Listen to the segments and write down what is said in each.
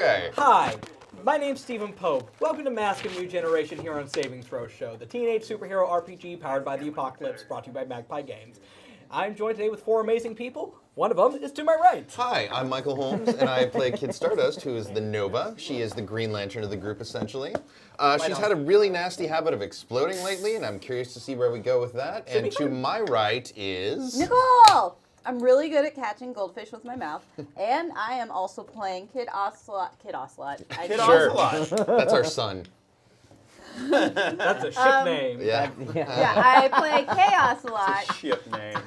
Okay. Hi, my name's Stephen Pope. Welcome to Mask of New Generation here on Saving Throw Show, the teenage superhero RPG powered by the apocalypse, brought to you by Magpie Games. I'm joined today with four amazing people. One of them is to my right. Hi, I'm Michael Holmes, and I play Kid Stardust, who is the Nova. She is the Green Lantern of the group, essentially. She's had a really nasty habit of exploding lately, and I'm curious to see where we go with that. And to my right is... Nicole! I'm really good at catching goldfish with my mouth, and I am also playing Kid Ocelot. Kid Sure. Ocelot. That's our son. That's a ship name. Yeah. Yeah, I play Chaos a lot Ship name.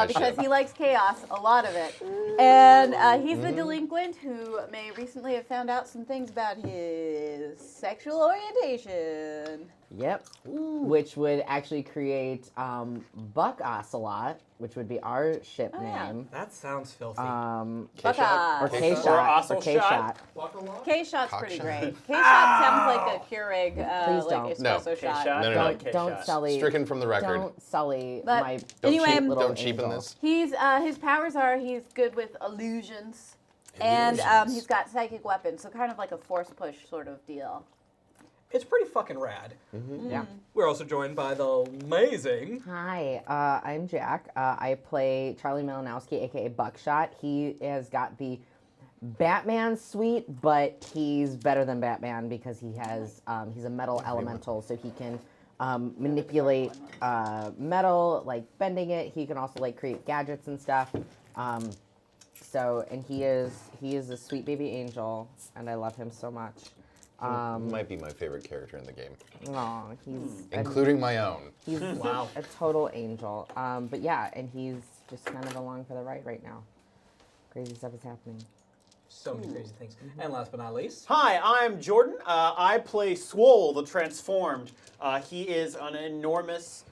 because he likes chaos, a lot of it. And he's the delinquent who may recently have found out some things about his sexual orientation. Yep. Which would actually create Buck Ocelot, which would be our ship name. That sounds filthy. Buckeye. Or Or K-Shot. Or Ocelshot. K-Shot. K-Shot's pretty Cockshot. great. K-Shot sounds like a Keurig, Please don't. espresso shot. K-Shot. No. Don't sully. Stricken from the record. Don't sully But my anyway, little Don't cheapen angel. this. He's his powers are he's good with illusions. And he's got psychic weapons, so kind of like a force push sort of deal. It's pretty fucking rad. Yeah. We're also joined by the amazing... Hi, I'm Jack. I play Charlie Malinowski, aka Buckshot. He has got the Batman suite, but he's better than Batman because he has he's a metal elemental, so he can manipulate metal, like bending it. He can also like create gadgets and stuff. And he is a sweet baby angel, and I love him so much. Might be my favorite character in the game. Aw, he's Including my own. he's Wow. a total angel. But yeah, and he's just kind of along for the ride right now. Crazy stuff is happening. So many crazy things. And last but not least... Hi, I'm Jordan. I play Swole, the Transformed. He is an enormous,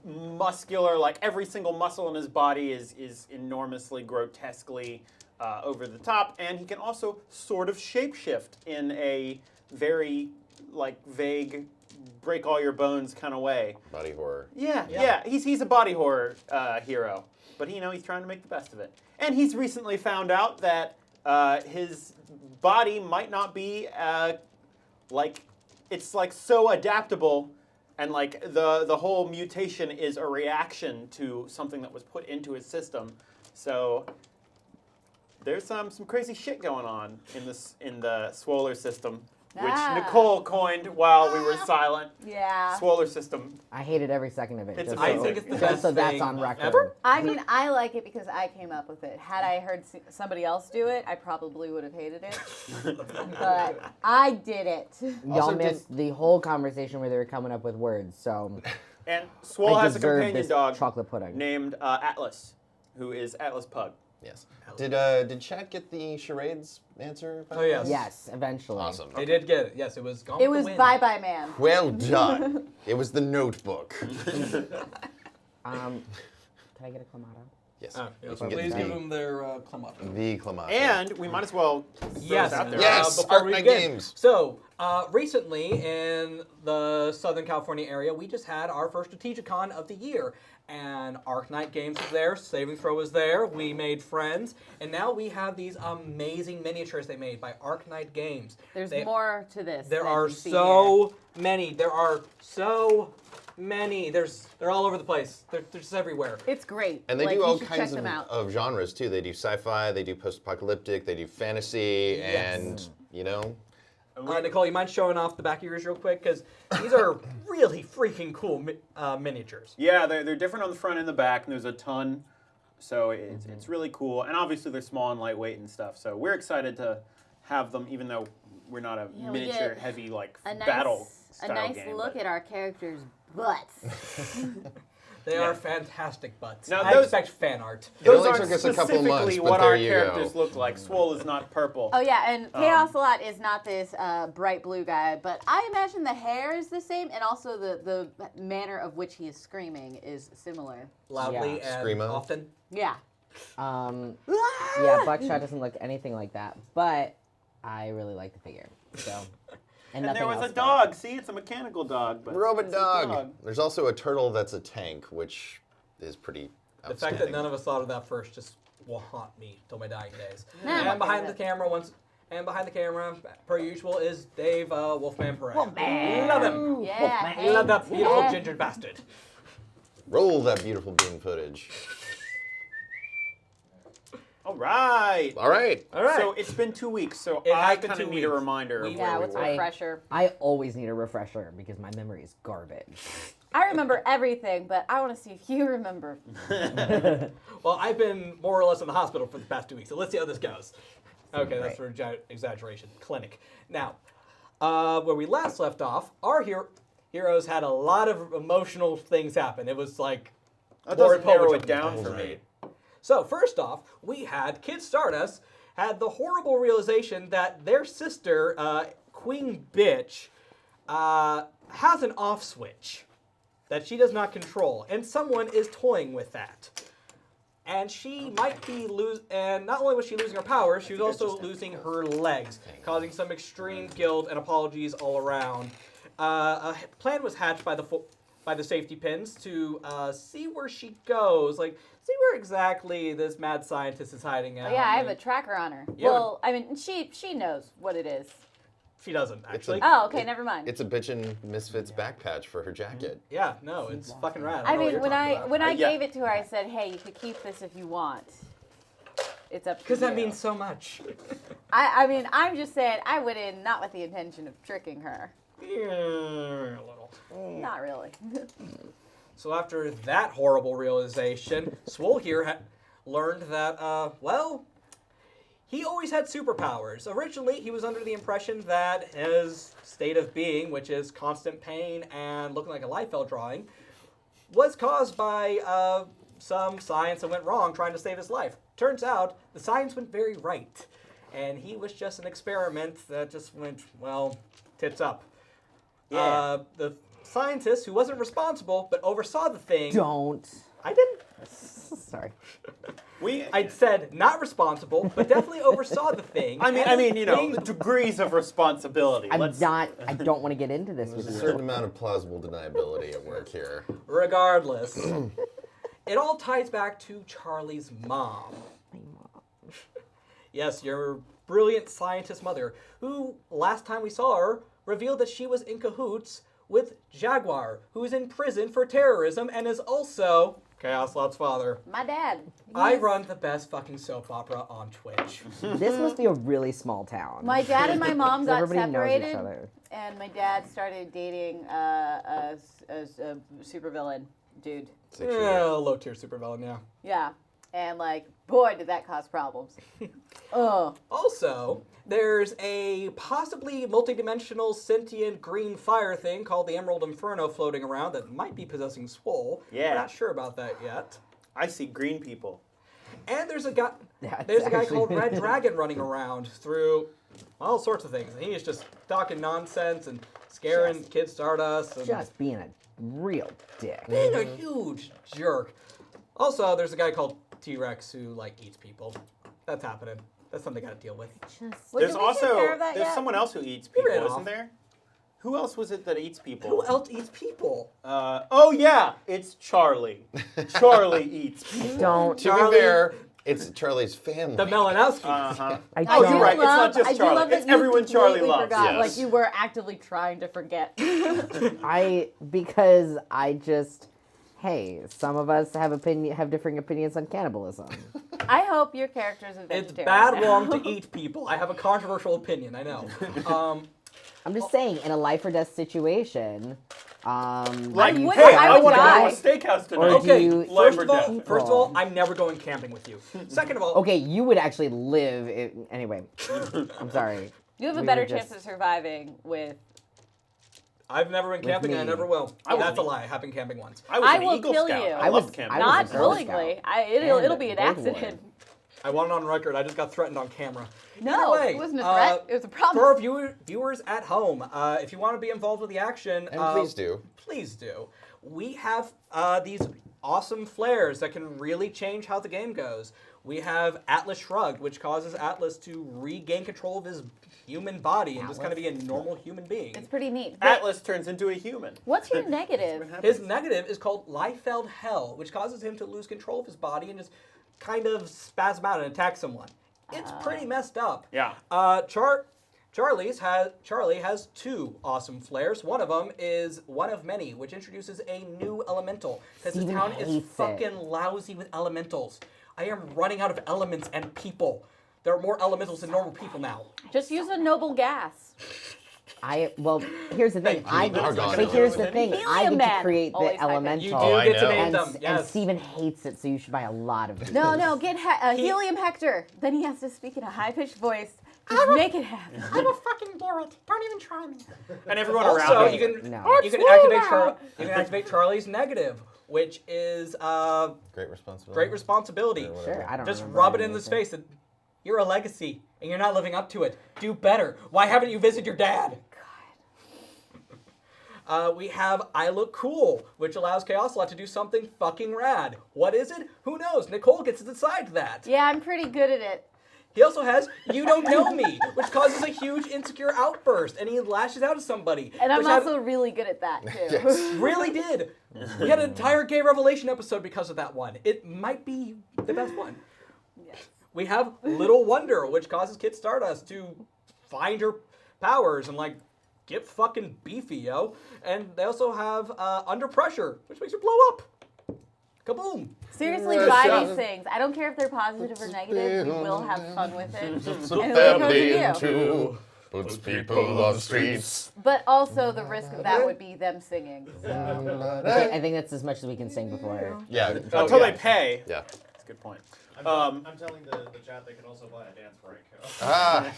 muscular, like every single muscle in his body is enormously, grotesquely over the top, and he can also sort of shapeshift in a very, like, vague, break all your bones kind of way. Body horror. Yeah. He's a body horror hero, but he's trying to make the best of it. And he's recently found out that his body might not be it's like so adaptable, and like the whole mutation is a reaction to something that was put into his system. So there's some crazy shit going on in the Swoller system, which Nicole coined while we were silent. Yeah. Swoller system. I hated every second of it. It's just amazing. so, I think it's the just best so that's thing on record. ever. I mean, I like it because I came up with it. Had I heard somebody else do it, I probably would have hated it. But I did it. Y'all Also missed the whole conversation where they were coming up with words, so And Swole I has a deserve companion this dog chocolate pudding. named Atlas, who is Atlas Pug. Yes. Did Chat get the charades answer? Oh, yes. yes, eventually. Awesome. They did get it. Yes, it was Gone It with was the Wind. Bye Bye Man. Well done. It was the Notebook. Can I get a clamato? Yes. Oh, yes. You can get Please the- give them their clamato. The Clamato. And we might as well throw Yes, this out there. Yes, before we Arknight begin. Games. So, recently in the Southern California area, we just had our first Strategicon of the year. And Arknight Games was there, Saving Throw was there, we made friends, and now we have these amazing miniatures they made by Arknight Games. There's They- more to this. There than are you see so many. There are so many. They're all over the place. They're just everywhere. here. It's great. And they Like, do you all should kinds check them out. of genres too. They do sci-fi, they do post-apocalyptic, they do fantasy, Yes. and Nicole, you mind showing off the back of yours real quick? Because these are really freaking cool miniatures. Yeah, they're different on the front and the back, and there's a ton. So it's really cool. And obviously they're small and lightweight and stuff. So we're excited to have them, even though we're not a Yeah, we miniature get heavy like A nice, battle a style nice game. look but- at our characters' butts. They Yeah. are fantastic butts. Now, I those- expect fan art. It Those only aren't took us a couple specifically months, but what there our you characters go. look like. Swole is not purple. Oh yeah, and Chaos a lot is not this bright blue guy, but I imagine the hair is the same, and also the manner of which he is screaming is similar. Loudly Yeah. and Screamo. often. Yeah. Yeah, Buckshot doesn't look anything like that, but I really like the figure. So, And nothing there was else a does. dog. See, it's a mechanical dog. But Robot it's a dog. There's also a turtle that's a tank, which is pretty The fact outstanding. that none of us thought of that first just will haunt me till my dying days. Nah. And behind the camera, once And behind the camera, per usual, is Dave Wolfman Perez. Wolfman. Love him. Yeah. Love that beautiful Yeah. ginger bastard. Roll that beautiful bean footage. All right. All right. All right. So it's been 2 weeks, so It I has been kind 2 of need a weeks. reminder of We- where Yeah, we what's were. a refresher? I always need a refresher because my memory is garbage. I remember everything, but I want to see if you remember. Well, I've been more or less in the hospital for the past 2 weeks, so let's see how this goes. Okay, that's for exaggeration. Clinic. Now, where we last left off, our heroes had a lot of emotional things happen. It was like That Lord doesn't narrow Poe it down for Right. me. So first off, we had Kid Stardust had the horrible realization that their sister, Queen Bitch, has an off switch that she does not control, and someone is toying with that. And she might be and not only was she losing her powers, she was also losing her legs, causing some extreme guilt and apologies all around. A plan was hatched by the safety pins to see where she goes, like see where exactly this mad scientist is hiding out. Oh, yeah, I have a Like, tracker on her. Yeah. Well, I mean, she knows what it is. she doesn't actually. Oh, okay, never mind. It's a bitchin' Misfits back patch for her jacket. Yeah, no, it's fucking rad. I don't know what mean, you're when talking about. when I Yeah. gave it to her, I said, "Hey, you could keep this if you want. It's up to you." Because that means so much. I mean, I'm just saying, I went in not with the intention of tricking her. Yeah, a little. Not really. So after that horrible realization, Swole here learned that, well, he always had superpowers. Originally, he was under the impression that his state of being, which is constant pain and looking like a Liefeld drawing, was caused by some science that went wrong trying to save his life. Turns out, the science went very right. And he was just an experiment that just went, well, tits up. Yeah. The scientist who wasn't responsible but oversaw the thing. Don't. I didn't. Sorry. I said not responsible, but definitely oversaw the thing. I mean, you know, Being- degrees of responsibility. I'm Let's- not. I don't want to get into this There's with a you. certain amount of plausible deniability at work here. Regardless, it all ties back to Charlie's mom. Yes, your brilliant scientist mother, who last time we saw her revealed that she was in cahoots with Jaguar, who is in prison for terrorism and is also Chaos Lot's father. My dad. I he's- run the best fucking soap opera on Twitch. This must be a really small town. My dad and my mom got Everybody knows each separated, other. and my dad started dating a supervillain dude. 6 Yeah, years. low tier supervillain, yeah. Yeah, and like, boy, did that cause problems. Oh, Also, there's a possibly multidimensional sentient green fire thing called the Emerald Inferno floating around that might be possessing Swole. Yeah. We're not sure about that yet. I see green people. And there's a guy That's there's a guy actually- called Red Dragon running around through all sorts of things. And he is just talking nonsense and scaring Kid Stardust and Just being a real dick. being a huge jerk. Also, there's a guy called T-Rex who like eats people. That's happening. That's something they gotta deal with. Well, There's did we take care also of that there's yet? someone else who eats We people, ran isn't off. there? Who else was it that eats people? Who else eats people? Oh yeah, it's Charlie. Charlie eats people. Don't. To Charlie- be fair, it's Charlie's family. The Melanowski. Uh-huh. I I don't. do You're right, it's love, not just I do Charlie. love that It's you everyone Charlie completely loves. Forgot, Yes. Like you were actively trying to forget. Because hey, some of us have differing opinions on cannibalism. I hope your character's a It's vegetarian. bad now. wrong to eat people. I have a controversial opinion, I know. I'm just saying, in a life or death situation, Like, would- hey, I I would want to go die. to a steakhouse tonight. Or do Okay, you- first Life of or all, death. I'm never going camping with you. Second of all, okay, you would actually live. Anyway, I'm sorry. You have a We better were chance just- of surviving with. I've never been camping and I me. never will. I was That's a an- lie. I have been camping once. I was I an will Eagle kill Scout. you. I I loved was- camping. I was Not a Girl willingly. Scout. It'll And be an Gold Boy. accident. I want it on record. I just got threatened on camera. No, Either way, it wasn't a threat. It was a promise. For our viewers at home, if you want to be involved with the action, And please do. Please do. We have these awesome flares that can really change how the game goes. We have Atlas Shrugged, which causes Atlas to regain control of his human body and just kind of be a normal human being. It's pretty neat. But Atlas turns into a human. what's your negative? His negative is called Liefeld Hell, which causes him to lose control of his body and just kind of spasm out and attack someone. It's pretty messed up. Yeah. Charlie has 2 awesome flares. One of them is one of many, which introduces a new elemental. Because this Steven town is hates it. fucking lousy with elementals. I am running out of elements and people. There are more elementals than normal people now. Just use a noble gas. Well, here's the thing. Thank you. But here's the thing. I Helium get to Man. create the Always type it. elemental. You do Oh, I get to know. name and, them. and Yes. Steven hates it, so you should buy a lot of these. No, get Helium Hector. Then he has to speak in a high-pitched voice. Just make it happen. I will fucking do it. Don't even try me. And everyone Also, around him. you can No. activate Charlie's negative, which is Great responsibility. great responsibility. Sure, I don't Just remember rub it in any his of it. face that you're a legacy and you're not living up to it. Do better. Why haven't you visited your dad? We have I Look Cool, which allows Chaos Lot to do something fucking rad. What is it? Who knows? Nicole gets to decide that. Yeah, I'm pretty good at it. He also has You Don't Know Me, which causes a huge insecure outburst, and he lashes out at somebody. And I'm which had- also really good at that, too. really did. We had an entire gay revelation episode because of that one. It might be the best one. Yes. We have Little Wonder, which causes Kid Stardust to find her powers and like get fucking beefy, yo. And they also have Under Pressure, which makes her blow up. Kaboom. Seriously, Right. buy Yeah. these things. I don't care if they're positive or negative. We will have fun with it. It's a And it'll go family to you. into puts people on streets. But also the risk of that would be them singing. I think that's as much as we can sing before. Yeah. Until they pay. Yeah. That's a good point. I'm telling the chat they can also buy a dance break. Ah.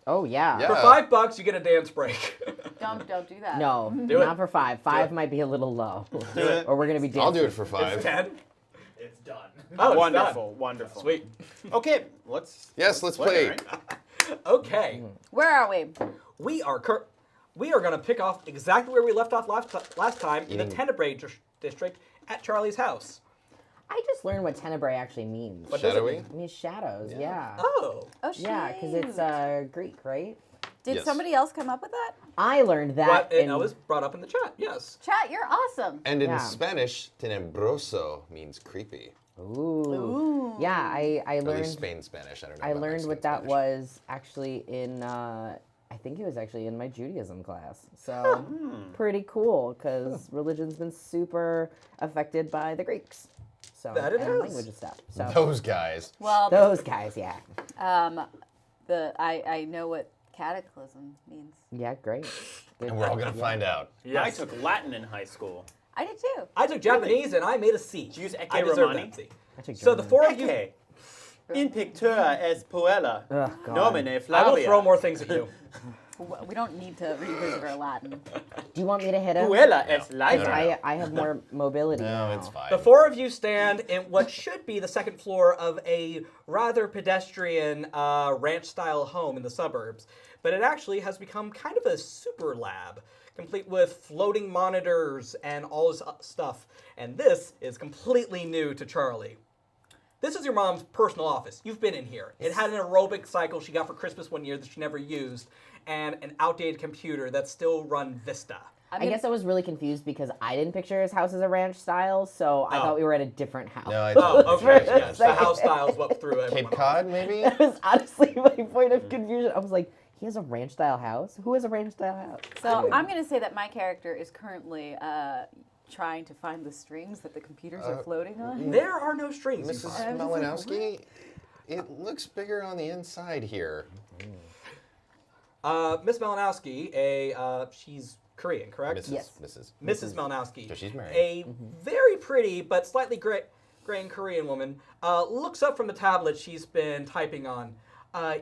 Oh yeah. Yeah. For $5, you get a dance break. Don't do that. No, Do not it. for 5. 5 might be a little low. Do it. Or we're gonna be dancing. I'll do it for 5. 10. It's done. Oh, it's Wonderful, wonderful. Sweet. Okay, let's Let's play. right? Okay. Where are we? We are going to pick off exactly where we left off last time in the Tenebrae district at Charlie's house. I just learned what Tenebrae actually means. What does it Shadowy? mean? It means shadows. Yeah. Oh. Oh, Yeah, because it's shoot. Greek, right? Did Yes. somebody else come up with that? I learned that. What? in, It was brought up in the chat, yes. Chat, you're awesome. And in Yeah. Spanish, tenebroso means creepy. Ooh. Yeah, I At least learned. Spain Spanish. I don't know. I about learned Mexican what that Spanish. was actually in. I think it was actually in my Judaism class. So pretty cool because religion's been super affected by the Greeks. So That it and is. language and stuff. So Those guys. Well, those guys, yeah, I know what cataclysm means. yeah, great. Good. And we're all gonna find out. I took Latin in high school. I did too. I took Japanese and I made a C. Did you use Ecce I deserve Romani? that C. I took So the German. four of you, Ecce. In pictura es puella. Ugh, God. Nomine Flavia. I will throw more things at you. We don't need to revisit our Latin. Do you want me to hit him? Puella es No. live. I have more mobility No, now. it's fine. The four of you stand in what should be the second floor of a rather pedestrian ranch-style home in the suburbs, but it actually has become kind of a super lab, complete with floating monitors and all this stuff. And this is completely new to Charlie. This is your mom's personal office. You've been in here. It had an aerobic cycle she got for Christmas one year that she never used, and an outdated computer that still run Vista. I I mean, guess I was really confused because I didn't picture his house as a ranch style, so I Oh. thought we were at a different house. No, I Oh, okay. For a Yes, the second. house style is what threw everyone Cape off. Cod, maybe? That was honestly my point of confusion. I was like, he has a ranch style house? Who has a ranch style house? so I'm going to say that my character is currently trying to find the strings that the computers are floating on. There are no strings. you Mrs. find. Malinowski, it looks bigger on the inside here. Miss Malinowski, she's Korean, correct? Mrs. Yes. Mrs. Mrs. Malinowski. So she's married. A very pretty but slightly gray and Korean woman looks up from the tablet she's been typing on.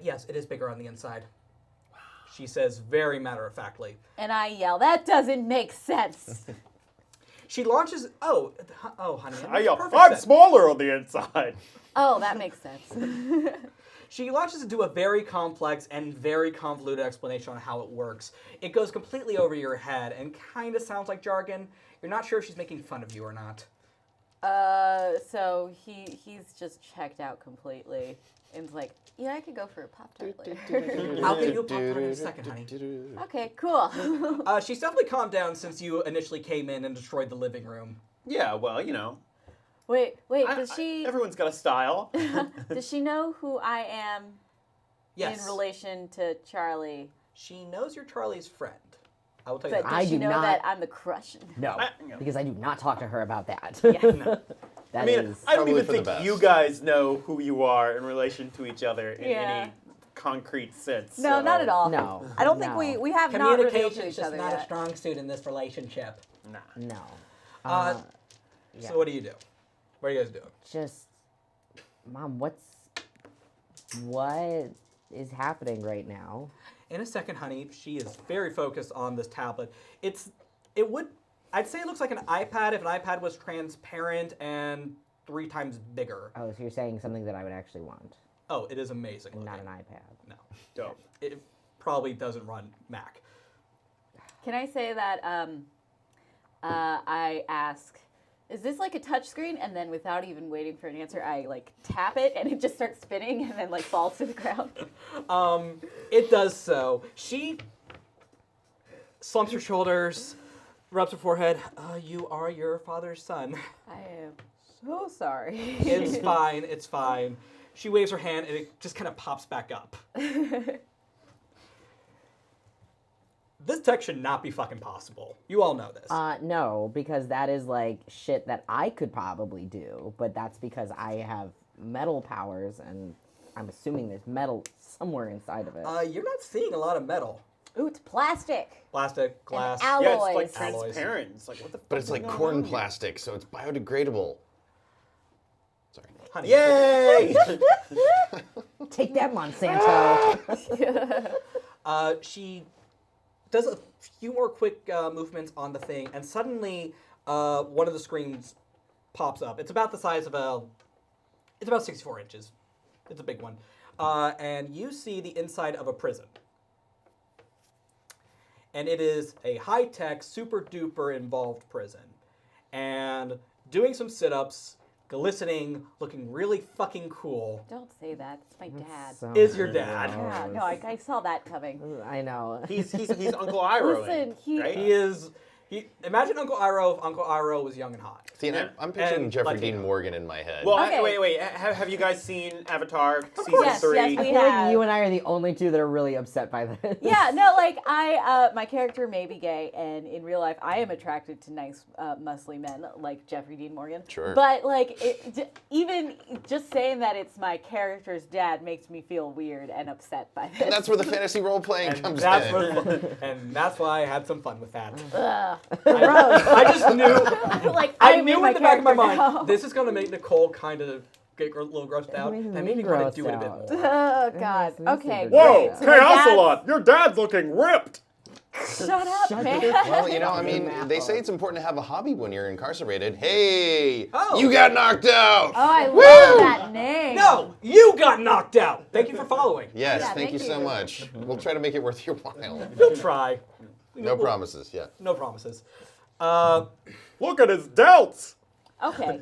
Yes, it is bigger on the inside. She says very matter-of-factly. And I yell, that doesn't make sense. She launches. Oh, honey. that I makes yell, perfect I'm sense. smaller on the inside. Oh, that makes sense. She launches into a very complex and very convoluted explanation on how it works. It goes completely over your head and kind of sounds like jargon. You're not sure if she's making fun of you or not. So he's just checked out completely. And it's like, yeah, I could go for a Pop-Tart later. I'll give you a Pop-Tart in a second, honey. Okay, cool. She's definitely calmed down since you initially came in and destroyed the living room. Yeah, well, you know. Wait, does she Everyone's got a style. does she know who I am Yes. in relation to Charlie? She knows you're Charlie's friend. I will tell you But that. does I she do know not- that I'm the crush? No, No. because I do not talk to her about that. Yeah. That I mean, is- I don't probably even for the think best. you guys know who you are in relation to each other in Yeah. any concrete sense. No, so- not at all. No. I don't think no. we have not revealed Communication to is each just other not a yet. strong suit in this relationship. Nah. No. Uh, yeah. So what do you do? What are you guys doing? Just, Mom, what is happening right now? In a second, honey, she is very focused on this tablet. I'd say it looks like an iPad if an iPad was transparent and 3 times bigger. Oh, so you're saying something that I would actually want, Oh, it is amazing. not looking. an iPad. No. Dope. It probably doesn't run Mac. Can I say that I ask, is this like a touch screen? And then without even waiting for an answer, I like tap it and it just starts spinning and then like falls to the ground. It does so. She slumps her shoulders, rubs her forehead. You are your father's son. I am so sorry. It's fine. It's fine. She waves her hand and it just kind of pops back up. This tech should not be fucking possible. You all know this. No, because that is like shit that I could probably do, but that's because I have metal powers, and I'm assuming there's metal somewhere inside of it. You're not seeing a lot of metal. Ooh, it's plastic. Plastic, glass. And Yeah, alloys. it's like Alloys. transparent. It's like, what the fuck? But it's like corn plastic, so it's biodegradable. Sorry. Honey. Yay! Take that, Monsanto. She does a few more quick movements on the thing, and suddenly one of the screens pops up. It's about the size of it's about 64 inches. It's a big one. And you see the inside of a prison. And it is a high-tech, super-duper involved prison. And doing some sit-ups, glistening, looking really fucking cool, Don't say that. It's my dad. So is your dad. Yeah, no, I saw that coming. I know. he's Uncle Iroh. Listen, he- right? He is... imagine Uncle Iroh if Uncle Iroh was young and hot. See, and I'm picturing And Jeffrey Latino. Dean Morgan in my head. Well, Okay. wait. Have you guys seen Avatar season course. 3? Yes, I we feel like have. you and I are the only two that are really upset by this. Yeah, no, like my character may be gay, and in real life, I am attracted to nice, muscly men like Jeffrey Dean Morgan. Sure. But like, even just saying that it's my character's dad makes me feel weird and upset by this. And that's where the fantasy role playing And comes that's, in. and that's why I had some fun with that. Ugh. I just knew... Like I am knew my in the back of my character mind, now. this is going to make Nicole kind of get a little grossed out. makes That me made me want to grossed do it a bit out. more. Oh God. That makes me Okay. super Whoa, grossed So my dad's- Chaosalot, your dad's looking ripped. Shut up, man. Well, you know, I mean, Map they up. say it's important to have a hobby when you're incarcerated. Hey, Oh. you got knocked out. Oh, I love that name. No, you got knocked out. Thank you for following. Yes, Yeah, thank you thank so you. much. We'll try to make it worth your while. We'll try. No promises, yeah. No promises. Look at his delts. Okay.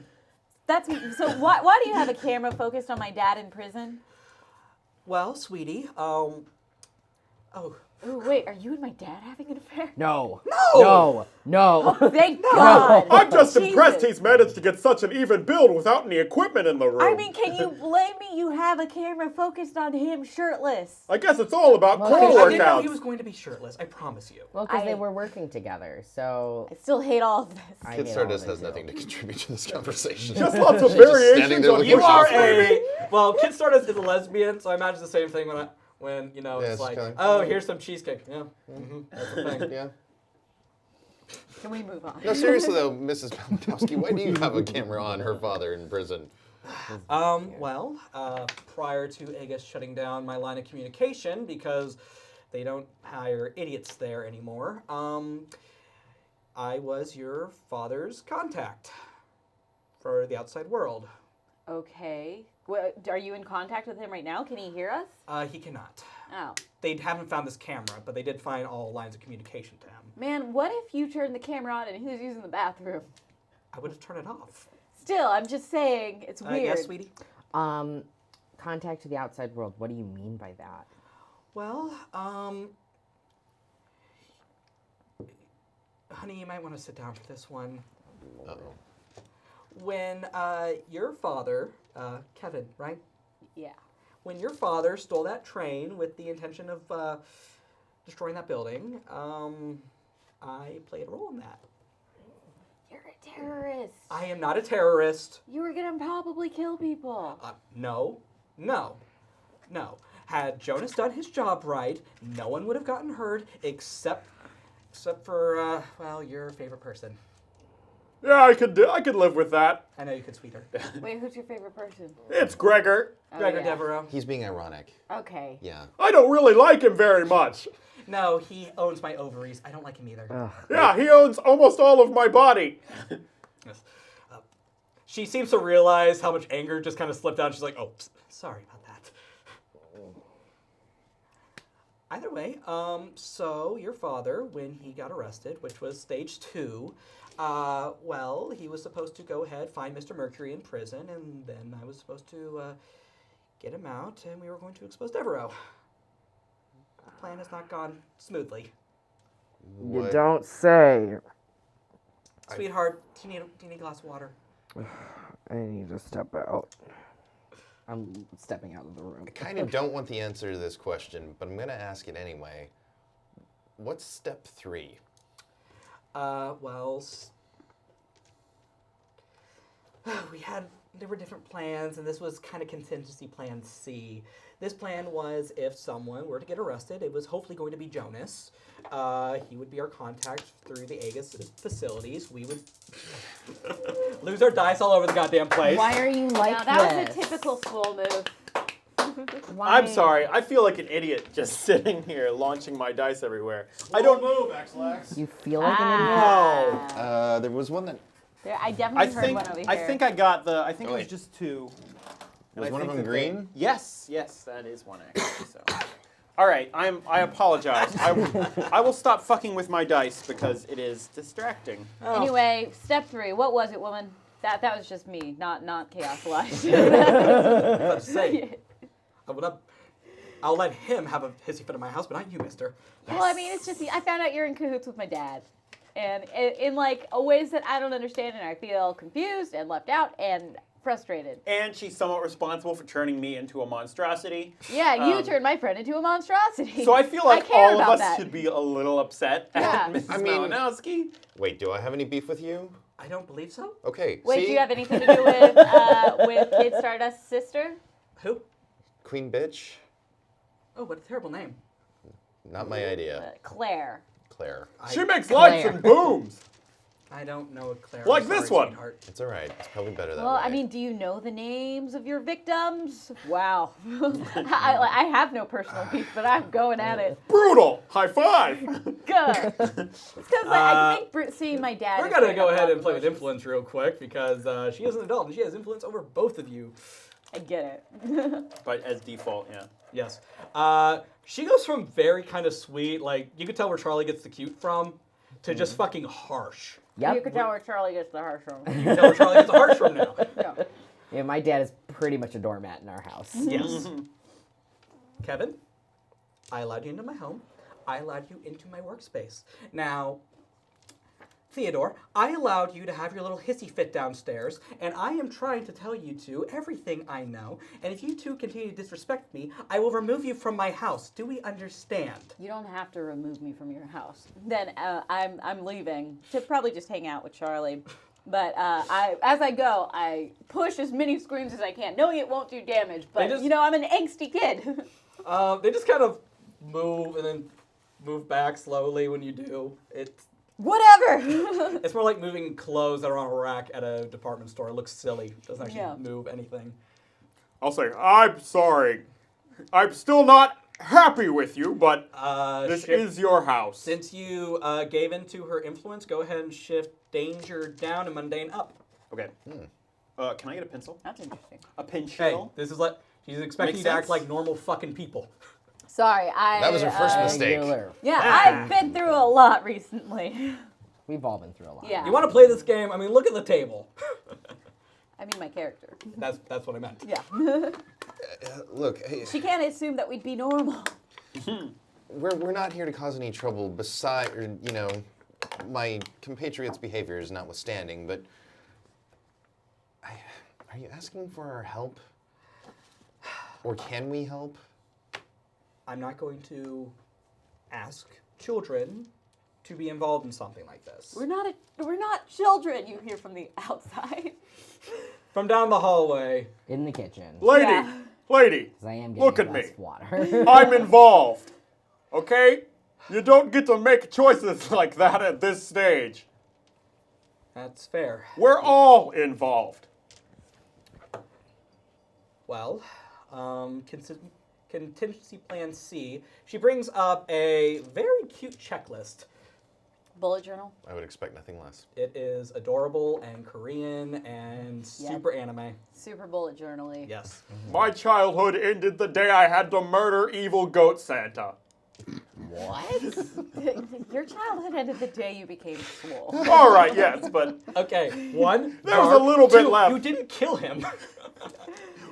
That's so. Why do you have a camera focused on my dad in prison? Well, sweetie, oh, Ooh, wait, are you and my dad having an affair? No. No! No. Thank God. I'm just Jesus. impressed he's managed to get such an even build without any equipment in the room. I mean, can you blame me? You have a camera focused on him shirtless. I guess it's all about Well, core I didn't know he workouts. was going to be shirtless. I promise you. Well, because I- they were working together, so I still hate all of this. I Kid hate all Stardust of it, has too. nothing to contribute to this conversation. Just lots of She's just standing variations there on looking You for are something. well, Kid Stardust is a lesbian, so I imagine the same thing when you know, Yeah, it's it's like, kinda- oh, here's some cheesecake. Yeah, that's the thing. Yeah. Can we move on? No, seriously though, Mrs. Palmowski, why do you have a camera on her father in prison? Well, prior to Aegis shutting down my line of communication because they don't hire idiots there anymore, I was your father's contact for the outside world. Okay. Well, are you in contact with him right now? Can he hear us? He cannot. Oh. They haven't found this camera, but they did find all lines of communication to him. Man, what if you turned the camera on and he was using the bathroom? I would have turned it off. Still, I'm just saying, it's weird. Yes, sweetie? Contact to the outside world. What do you mean by that? Well, honey, you might want to sit down for this one. Uh-oh. When your father, Kevin, right? Yeah. when your father stole that train with the intention of destroying that building, I played a role in that. You're a terrorist. I am not a terrorist. You were gonna probably kill people. No. Had Jonas done his job right, no one would have gotten hurt except for, well, your favorite person. Yeah, I could live with that. I know you could sweet her. Wait, who's your favorite person? It's Gregor. Gregor yeah. Devereaux. He's being ironic. Okay. Yeah. I don't really like him very much. No, he owns my ovaries. I don't like him either. Yeah, he owns almost all of my body. Yes. She seems to realize how much anger just kind of slipped out. She's like, oh, sorry about that. Either way, so your father, when he got arrested, which was stage 2, well, he was supposed to go ahead, find Mr. Mercury in prison, and then I was supposed to get him out, and we were going to expose Devereaux. The plan has not gone smoothly. You don't say. Sweetheart, do you need a glass of water? I need to step out. I'm stepping out of the room. I kind of don't want the answer to this question, but I'm going to ask it anyway. What's step 3? Well, there were different plans, and this was kind of contingency plan C. This plan was if someone were to get arrested, it was hopefully going to be Jonas. He would be our contact through the Aegis facilities. We would lose our dice all over the goddamn place. Why are you like Now, that this? was a typical school move. Why? I'm sorry. I feel like an idiot just sitting here launching my dice everywhere. I Don't don't move, X-Lax. You feel like an idiot? know. There was one that I I definitely heard think one over here. I think I got the. I think Oh, it was wait. just 2. And was I one of think them that green. Yes, that is one actually. So, all right. I apologize. I will stop fucking with my dice because it is distracting. Oh. Anyway, step 3. What was it, woman? That was just me, not Chaos Life. Let's say, I'll let him have a hissy fit in my house, but not you, mister. Well, I mean, it's just I found out you're in cahoots with my dad, and in like ways that I don't understand, and I feel confused and left out and frustrated. And she's somewhat responsible for turning me into a monstrosity. Yeah, you turned my friend into a monstrosity. So I feel like care all of about us that. should be a little upset Yeah. at Mrs. I mean- Malinowski. Wait, do I have any beef with you? I don't believe so. Okay. Wait, see? do you have anything to do with Kid Stardust's sister? Who? Queen Bitch? Oh, what a terrible name. Not my idea. Claire. Claire. She makes lights Claire. and booms. I don't know a Claire. Like I'm this sorry, one. sweetheart. It's all right. It's probably better that Well, way. I mean, do you know the names of your victims? Wow. I have no personal beef, but I'm going at it. Brutal. High five. Good. It's because I think seeing my dad. We're is gonna bringing go up ahead all and play with emotions. influence real quick because she is an adult and she has influence over both of you. I get it. But as default, yeah. Yes. She goes from very kind of sweet, like you could tell where Charlie gets the cute from, to just fucking harsh. Yep. You can tell where Charlie gets the harsh from. You can tell where Charlie gets the harsh from now. Yeah. Yeah, my dad is pretty much a doormat in our house. Yes. Kevin, I allowed you into my home. I allowed you into my workspace. Now, Theodore, I allowed you to have your little hissy fit downstairs, and I am trying to tell you two everything I know. And if you two continue to disrespect me, I will remove you from my house. Do we understand? You don't have to remove me from your house. Then I'm leaving to probably just hang out with Charlie. But as I go, I push as many screams as I can, knowing it won't do damage. But just- I'm an angsty kid. They just kind of move and then move back slowly when you do. Whatever. It's more like moving clothes that are on a rack at a department store. It looks silly. It doesn't actually Yeah. move anything. I'll say, I'm sorry. I'm still not happy with you, but this Shift- is your house. Since you gave in to her influence, go ahead and shift danger down and mundane up. Okay. Can I get a pencil? That's interesting. A pinch Hey, hill? this is like she's expecting Makes you to act sense. like normal fucking people. Sorry, That was her first mistake. Regular. Yeah, I've been through a lot recently. We've all been through a lot. Yeah. You want to play this game? I mean, look at the table. I mean, my character. That's what I meant. Yeah. Look, hey, She can't assume that we'd be normal. we're not here to cause any trouble beside, or, my compatriots' behavior is notwithstanding, but are you asking for our help? Or can we help? I'm not going to ask children to be involved in something like this. We're not children, you hear from the outside. From down the hallway. In the kitchen. Lady, Yeah. lady, 'Cause I am look getting at less me. water. I'm involved. Okay? You don't get to make choices like that at this stage. That's fair. We're all involved. Well, contingency plan C. She brings up a very cute checklist. Bullet journal. I would expect nothing less. It is adorable and Korean and super anime. Super bullet journal-y. Yes. My childhood ended the day I had to murder evil goat Santa. What? Your childhood ended the day you became swole. All right, yes, but Okay, one. There was a little bit two, left. You didn't kill him.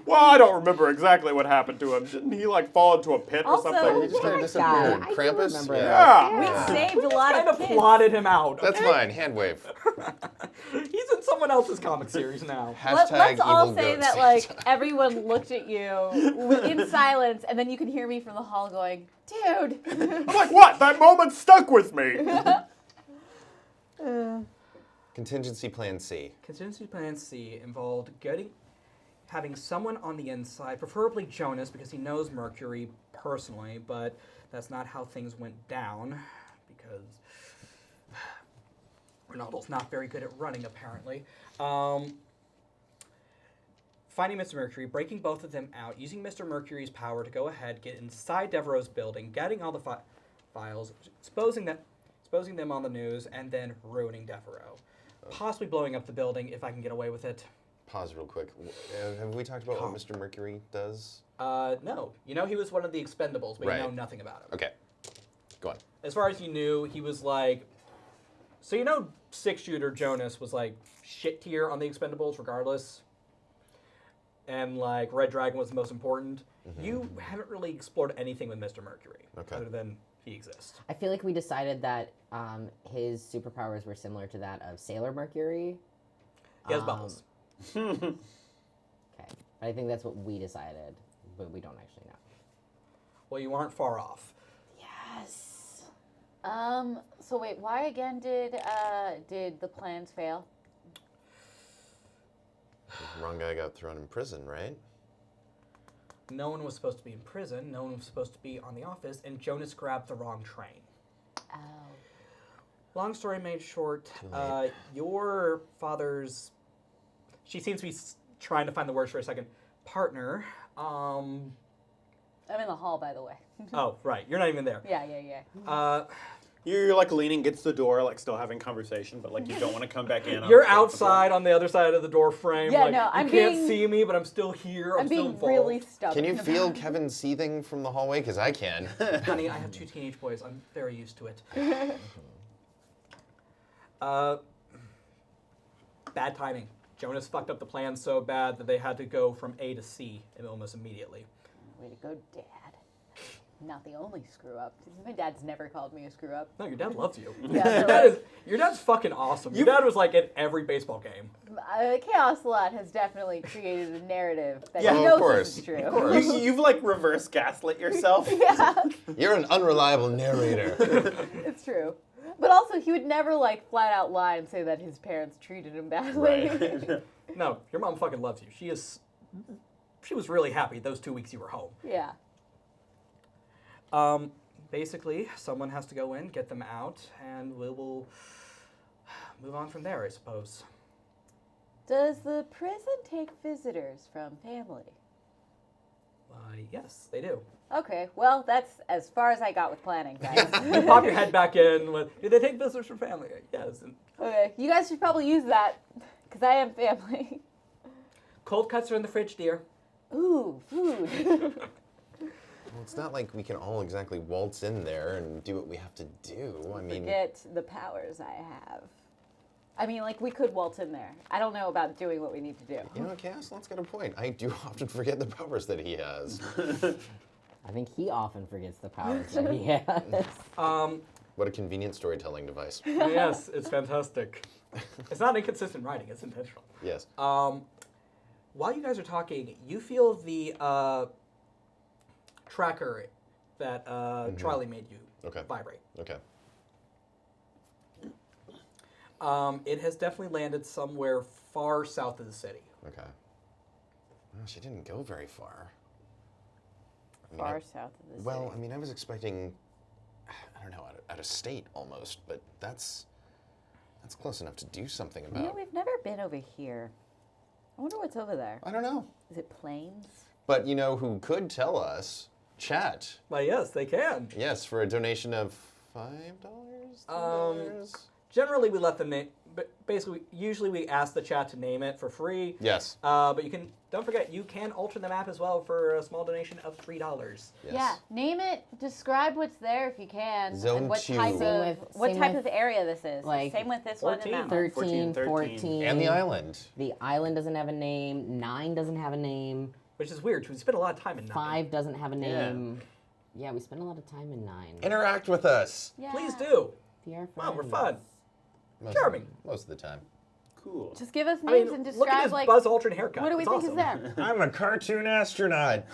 well, I don't remember exactly what happened to him. Didn't he like fall into a pit or Also- something? He just kind of God, disappeared. I do Krampus? remember Yeah. We Yeah. saved a lot kind of of kids. plotted him out. That's fine. Hand wave. He's in someone else's comic series now. Hashtag Let's all evil say goat that Santa. like everyone looked at you in silence, and then you can hear me from the hall going, "Dude." I'm like, what? That moment stuck with me. Contingency plan C. Contingency plan C involved having someone on the inside, preferably Jonas, because he knows Mercury personally, but that's not how things went down, because Ronaldo's not very good at running, apparently. Finding Mr. Mercury, breaking both of them out, using Mr. Mercury's power to go ahead, get inside Devereaux's building, getting all the files, exposing them on the news, and then ruining Devereaux. Possibly blowing up the building if I can get away with it. Pause real quick. Have we talked about what Mr. Mercury does? No. You know he was one of the Expendables, but Right. you know nothing about him. Okay. Go on. As far as you knew, he was like... So you know six-shooter Jonas was like shit tier on the Expendables regardless? And like Red Dragon was the most important. You haven't really explored anything with Mr. Mercury. Okay. Other than he exists. I feel like we decided that his superpowers were similar to that of Sailor Mercury. He has bubbles. Okay. But I think that's what we decided, but we don't actually know. Well, you aren't far off. Yes. So wait, why again did the plans fail? The wrong guy got thrown in prison, right? No one was supposed to be in prison. No one was supposed to be on the office, and Jonas grabbed the wrong train. Oh. Long story made short, late. your father's... She seems to be trying to find the words for a second. Partner. I'm in the hall, by the way. Oh, right. You're not even there. Yeah. You're like leaning against the door, like still having conversation, but like you don't want to come back in. You're outside on the other side of the door frame. Yeah, like, no, you I'm can't being- see me, but I'm still here. I'm still being involved. really stubborn. Can you about feel it. Kevin seething from the hallway? Because I can. Honey, I have two teenage boys. I'm very used to it. Bad timing. Jonas fucked up the plan so bad that they had to go from A to C almost immediately. Way to go, Dad. Not the only screw up. My dad's never called me a screw up. No, your dad loves you. Yeah, Your dad's fucking awesome. Your dad was like at every baseball game. Chaos Lot has definitely created a narrative that Yeah, he of knows course. is true. Of course. You've like reverse gaslit yourself. Yeah, You're an unreliable narrator. it's true. But also, he would never like flat out lie and say that his parents treated him badly. Right. No, your mom fucking loves you. She was really happy those 2 weeks you were home. Yeah. Basically, someone has to go in, get them out, and we will move on from there, I suppose. Does the prison take visitors from family? Yes, they do. Okay, well, that's as far as I got with planning, guys. You pop your head back in with, do they take visitors from family? Yes. And Okay, you guys should probably use that, because I am family. cold cuts are in the fridge, dear. Ooh, food. Well, it's not like we can all exactly waltz in there and do what we have to do. I mean, Forget the powers I have. I mean, like, we could waltz in there. I don't know about doing what we need to do. you know, Chaos Lot's got a point. I do often forget the powers that he has. I think he often forgets the powers that he has. What a convenient storytelling device. Yes, it's fantastic. It's not inconsistent writing, it's intentional. Yes. While you guys are talking, you feel the tracker that Charlie made you Okay. vibrate. Okay. It has definitely landed somewhere far south of the city. Okay. Well, she didn't go very far. I mean, Far south of the city. Well, I mean, I was expecting, I don't know, out of state almost, but that's close enough to do something You know, about. we've never been over here. I wonder what's over there. I don't know. Is it plains? But you know who could tell us? Chat. Well, yes, they can. Yes, for a donation of $5, $10? Generally, we let them name. But basically, usually we ask the chat to name it for free. Yes. But you can. Don't forget, you can alter the map as well for a small donation of $3. Yes. Yeah, name it. Describe what's there if you can. Zone and what 2. type Same of with- what same type with, of area this is. like, Same with this one and 14. that one. 13, 13. 14. And the island. The island doesn't have a name. 9 doesn't have a name. Which is weird, because we spent a lot of time in 9. 5 doesn't have a name. Yeah, we spend a lot of time in 9. Interact with us. Yeah. Please do. Be our Wow, we're friends. fun. Most Charming. Most of the time. Cool. Just give us I names mean, and look at describe his like Buzz Aldrin haircut. what do we It's think awesome. is there. I'm a cartoon astronaut.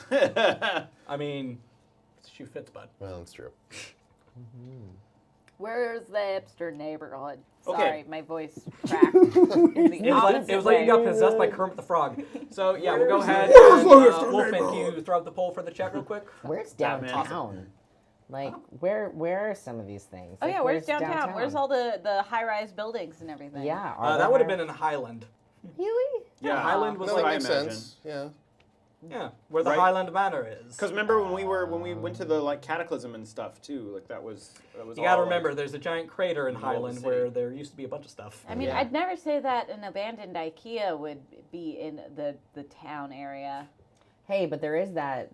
I mean, shoe fits, bud. Well, it's true. Where's the hipster neighborhood? Okay. Sorry, my voice cracked. in the It was opposite like you way. got possessed by Kermit the Frog. So yeah, we'll go ahead. And, Wolfman, can you throw up the poll for the chat real quick? Where's Batman. downtown? Like, where are some of these things? Oh Like, yeah, where's downtown? Where's all the high-rise buildings and everything? Yeah, That would have been in Highland. Really? Yeah, Highland was No, like that I makes imagine. sense. Yeah. Yeah, where the Right. Highland Manor is. Because remember when we went to the like Cataclysm and stuff too, like that was You gotta all, remember, like, there's a giant crater in middle of the Highland city. where there used to be a bunch of stuff. I mean, Yeah. I'd never say that an abandoned IKEA would be in the town area. Hey, but there is that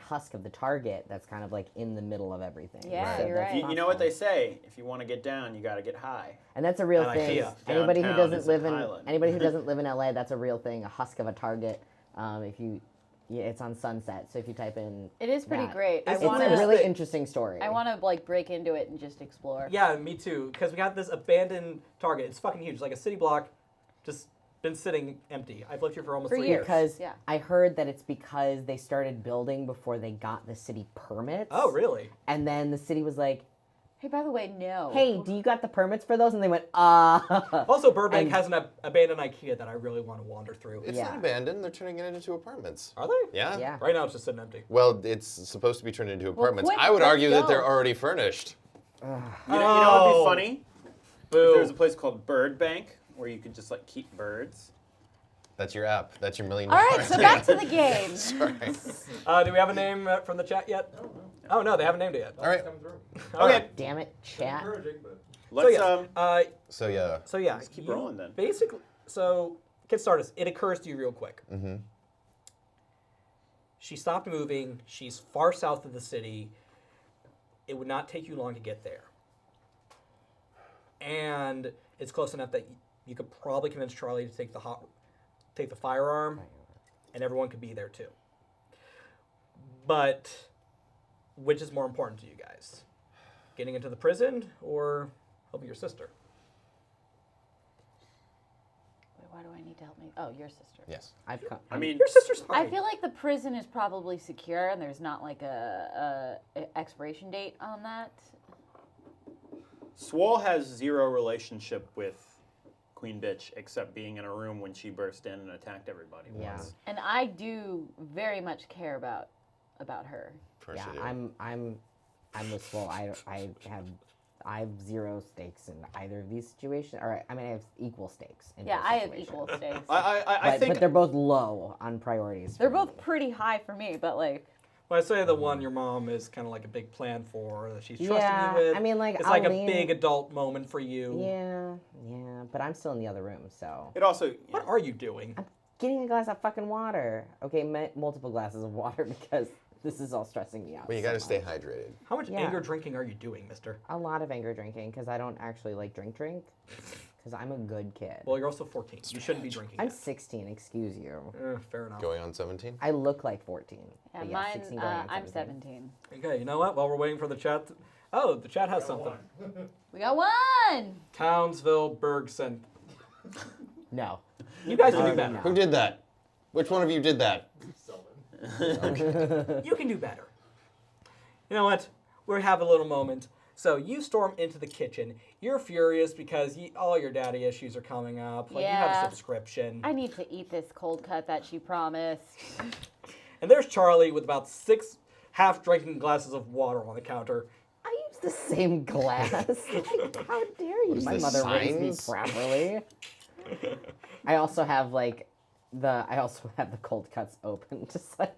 husk of the target that's kind of like in the middle of everything. Yeah, Right. you're that's right. you know what they say? If you want to get down, you got to get high. And that's a real At thing. IKEA. Anybody who Downtown doesn't is live in in Highland. anybody who doesn't live in LA, that's a real thing. A husk of a target. It's on Sunset. So if you type in, It is pretty that, great. It's it's one a of those really things- interesting story. I want to like break into it and just explore. Yeah, me too. Because we got this abandoned Target. It's fucking huge, like a city block, just been sitting empty. I've lived here for almost For 3 years. years. because Yeah. I heard that it's because they started building before they got the city permits. Oh, really? And then the city was like, Hey, by the way, no. "Hey, do you got the permits for those?" And they went, Also, Burbank And- has an abandoned IKEA that I really want to wander through. It's Yeah. not abandoned. They're turning it into apartments. Are they? Yeah. Yeah. Right now, it's just sitting empty. Well, it's supposed to be turned into apartments. quick, I would let's argue that go. they're already furnished. You know what would be funny? Boo. There's a place called Bird Bank where you could just like keep birds. That's your app. That's your $1 million. All right, so back to the game. Sorry. Do we have a name from the chat yet? Oh, no, they haven't named it yet. All right. Come through. Okay, "Damn it, chat." Encouraging, but let's So yeah. So yeah, Let's keep you rolling then. Basically, so get started. It occurs to you real quick. Mm-hmm. She stopped moving. She's far south of the city. It would not take you long to get there. And it's close enough that you could probably convince Charlie to take the firearm, and everyone could be there too. But which is more important to you guys? Getting into the prison or helping your sister? Wait, why do I need to help me? Oh, your sister. Yes. I've come. I mean, Your sister's fine. I feel like the prison is probably secure, and there's not like a expiration date on that. Swole has zero relationship with Queen Bitch except being in a room when she burst in and attacked everybody Yeah. once. And I do very much care about her. Of course Yeah, you do. I'm with Swole. I have zero stakes in either of these situations. Or I mean, I have equal stakes. In Yeah, both I have situations. equal stakes. I think but they're both low on priorities. They're for both me. pretty high for me, but like, Well, I say the one your mom is kind of like a big plan for that she's trusting Yeah, you with. I mean, like, it's I'll like a lean- big adult moment for you. Yeah, but I'm still in the other room, so it also. What are you doing? getting a glass of fucking water. Okay, multiple glasses of water because this is all stressing me out. Well, you so got to stay much. hydrated. How much Yeah. anger drinking are you doing, mister? A lot of anger drinking because I don't actually like drink because I'm a good kid. Well, you're also 14. You shouldn't be drinking. I'm yet. 16. Excuse you. Fair enough. Going on 17? I look like 14. yeah, but mine. 16 going on I'm 17. 17. Okay, you know what? While we're waiting for the chat. Oh, the chat has something. We got one. Townsville, Bergson. No. You guys can do no. better. Who did that? Which one of you did that? You can do better. You know what? We have a little moment. So you storm into the kitchen. You're furious because all your daddy issues are coming up. Like you have Yeah. a subscription. I need to eat this cold cut that she promised. And there's Charlie with about 6 half-drinking glasses of water on the counter. I use the same glass. Like, how dare you? is My this, mother raised me signs? properly. I also have the cold cuts open, just like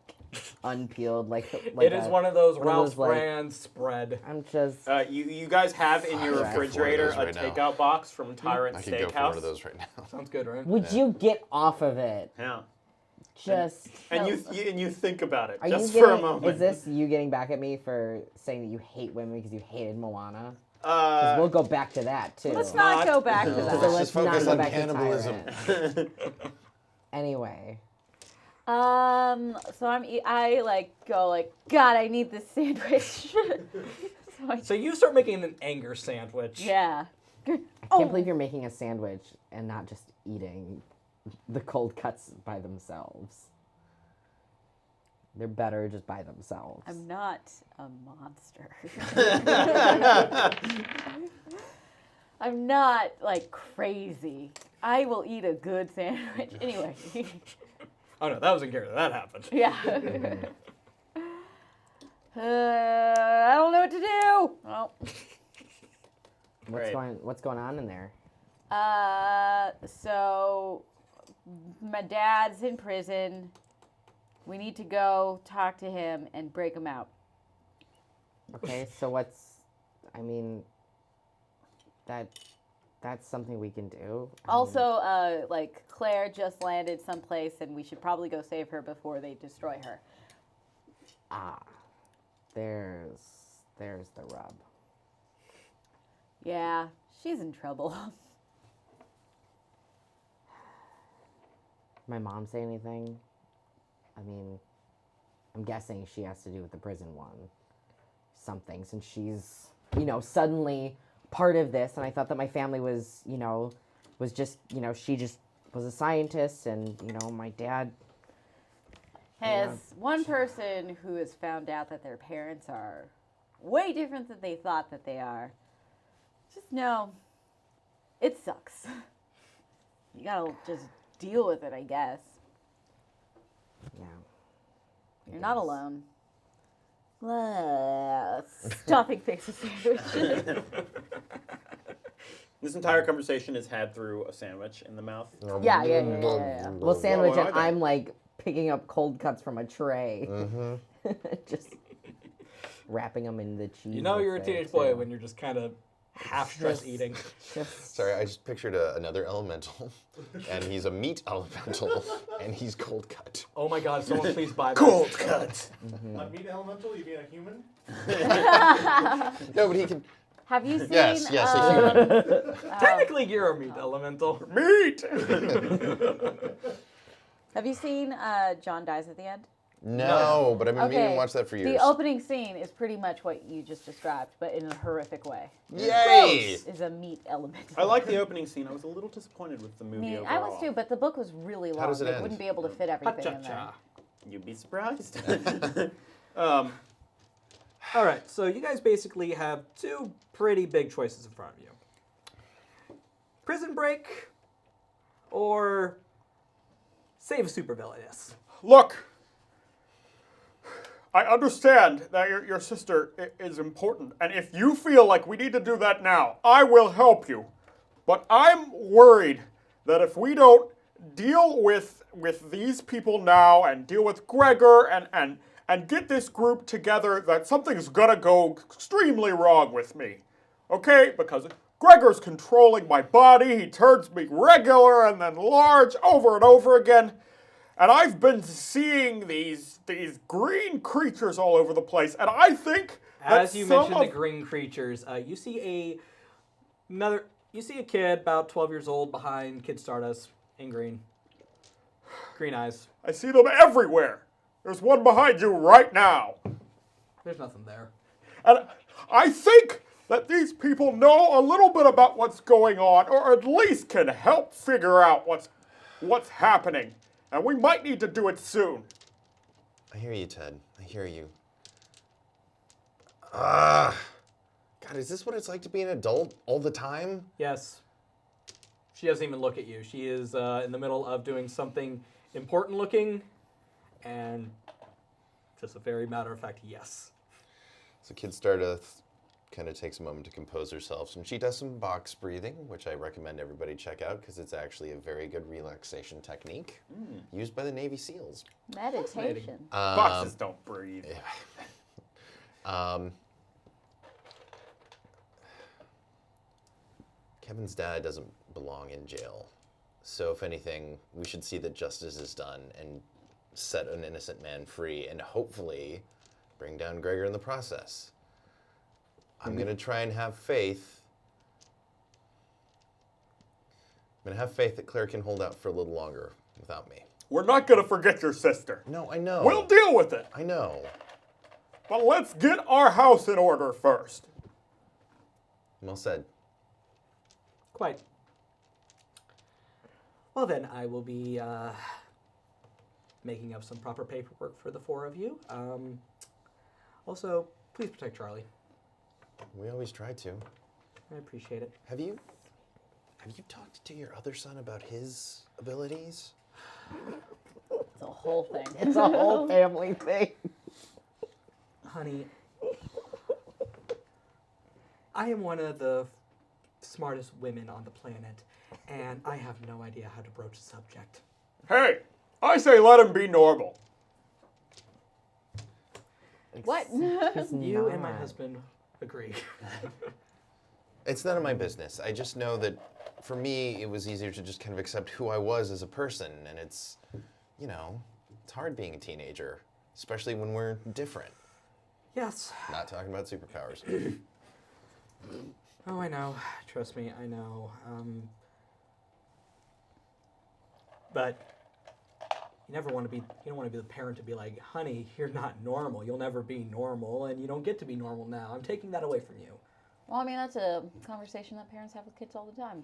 unpeeled, like It is one of those one of Ralph's those, like- brand spread. I'm just You guys have in your I could afford refrigerator those a right now. takeout box from Tyrant I could go for one Steakhouse. of those right now. Sounds good, right? would you get off of it? Yeah. Just And No. you think about it are just you for a getting, moment. is this you getting back at me for saying that you hate women because you hated Moana? 'Cause Uh, we'll go back to that too. Let's not go back to No, that. So let's just not focus go on back to cannibalism. Tyrant. Anyway, So I like go like, God, I need this sandwich. So you start making an anger sandwich. Yeah. I Oh. can't believe you're making a sandwich and not just eating the cold cuts by themselves. They're better just by themselves. I'm not a monster. I'm not like crazy. I will eat a good sandwich. Anyway. Oh no, that was in character. That happened. Yeah. I don't know what to do. Well, What's going on in there? so my dad's in prison. We need to go talk to him and break him out. Okay, so that's something we can do. I mean, Also, like Claire just landed someplace, and we should probably go save her before they destroy her. there's the rub. Yeah, she's in trouble. My mom say anything? I mean, I'm guessing she has to do with the prison one. Something, since she's, suddenly part of this, and I thought that my family was, was just, she just was a scientist, and, my dad. As one person who has found out that their parents are way different than they thought that they are, just know it sucks. You gotta just deal with it, I guess. Yeah. You're not alone. Stuffing fixes sandwich. This entire conversation is had through a sandwich in the mouth. Yeah. Well, sandwich, What and are they? I'm like picking up cold cuts from a tray. Just wrapping them in the cheese. You know you're a that's there, teenage boy too. when you're just kind of half-stress eating. Just Sorry, I just pictured another elemental, and he's a meat elemental, and he's cold cut. Oh my god, someone please buy that. Cold cut. A meat elemental? You mean a human? No, but he can. Have you seen? Yes, a human. Technically, you're a meat elemental. Meat. Have you seen John Dies at the End? No, but I've been meaning to watch that for years. The opening scene is pretty much what you just described, but in a horrific way. Yay! Is a meat element. I like the opening scene. I was a little disappointed with the I movie mean, overall. I was too, but the book was really long. How does it They end? wouldn't be able to fit everything in there. Ha-cha-cha. You'd be surprised. All right, so you guys basically have 2 pretty big choices in front of you. Prison break or save a supervillainess. Look, I understand that your sister is important, and if you feel like we need to do that now, I will help you. But I'm worried that if we don't deal with these people now and deal with Gregor and get this group together, that something's gonna go extremely wrong with me. Okay? Because Gregor's controlling my body, he turns me regular and then large over and over again. And I've been seeing these green creatures all over the place, and I think that As you some mentioned the of- green creatures, you see a kid about 12 years old behind Kid Stardust in green. Green eyes. I see them everywhere. There's one behind you right now. There's nothing there. And I think that these people know a little bit about what's going on, or at least can help figure out what's happening. And we might need to do it soon. I hear you, Ted. I hear you. God, is this what it's like to be an adult all the time? Yes. She doesn't even look at you. She is in the middle of doing something important looking, and just a very matter-of-fact yes. So Kid Stardust kind of takes a moment to compose herself, and she does some box breathing, which I recommend everybody check out because it's actually a very good relaxation technique used by the Navy SEALs. Meditation. Boxes don't breathe. Kevin's dad doesn't belong in jail. So if anything, we should see that justice is done and set an innocent man free and hopefully bring down Gregor in the process. I'm going to try and have faith. I'm going to have faith that Claire can hold out for a little longer without me. We're not going to forget your sister. No, I know. We'll deal with it. I know. But let's get our house in order first. Well said. Quite. Well then, I will be making up some proper paperwork for the four of you. Also, please protect Charlie. We always try to. I appreciate it. Have you talked to your other son about his abilities? It's a whole thing. It's a whole family thing. Honey, I am one of the smartest women on the planet, and I have no idea how to broach the subject. Hey, I say let him be normal. What? You and my not. husband agree. It's none of my business. I just know that for me, it was easier to just kind of accept who I was as a person. And it's, it's hard being a teenager, especially when we're different. Yes. Not talking about superpowers. Oh, I know. Trust me, I know. But you never want to be. You don't want to be the parent to be like, "Honey, you're not normal. You'll never be normal, and you don't get to be normal now. I'm taking that away from you." Well, I mean, that's a conversation that parents have with kids all the time.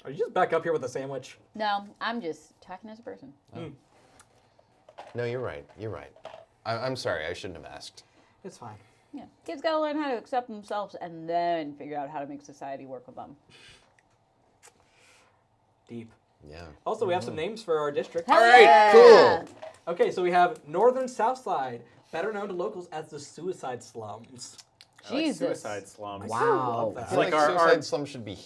Are you just back up here with a sandwich? No, I'm just talking as a person. No, you're right. You're right. I'm sorry. I shouldn't have asked. It's fine. Yeah, kids gotta learn how to accept themselves and then figure out how to make society work with them. Deep. Yeah. Also, we have some names for our district. Hell right, yeah! cool. Okay, so we have Northern Southside, better known to locals as the Suicide Slums. I like Jesus. suicide slums. Wow. I That. feel like like our- suicide slum should be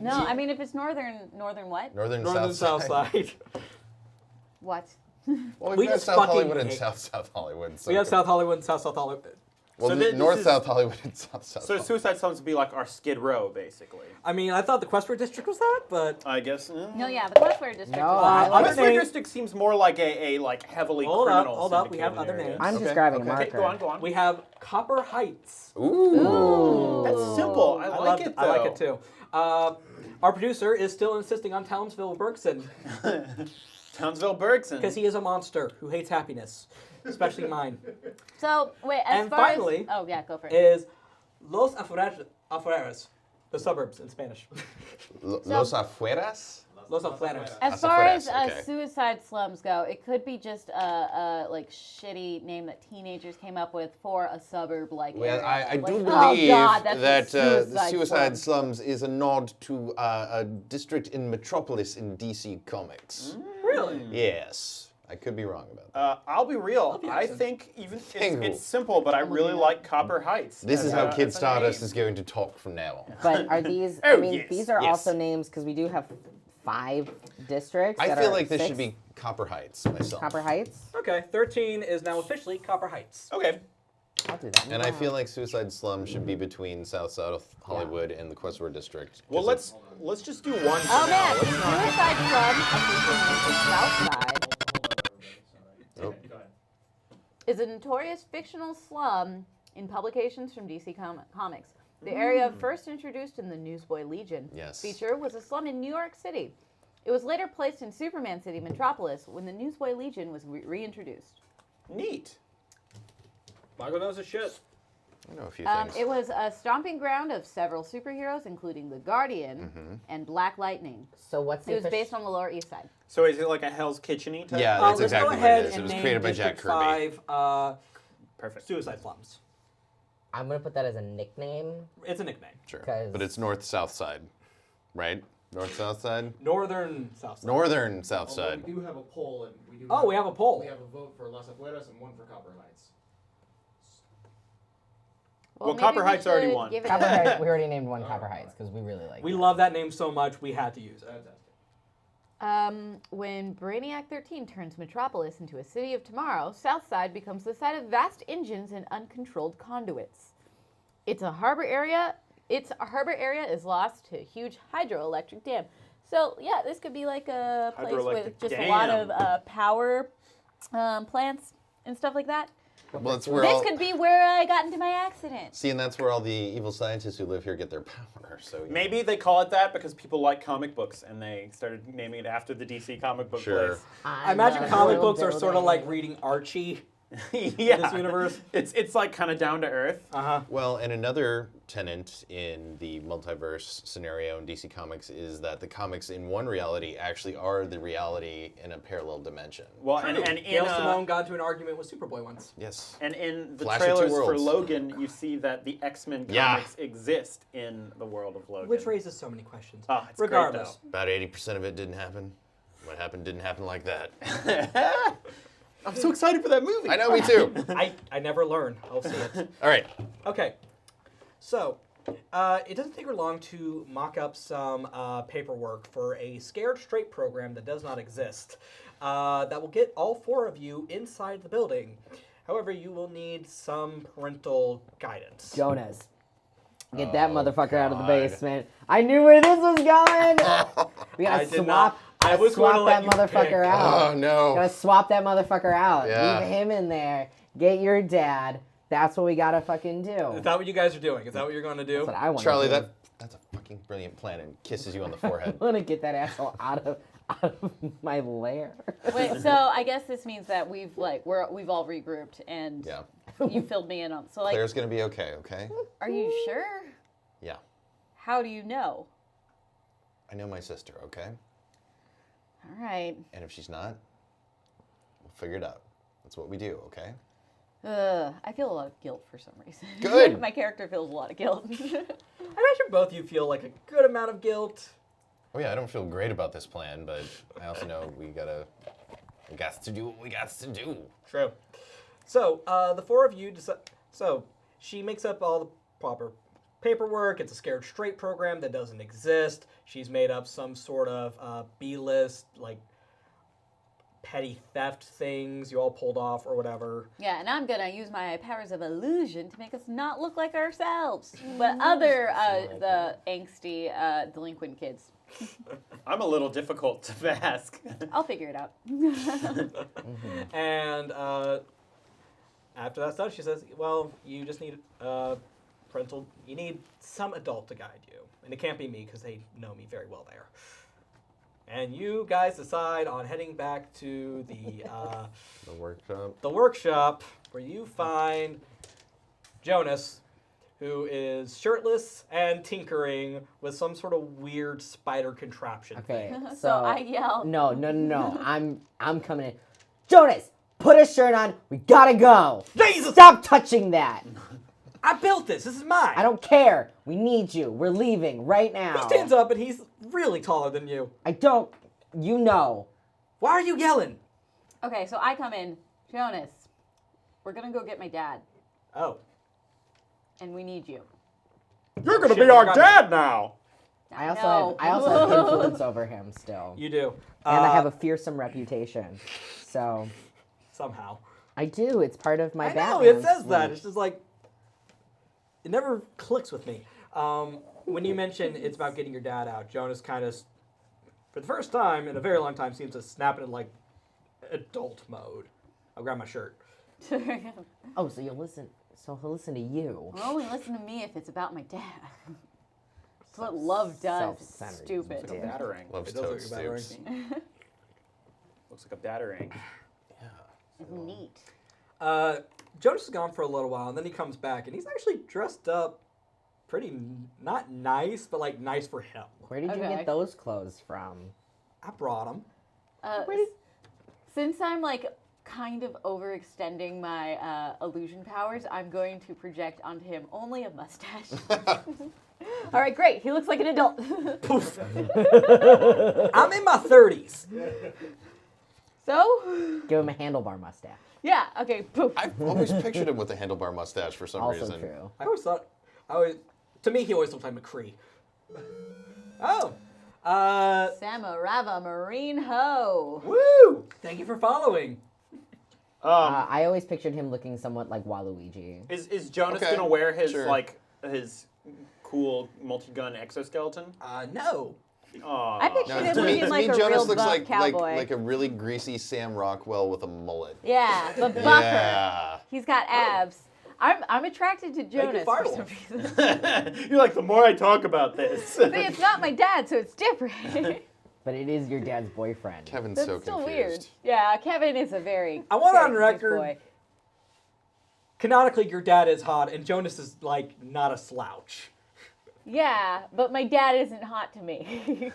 No, I mean if it's northern what? northern Northern Southside. What? Well, We we've got just South fucking Hollywood and hate- South Hollywood. So We have South Hollywood and South Hollywood. Well, So this North is- South Hollywood and South So Hollywood. suicide slums would be like our Skid Row, basically. I mean, I thought the Questford district was that, but I guess. No, yeah, the Questware district. No, is I like like Westwood name- District seems more like a like heavily Hold up, criminal. hold up, we have syndicated other area. names. I'm Okay, just grabbing a okay. marker. Okay, go on, go on. we have Copper Heights. Ooh. That's simple. I like it though. I like it too. Our producer is still insisting on Townsville Bergson Townsville Bergson. because he is a monster who hates happiness, especially mine. So wait, as And far finally- as oh yeah, go for it. Is Los Afueras, the suburbs in Spanish. Los Afueras? Los Afueras. As far as Afueras, okay. suicide slums go, it could be just a like shitty name that teenagers came up with for a suburb like Well, area. I Like, do oh, believe God, that's that the the Suicide slum. Slums is a nod to a district in Metropolis in DC Comics. Really? Yes. I could be wrong about that. I'll be real. Love the I accent. think even Thank you. it's simple, but I really like Copper Heights. This is as how a- Kid as a Stardust name. is going to talk from now on. But are these? Oh, I mean, yes, these are yes. also names because we do have 5 districts. I that feel are like this 6. should be Copper Heights myself. Copper Heights. Okay, 13 is now officially Copper Heights. Okay. I'll do that. And I feel like Suicide Slum should be between South Hollywood and the Questward District. Well, 'cause let's just do one. For Oh now. man, Let's not- suicide slum, I'm thinking Southside, Oh. Go ahead. is a notorious fictional slum in publications from DC Comics. The area first introduced in the Newsboy Legion Yes. feature was a slum in New York City. It was later placed in Superman City, Metropolis, when the Newsboy Legion was reintroduced. Neat. Michael knows his shit. I know a few things. It was a stomping ground of several superheroes, including the Guardian and Black Lightning. So what's the It was official- based on the Lower East Side. So is it like a Hell's Kitchen-y type? Yeah, that's Let's exactly go what ahead it is. It and was name created by Jack District Kirby. 5, Perfect. Suicide Slums. I'm gonna put that as a nickname. It's a nickname. Sure. 'Cause- But it's north-south side, right? North-south side? Northern South Side. Northern south Although side. we do have a poll, and we do. Oh, we have a poll. We have a vote for Las Afueras and one for Copper Heights. Well, maybe Copper we Heights already should won. give it Copper a- Heights. We already named one Copper Heights because we really like. We that. love that name so much, we had to use it. Fantastic. When Brainiac 13 turns Metropolis into a city of tomorrow, Southside becomes the site of vast engines and uncontrolled conduits. Its harbor area is lost to a huge hydroelectric dam. So yeah, this could be like a place with Hydroelectric just a lot of dam. power plants and stuff like that. Well, it's where This all, could be where I got into my accident. see, and that's where all the evil scientists who live here get their power. So Maybe they call it that because people like comic books and they started naming it after the DC comic book Sure. place. I imagine love comic world books are sort of like building. reading Archie Yeah. in this universe. It's like kind of down to earth. Uh-huh. Well, and another tenant in the multiverse scenario in DC Comics is that the comics in one reality actually are the reality in a parallel dimension. Well, and in Gail Simone got into an argument with Superboy once. Yes. and in the Flash of two trailers for worlds. Logan, you see that the X-Men Yeah. comics exist in the world of Logan. Which raises so many questions. Oh, it's great, Regardless. About 80% of it didn't happen. What happened didn't happen like that. I'm so excited for that movie. I know, me too. I never learn. I'll see it. All right. Okay. So, it doesn't take her long to mock up some paperwork for a Scared Straight program that does not exist. That will get all 4 of you inside the building. However, you will need some parental guidance. Jonas. Get that Oh, motherfucker out of the God. basement. I knew where this was going. We I gotta did not. swap. I was going to swap let that you motherfucker pick. out. Oh, no. Gotta swap that motherfucker out. Yeah. Leave him in there. Get your dad. That's what we gotta fucking do. Is that what you guys are doing? Is that what you're going to do? That's what I want. Charlie, do. that's a fucking brilliant plan, and kisses you on the forehead. I want to get that asshole out of my lair. Wait, so I guess this means that we've all regrouped and Yeah. you filled me in on. So like, Claire's going to be okay, okay? are you sure? Yeah. How do you know? I know my sister, okay? All right. And if she's not, we'll figure it out. That's what we do, okay? I feel a lot of guilt for some reason. Good. My character feels a lot of guilt. I imagine both of you feel like a good amount of guilt. Oh yeah, I don't feel great about this plan, but I also know we got to do what we got to do. True. So, the 4 of you decide. So, she makes up all the proper paperwork. It's a Scared Straight program that doesn't exist. She's made up some sort of B-list, like, petty theft things you all pulled off or whatever. Yeah, and I'm gonna use my powers of illusion to make us not look like ourselves, but other the angsty delinquent kids. I'm a little difficult to mask. I'll figure it out. And after that's done, she says, well, you just need you need some adult to guide you. And it can't be me because they know me very well there. And you guys decide on heading back to The workshop. the workshop where you find Jonas, who is shirtless and tinkering with some sort of weird spider contraption. Okay, So I yell. No. I'm coming in. Jonas, put a shirt on. We gotta go. Jesus! Stop touching that. I built this. This is mine. I don't care. We need you. We're leaving right now. He stands up and he's really taller than you. I don't. You know. Why are you yelling? Okay, so I come in. Jonas, we're gonna go get my dad, Oh. and we need you. You're gonna Shit, be we our got dad now. I also have influence over him still. You do. And I have a fearsome reputation. So Somehow. I do. It's part of my I know, Batman it says that. suite. It's just like, it never clicks with me. When you mention it's about getting your dad out, Jonas kind of, for the first time in a very long time, seems to snap into like adult mode. I'll grab my shirt. Oh, so you'll listen. So he'll listen to you. Well, only listen to me if it's about my dad. That's what love does. It's Self-centered. stupid. It's like a batarang. Loves It does toad look like a batarang. stoops. Looks like a batarang. It's neat. Jonas is gone for a little while, and then he comes back, and he's actually dressed up pretty, not nice, but like nice for him. Where did you Okay. get those clothes from? I brought him. Since I'm like kind of overextending my illusion powers, I'm going to project onto him only a mustache. All right, great. He looks like an adult. Poof. I'm in my 30s. So, Give him a handlebar mustache. yeah, okay, poof. I've always pictured him with a handlebar mustache for some Also reason. true. I always thought, to me, he always looked like McCree. Oh. Samarava Marine Ho. Woo! Thank you for following. I always pictured him looking somewhat like Waluigi. Is Jonas Okay, gonna wear his sure. his cool multi-gun exoskeleton? No. Aw. I pictured him To me, looking like a Jonas real looks buff like cowboy. like a really greasy Sam Rockwell with a mullet. Yeah, but buffer. Yeah. He's got abs. I'm attracted to Jonas for firewolf. some reason. You're like, the more I talk about this. See, it's not my dad, so it's different. But it is your dad's boyfriend. Kevin's That's so still confused. weird. Yeah, Kevin is a very. I want very on confused record- boy. Canonically, your dad is hot, and Jonas is, like, not a slouch. Yeah, but my dad isn't hot to me.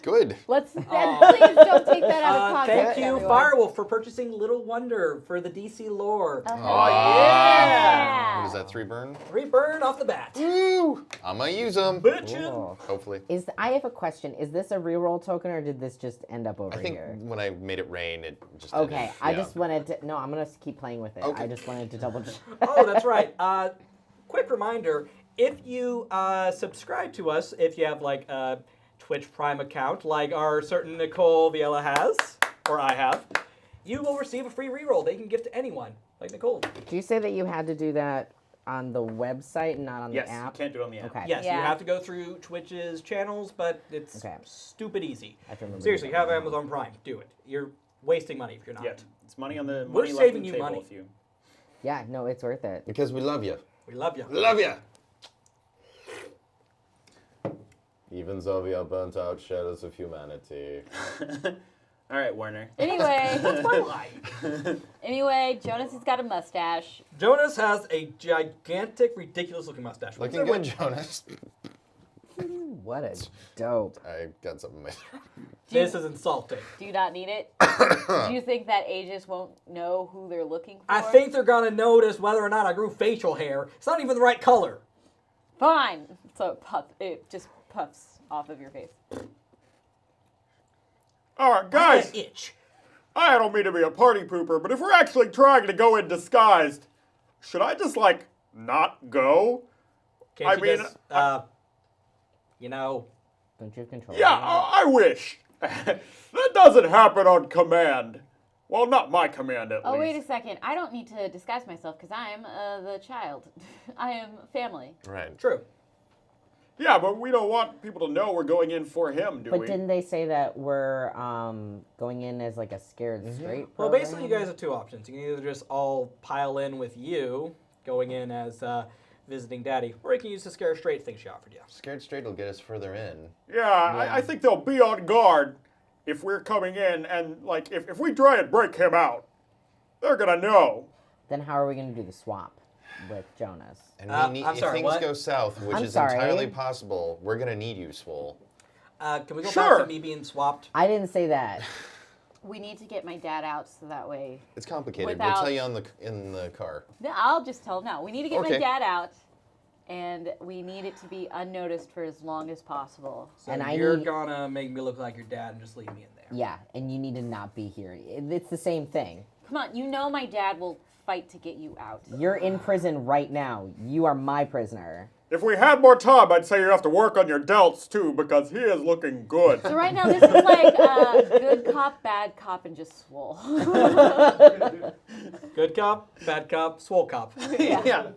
Good. Please don't take that out of context. Thank you, everyone. Firewolf, for purchasing Little Wonder for the DC lore. Oh, yeah. What is that, 3 burn? 3 burn off the bat. Woo! I'm gonna use them. Bitchin'. Cool. Hopefully. I have a question. Is this a reroll token or did this just end up over I think here? when I made it rain, it just Okay, ended. I Yeah. just wanted to. No, I'm gonna keep playing with it. Okay. I just wanted to double check. Oh, that's right. Quick reminder, if you subscribe to us, if you have like a Twitch Prime account like our certain Nicole Vilella has, or I have, you will receive a free reroll that you can give to anyone, like Nicole. Did you say that you had to do that on the website and not on Yes, the app? you can't do it on the app. Okay. Yes, you Yeah. have to go through Twitch's channels, but it's Okay. stupid easy. I have to remember Seriously, that. have Amazon Prime. Do it. You're wasting money if you're not. Yeah, it's money on the We're money left saving on the you table money. if you. Yeah, no, it's worth it. Because we love you. We love you. Love you. Even Zovia burnt out shadows of humanity. All right, Werner. Anyway, Twilight. anyway, Jonas has got a mustache. Jonas has a gigantic, ridiculous-looking mustache. What's Looking that good, Jonas. What a dope. I got something in my throat. This is insulting. Do you not need it? Do you think that ages won't know who they're looking for? I think they're gonna notice whether or not I grew facial hair. It's not even the right color. Fine. So it just puffs off of your face. All right, I guys. had an itch. I don't mean to be a party pooper, but if we're actually trying to go in disguised, should I just like not go? Can't I you mean, just, you know, Don't you have control? Yeah, I wish. That doesn't happen on command. Well, not my command at Oh, least. wait a second. I don't need to disguise myself because I am the child. I am family. Right. true. Yeah, but we don't want people to know we're going in for him, do But we? didn't they say that we're going in as like a scared straight Well, program? basically, you guys have two options. You can either just all pile in with you, going in as visiting daddy, or you can use the scare straight thing she offered you. Scared straight will get us further in. Yeah, I think they'll be on guard if we're coming in, and like if we try and break him out, they're gonna know. Then how are we going to do the swap with Jonas? And I'm if sorry, things what? go south, which I'm is sorry. entirely possible, we're gonna need you, Swole. Can we go Sure. back to me being swapped? I didn't say that. We need to get my dad out so that way. It's complicated. We'll Without- tell you in the car. No, I'll just tell him now. We need to get my Okay. dad out, and we need it to be unnoticed for as long as possible. So And I you're need- gonna make me look like your dad and just leave me in there. Yeah, and you need to not be here. It's the same thing. Come on, you know my dad will fight to get you out. You're in prison right now. You are my prisoner. If we had more time, I'd say you have to work on your delts too, because he is looking good. So right now, this is like good cop, bad cop, and just swole. Good cop, bad cop, swole cop. Yeah.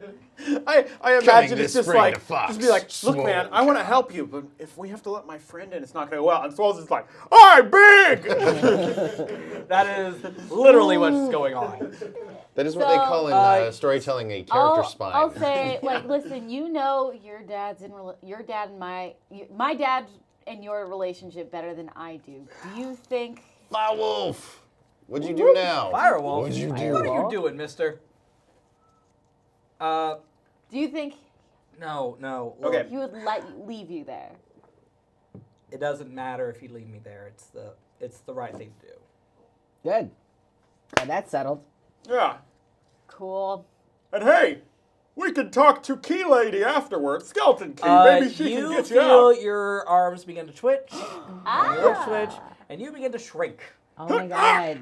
I imagine this it's just spring like, to Fox, just be like, look, Swole. man, I want to help you, but if we have to let my friend in, it's not going to go well. And Swole's just like, I'm big! That is literally what's going on. That is what they So, call in storytelling a character spine. I'll say, like, listen, you know your dad's your dad and my dad and your relationship better than I do. Do you think? Wolf! What'd you do now? Firewolf. What'd you What do? are you doing, mister? Do you think No. Okay. he would leave you there? It doesn't matter if you leave me there. It's the right thing to do. Good. Well, that's settled. Yeah. Cool. And hey, we can talk to Key Lady afterwards. Skeleton Key. Maybe she can get you feel out. your arms begin to twitch, and your lips twitch, and you begin to shrink. Oh my god.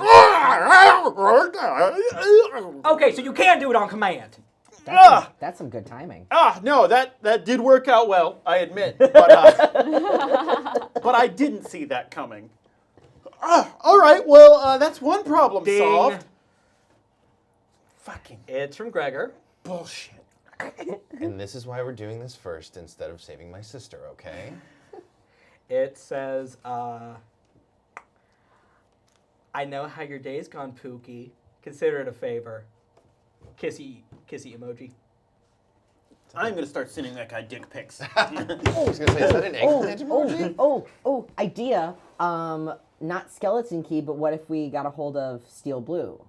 Okay, so you can do it on command. That's some good timing. No, that did work out well, I admit. But, but I didn't see that coming. All right, well, that's one problem Ding. solved. Fucking It's from Gregor. bullshit. And this is why we're doing this first instead of saving my sister, okay? It says, I know how your day's gone, Pookie. Consider it a favor. Kissy emoji. I'm gonna start sending that guy dick pics. I was gonna say, is that an eggplant emoji? Idea. Not Skeleton Key, but what if we got a hold of Steel Blue?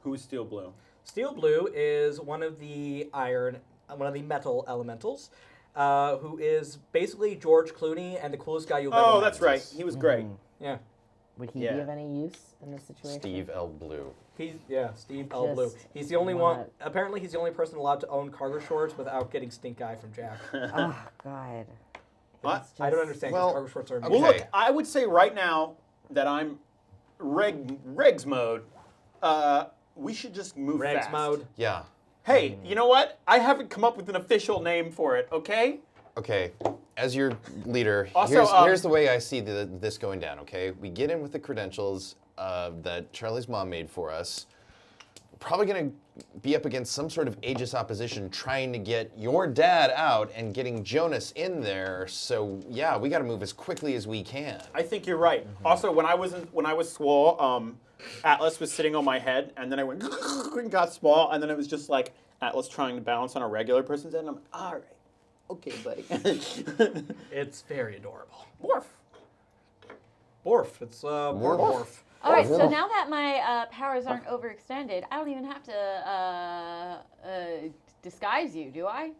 Who's Steel Blue? Steel Blue is one of the metal elementals, who is basically George Clooney and the coolest guy you'll ever Oh, met. that's right. He was great. Yeah. Would he Yeah. be of any use in this situation? Steve L. Blue. Steve L. Blue. Just He's the only one. not- Apparently, he's the only person allowed to own cargo shorts without getting stink eye from Jack. Oh God. What? It's I don't just- understand. Well, 'Cause cargo shorts are. okay. Well, look, I would say right now that I'm regs mode. We should just move Regs fast. mode. Yeah. Hey, you know what? I haven't come up with an official name for it. Okay. Okay, as your leader, Also, here's the way I see this going down, okay? We get in with the credentials that Charlie's mom made for us. Probably going to be up against some sort of aegis opposition trying to get your dad out and getting Jonas in there. So, yeah, we got to move as quickly as we can. I think you're right. Also, when I was swole, Atlas was sitting on my head, and then I went and got small, and then it was just like Atlas trying to balance on a regular person's head, and I'm like, all right, okay, buddy. It's very adorable. Morph. Borf. It's Borf. All right, so now that my powers aren't overextended, I don't even have to disguise you, do I?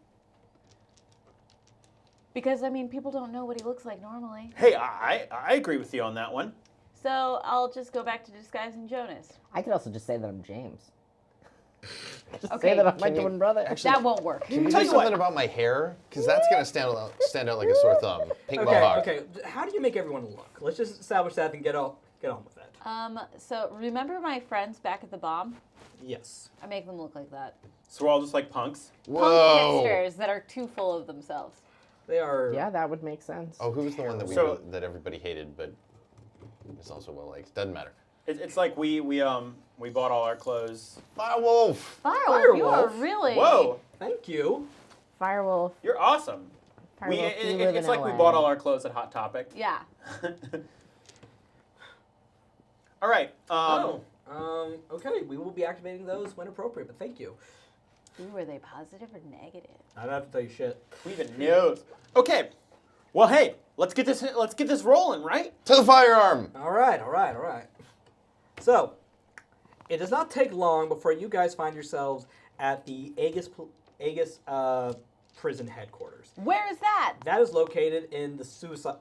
Because, I mean, people don't know what he looks like normally. Hey, I agree with you on that one. So I'll just go back to disguising Jonas. I could also just say that I'm James. Just Okay. say that I'm my Can you- twin brother. Actually, That won't work. can you Tell do you something what. about my hair? Because that's going to stand out like a sore thumb. Pink mohawk. Okay. How do you make everyone look? Let's just establish that and get on with it. So remember my friends back at the bomb? Yes. I make them look like that. So we're all just like punks. Punk Whoa. hipsters that are too full of themselves. They are. Yeah, that would make sense. Oh, who was the one that So- that everybody hated, but is also well liked? Doesn't matter. It's like we bought all our clothes. Firewolf. Firewolf, you are Firewolf? really. Whoa, Thank you. Firewolf. you're awesome. Firewolf, you live It's in like we LA. bought all our clothes at Hot Topic. Yeah. All right. Okay. We will be activating those when appropriate, but thank you. Ooh, were they positive or negative? I don't have to tell you shit. Who even knows? Okay. Well, hey, let's get this rolling, right? To the firearm. All right. So, it does not take long before you guys find yourselves at the Aegis prison headquarters. Where is that? That is located in the suicide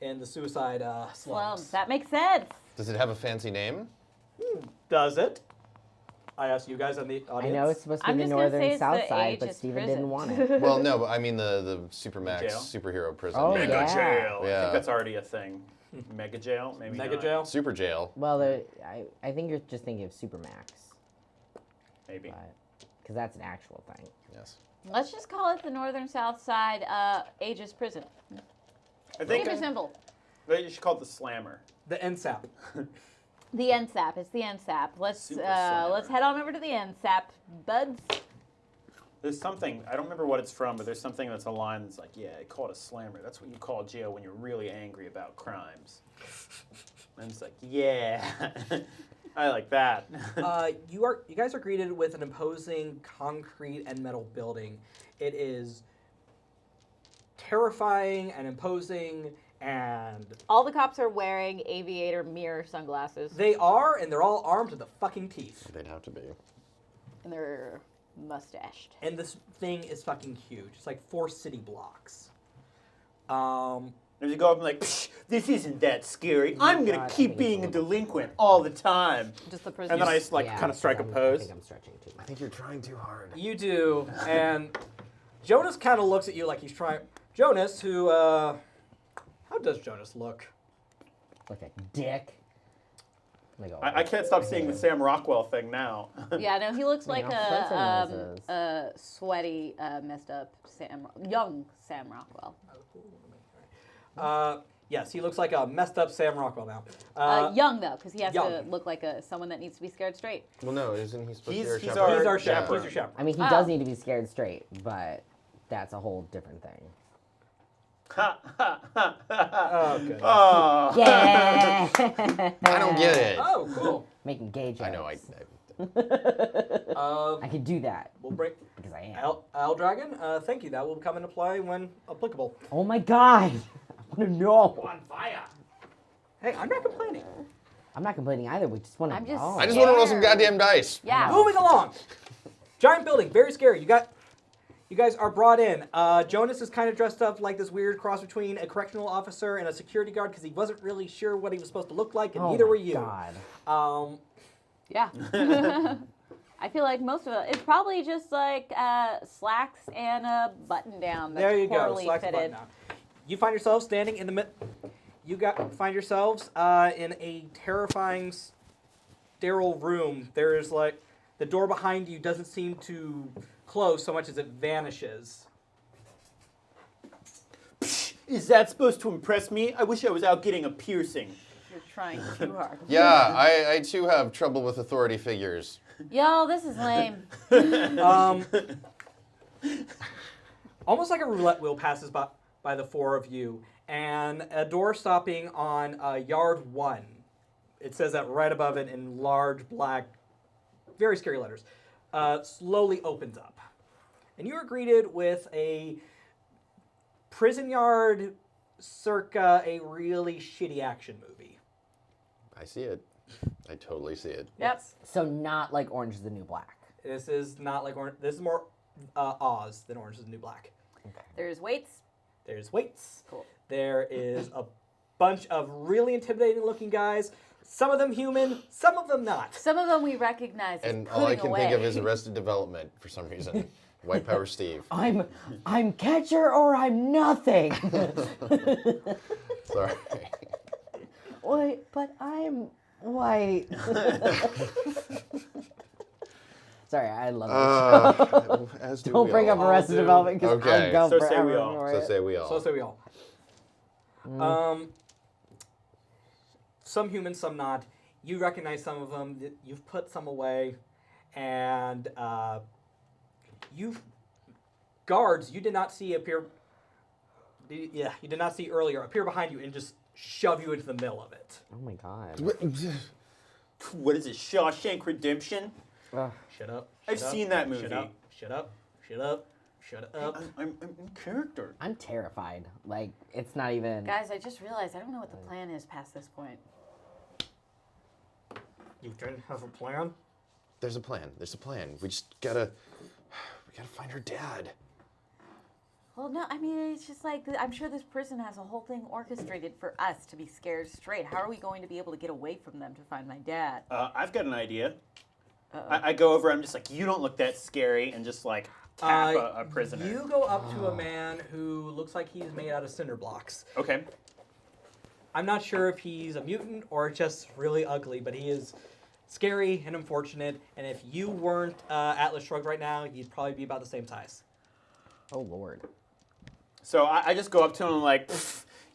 slums. Slums. That makes sense. Does it have a fancy name? Does it? I asked you guys in the I audience. know it's supposed to be I'm the just gonna say northern it's south the side, but Aegis Steven prison. didn't want it. Well, no, but I mean the Supermax Jail? superhero prison. Oh, Mega yeah. jail. I Yeah. think that's already a thing. Mega jail, maybe. Mega not. jail. Super jail. Well, I think you're just thinking of Supermax, Maybe. because that's an actual thing. Yes. Let's just call it the northern south side Aegis prison. I think Super simple. you should call it the Slammer. The NSAP. The NSAP. It's the NSAP. Let's Super slammer. let's head on over to the NSAP, buds. There's something, I don't remember what it's from, but there's something that's a line that's like, yeah, I call it a slammer. That's what you call jail when you're really angry about crimes. And it's like, yeah, I like that. You guys are greeted with an imposing concrete and metal building. It is terrifying and imposing And All the cops are wearing aviator mirror sunglasses. they are, and they're all armed to the fucking teeth. They'd have to be. And they're mustached. And this thing is fucking huge. It's like 4 city blocks. And you go up and like, Psh, this isn't that scary. I'm gonna God, I keep think it's being a a little- delinquent all the time. Just the prison. And then I just like Yeah, kind of strike a I pose. think I'm stretching too I much. think you're trying too hard. You do, and Jonas kind of looks at you like he's trying. Jonas, who, how does Jonas look? Like a dick. Like I can't stop seeing the Sam Rockwell thing now. Yeah, no, he looks like Spencer knows this. a sweaty, messed up young Sam Rockwell. Yes, he looks like a messed up Sam Rockwell now. Young though, because he has young. to look like someone that needs to be scared straight. Well, no, isn't he supposed to be our He's chaperone? He's our chaperone. chaperone. He's your chaperone. I mean, he does need to be scared straight, but that's a whole different thing. Oh, good. Oh. Yeah. I don't get it. Oh, cool. Making gay jokes. I know. I can do that We'll bring because I am. Al Dragon. Thank you. That will come into play when applicable. Oh my god. I want to know. On fire. Hey, I'm not complaining. I'm not complaining either. We just want to I'm just know. I just want to roll some goddamn dice. Yeah. Moving along. Giant building, very scary. You guys are brought in. Jonas is kind of dressed up like this weird cross between a correctional officer and a security guard because he wasn't really sure what he was supposed to look like, and Oh neither my were you. God. Yeah. I feel like most of it, it's probably just like slacks and a button down that's There you go. poorly Slacks and button fitted. down. You find yourselves standing in the mid. Find yourselves in a terrifying, sterile room. There is like the door behind you doesn't seem to close so much as it vanishes. Is that supposed to impress me? I wish I was out getting a piercing. You're trying too hard. Yeah, I too have trouble with authority figures. Yo, this is lame. Almost like a roulette wheel passes by the 4 of you, and a door stopping on yard 1. It says that right above it in large black, very scary letters. Slowly opens up, and you are greeted with a prison yard circa a really shitty action movie. I see it. I totally see it. Yep. So not like Orange is the New Black. This is not like Orange. This is more Oz than Orange is the New Black. There's weights. There's weights. Cool. There is a bunch of really intimidating looking guys. Some of them human, some of them not. Some of them we recognize as And all I putting can away. think of is Arrested Development for some reason. White Power Steve. I'm catcher or I'm nothing. Sorry. Wait, but I'm white. Sorry, I love this. As do Don't we bring all. up Arrested Development because Okay. I'm going So say forever we all. for So it. say we all. So say we all. Some human, some not. You recognize some of them. You've put some away, and guards you did not see appear. Yeah, you did not see earlier appear behind you and just shove you into the middle of it. Oh my god. What is it, Shawshank Redemption? Shut up. I've shut up, seen that movie. Shut up. Shut up. Shut up. Shut up. I'm in character. I'm terrified. Like, it's not even. Guys, I just realized I don't know what the plan is past this point. You didn't have a plan? There's a plan. There's a plan. We just gotta find her dad. Well, no, I mean, it's just like, I'm sure this prison has a whole thing orchestrated for us to be scared straight. How are we going to be able to get away from them to find my dad? I've got an idea. I go over, I'm just like, you don't look that scary, and just like tap a prisoner. You go up to a man who looks like he's made out of cinder blocks. Okay. I'm not sure if he's a mutant or just really ugly, but he is scary and unfortunate. And if you weren't Atlas Shrugged right now, you'd probably be about the same size. Oh lord. So I just go up to him and like,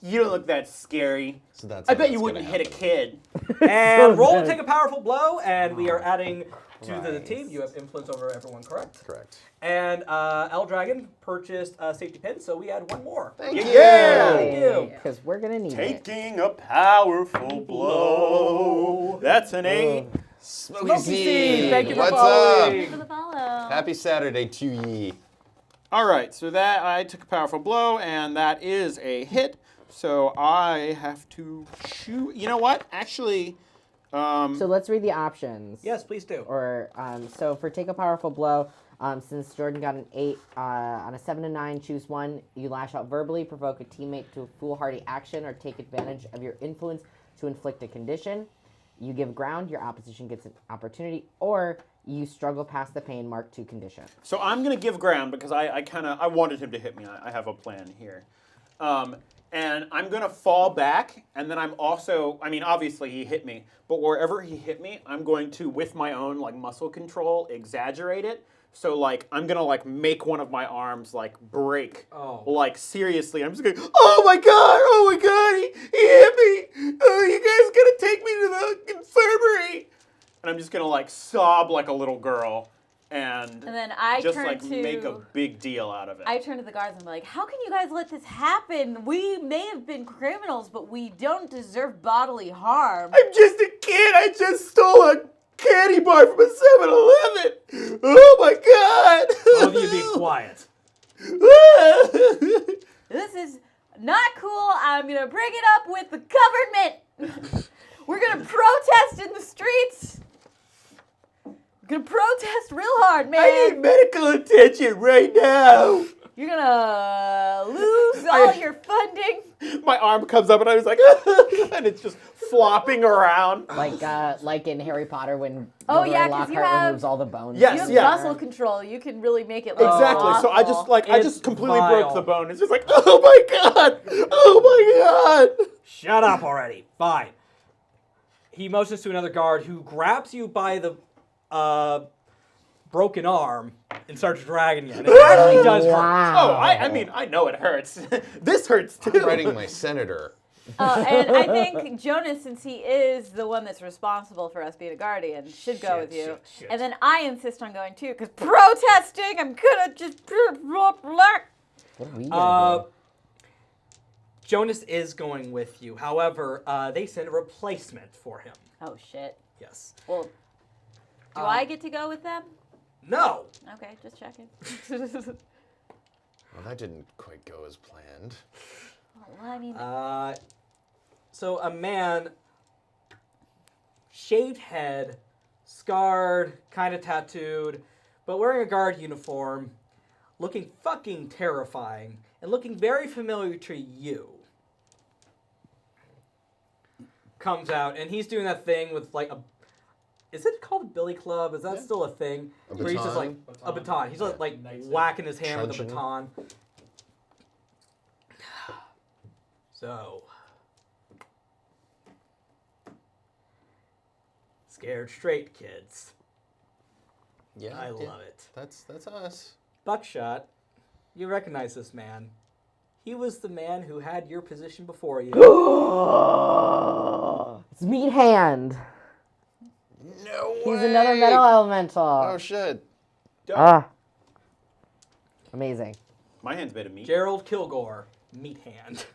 you don't look that scary. So that's I how bet you that's wouldn't gonna hit a kid. And roll to take a powerful blow, and we are adding to the team. You have influence over everyone, correct? Correct. And L Dragon purchased a safety pin, so we add one more. Thank you. Thank you. Because we're gonna need it. Taking a powerful blow. That's an 8. Smoky Seed, thank you for What's following. Thank you for the follow. Happy Saturday to ye. All right, so that I took a powerful blow, and that is a hit. So I have to choose. You know what? Actually, So let's read the options. Yes, please do. Or so for take a powerful blow, since Jordan got an 8 on a 7 to 9, choose one. You lash out verbally, provoke a teammate to a foolhardy action, or take advantage of your influence to inflict a condition. You give ground, your opposition gets an opportunity, or you struggle past the pain, mark 2 condition. so I'm gonna give ground because I wanted him to hit me. I have a plan here. And I'm going to fall back, and then I'm also, I mean, obviously he hit me, but wherever he hit me, I'm going to, with my own, like, muscle control, exaggerate it. So, like, I'm going to, like, make one of my arms, like, break. Oh. Like, seriously, I'm just going, oh my God, he hit me. Oh, you guys going to take me to the infirmary. And I'm just going to, like, sob like a little girl. And then I just, turn like, to- make a big deal out of it. I turn to the guards and I'm like, how can you guys let this happen? We may have been criminals, but we don't deserve bodily harm. I'm just a kid. I just stole a candy bar from a 7-Eleven. Oh my God. All of you be quiet. This is not cool. I'm going to bring it up with the government. We're going to protest in the streets. We're going to protest real hard, man. I need medical attention right now. You're going to lose all your funding. My arm comes up and I was like, and it's just flopping around. Like in Harry Potter when Oh, Gilderoy yeah, 'cause you Lockhart have- removes all the bones. Yes, You have yeah. muscle control. You can really make it look Exactly. So I awful. I It's just completely vile. broke the bone. It's just like, oh my God. Oh my God. Shut up already. Fine. He motions to another guard who grabs you by the broken arm and starts dragging you. And it actually does hurt. Oh, I mean, I know it hurts. This hurts too. I'm writing my senator. And I think Jonas, since he is the one that's responsible for us being a guardian, should go with you. Shit. And then I insist on going too, because protesting, I'm gonna just... What are we gonna do? Jonas is going with you. However, they send a replacement for him. Oh, shit. Yes. Well, do I get to go with them? No. Okay, just checking. Well, that didn't quite go as planned. Well, I mean... So a man, shaved head, scarred, kind of tattooed, but wearing a guard uniform, looking fucking terrifying, and looking very familiar to you, comes out, and he's doing that thing with like a... Is it called a billy club? Is that still a thing? A Where he's just like baton? a baton. He's like Knight's whacking his hand with a Truncheon. baton. So, scared straight kids. Yeah, I love it. That's us. Buckshot, you recognize this man. He was the man who had your position before you. It's Meat Hand. No way. He's another metal elemental. Oh shit. Amazing. My hand's made of meat. Gerald Kilgore, Meat Hand.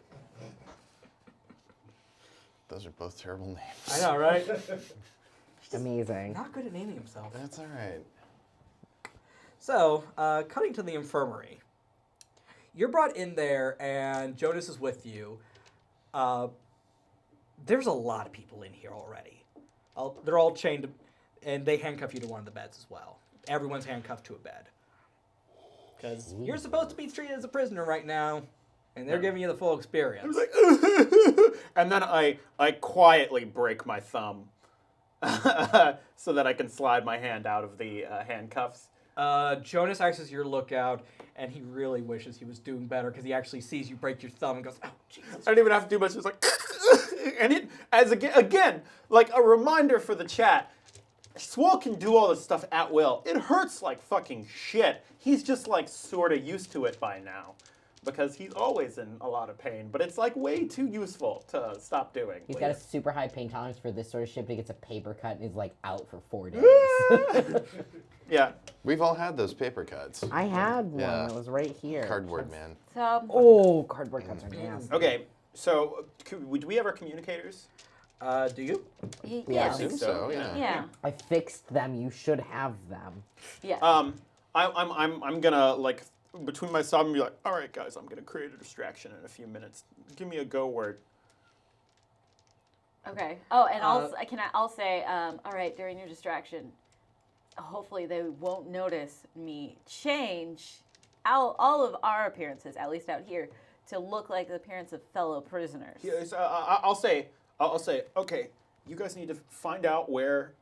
Those are both terrible names. I know, right? Amazing. Not good at naming himself. That's all right. So, cutting to the infirmary. You're brought in there, and Jonas is with you. There's a lot of people in here already. They're all chained, and they handcuff you to one of the beds as well. Everyone's handcuffed to a bed. Because you're supposed to be treated as a prisoner right now, and they're giving you the full experience. And then I quietly break my thumb so that I can slide my hand out of the handcuffs. Jonas acts as your lookout, and he really wishes he was doing better because he actually sees you break your thumb and goes, "Oh, Jesus!" I don't even have to do much. It's like, and it as again like a reminder for the chat. Swole can do all this stuff at will. It hurts like fucking shit. He's just like sort of used to it by now. Because he's always in a lot of pain, but it's like way too useful to stop doing. He's got a super high pain tolerance for this sort of shit, but he gets a paper cut and is like out for 4 days. Yeah. We've all had those paper cuts. I had one Yeah. that was right here. Cardboard man. So, Oh, cardboard cuts are nasty. Okay. So do we have our communicators? Do you? Yeah, yeah. I assume so, yeah. Yeah. I fixed them. You should have them. Yeah. I'm gonna like between my sob and be like, all right, guys, I'm going to create a distraction in a few minutes. Give me a go word. Okay. Oh, and I'll say, all right, during your distraction, hopefully they won't notice me change all of our appearances, at least out here, to look like the appearance of fellow prisoners. Yeah, so, I'll say, okay, you guys need to find out where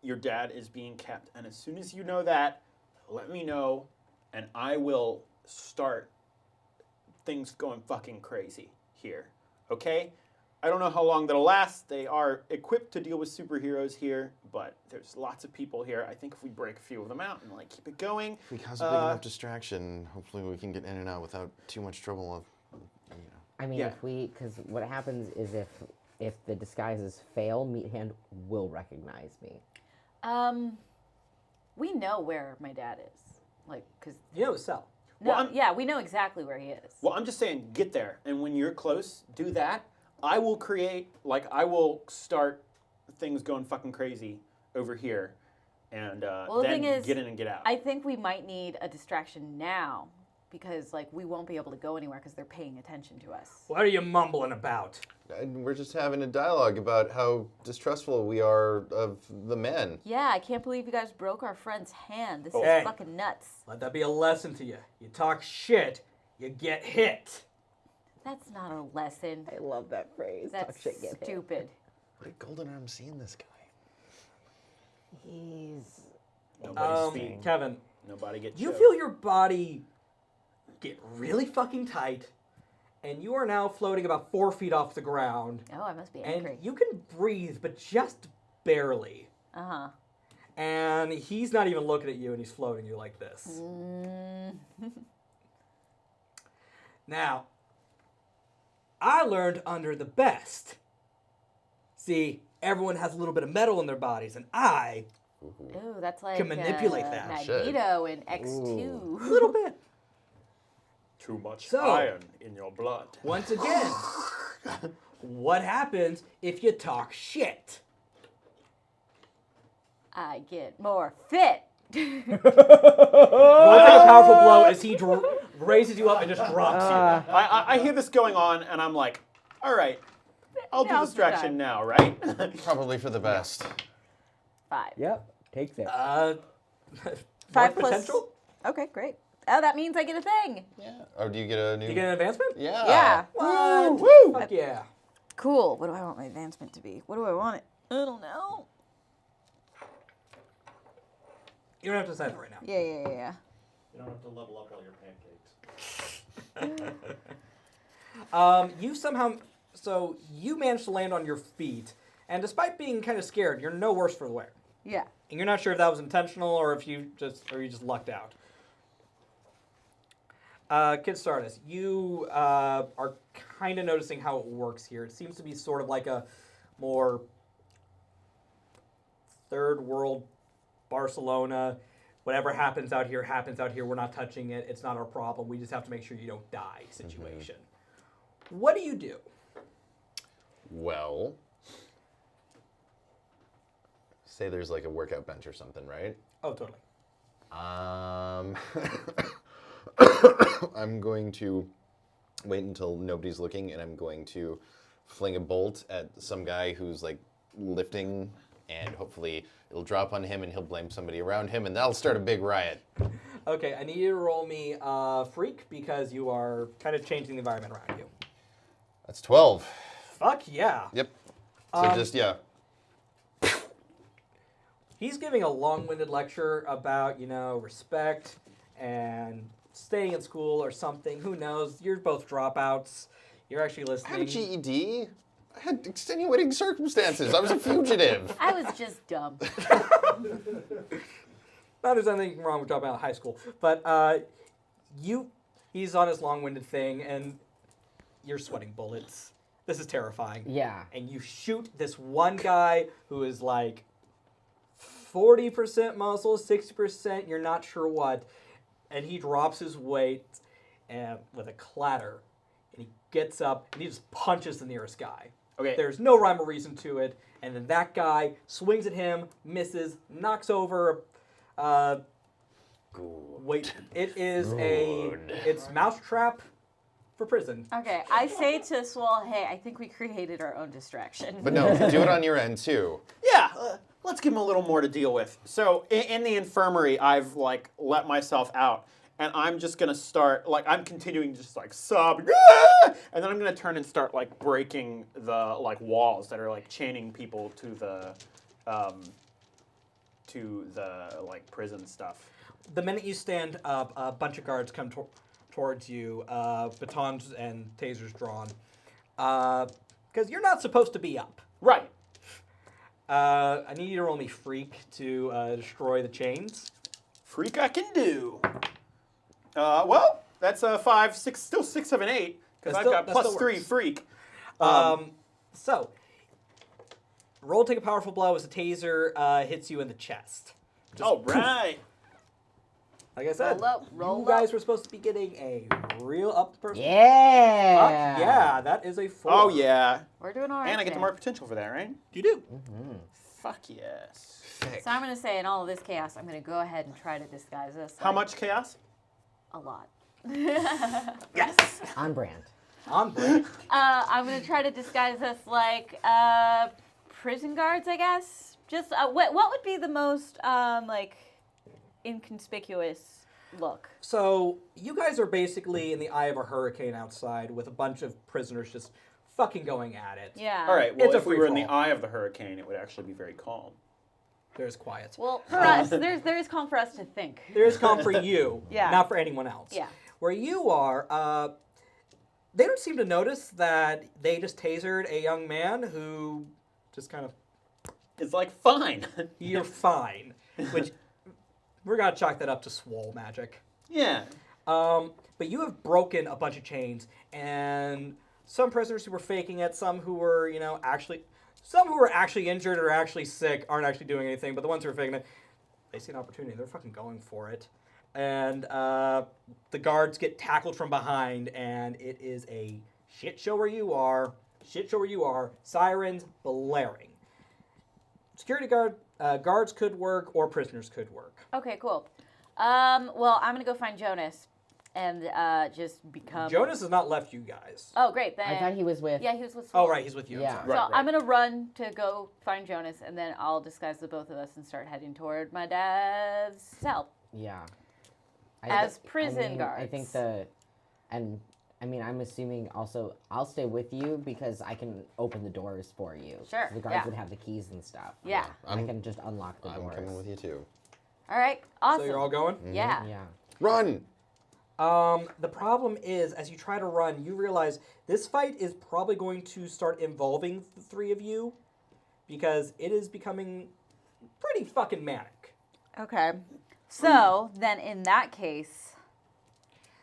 your dad is being kept, and as soon as you know that, let me know, and I will start things going fucking crazy here. Okay? I don't know how long that'll last. They are equipped to deal with superheroes here, but there's lots of people here. I think if we break a few of them out and like keep it going, If we cause a big enough distraction, hopefully we can get in and out without too much trouble of, I mean, Yeah. because what happens is if the disguises fail, Meat Hand will recognize me. We know where my dad is, like, cause You know his cell. no, yeah, we know exactly where he is. well, I'm just saying, get there, and when you're close, do that. I will start things going fucking crazy over here, and the then thing is, get in and get out. I think we might need a distraction now, because like we won't be able to go anywhere because they're paying attention to us. What are you mumbling about? and we're just having a dialogue about how distrustful we are of the men. Yeah, I can't believe you guys broke our friend's hand. This Hey. is fucking nuts. Let that be a lesson to you. You talk shit, you get hit. That's not a lesson. I love that phrase. That's Talk shit, get hit. stupid. What did Golden Arm see in this guy? He's Nobody speak. Kevin, Nobody get. you choked. feel your body get really fucking tight, and you are now floating about 4 feet off the ground, Oh, I must be and angry. you can breathe, but just barely. Uh-huh. And he's not even looking at you, and he's floating you like this. Now, I learned under the best. See, everyone has a little bit of metal in their bodies, and I, Ooh, that's like Can manipulate that. Magneto in X2. a little bit. Too much So- iron in your blood. Once again, what happens if you talk shit? I get more fit. One take a powerful blow as he raises you up and just drops you. I hear this going on, and I'm like, all right, I'll do Now's the distraction time. now, right? Probably for the best. 5. Yep, takes it. 5 more plus. potential? Okay, great. Oh, that means I get a thing. Yeah. Oh, do you get a new? You get an advancement? Yeah. Yeah. What? Woo! Fuck yeah. Cool. What do I want my advancement to be? What do I want it? I don't know. You don't have to decide it right now. Yeah. You don't have to level up all your pancakes. You somehow, so you managed to land on your feet, and despite being kind of scared, you're no worse for the wear. Yeah. And you're not sure if that was intentional or if you just lucked out. Kid Stardust, you are kind of noticing how it works here. It seems to be sort of like a more third world Barcelona. Whatever happens out here happens out here. We're not touching it. It's not our problem. We just have to make sure you don't die situation. What do you do? Well, say there's like a workout bench or something, right? Oh, totally. I'm going to wait until nobody's looking, and I'm going to fling a bolt at some guy who's like lifting, and hopefully it'll drop on him, and he'll blame somebody around him, and that'll start a big riot. Okay, I need you to roll me Freak because you are kind of changing the environment around you. That's 12. Fuck yeah. Yep. So just, yeah. He's giving a long-winded lecture about, respect and staying in school or something. Who knows? You're both dropouts. You're actually I listening. had a GED. I had extenuating circumstances. I was a fugitive. I was just dumb. Not there's anything wrong with dropping out of high school. But he's on his long-winded thing, and you're sweating bullets. This is terrifying. Yeah. And you shoot this one guy who is like 40% muscle, 60%, you're not sure what, and he drops his weight and with a clatter, and he gets up and he just punches the nearest guy. Okay. There's no rhyme or reason to it, and then that guy swings at him, misses, knocks over Wait, it is it's mousetrap for prison. Okay, I say to Swole, hey, I think we created our own distraction. But no, do it on your end too. Yeah, let's give him a little more to deal with. So in the infirmary, I've like let myself out, and I'm just gonna start like I'm continuing just like sobbing, and then I'm gonna turn and start like breaking the like walls that are like chaining people to the like prison stuff. The minute you stand up, a bunch of guards come towards you, batons and tasers drawn, because you're not supposed to be up. Right. I need you to roll me freak to destroy the chains. Freak I can do. Well, that's a 5, 6, still 6, 7, 8, because I've got that plus still 3 works. freak. So, roll take a powerful blow as a taser hits you in the chest. Just All poof. right. Like I said, Roll you guys were supposed to be getting a real up person. Yeah. Fuck yeah, that is a 4. Oh, yeah. We're doing all right. And I get the today. mark potential for that, right? You do. Fuck yes. So I'm going to say, in all of this chaos, I'm going to go ahead and try to disguise us. How much chaos? A lot. Yes. On brand. On brand. I'm going to try to disguise us like prison guards, I guess. Just what would be the most like inconspicuous look? So, you guys are basically in the eye of a hurricane outside with a bunch of prisoners just fucking going at it. Yeah. All right, well, It's a if we were in the free-for-all. eye of the hurricane, it would actually be very calm. There's quiet. Well, for us, there is calm for us to think. There's calm for you, Yeah. not for anyone else. Yeah. Where you are, they don't seem to notice that they just tasered a young man who just kind of, It's like, fine. you're fine. Which, we're going to chalk that up to swole magic. Yeah. But you have broken a bunch of chains, and some prisoners who were faking it, some who were, some who were actually injured or actually sick aren't actually doing anything, but the ones who are faking it, they see an opportunity. They're fucking going for it. And the guards get tackled from behind, and it is a shit show where you are, sirens blaring. Security guards could work, or prisoners could work. Okay, cool. Well, I'm going to go find Jonas and just become... Jonas has not left you guys. Oh, great. Then... I thought he was with. Yeah, he was with... Oh, right, he's with you. Yeah. I'm So sorry. I'm going to run to go find Jonas, and then I'll disguise the both of us and start heading toward my dad's cell. Yeah. As prison I think guards. I'm assuming also I'll stay with you because I can open the doors for you. Sure, The guards yeah. would have the keys and stuff. Yeah. I can just unlock the I'm doors. coming with you too. All right, awesome. So you're all going? Yeah. Yeah. Run! The problem is, as you try to run, you realize this fight is probably going to start involving the three of you because it is becoming pretty fucking manic. Okay. So then in that case...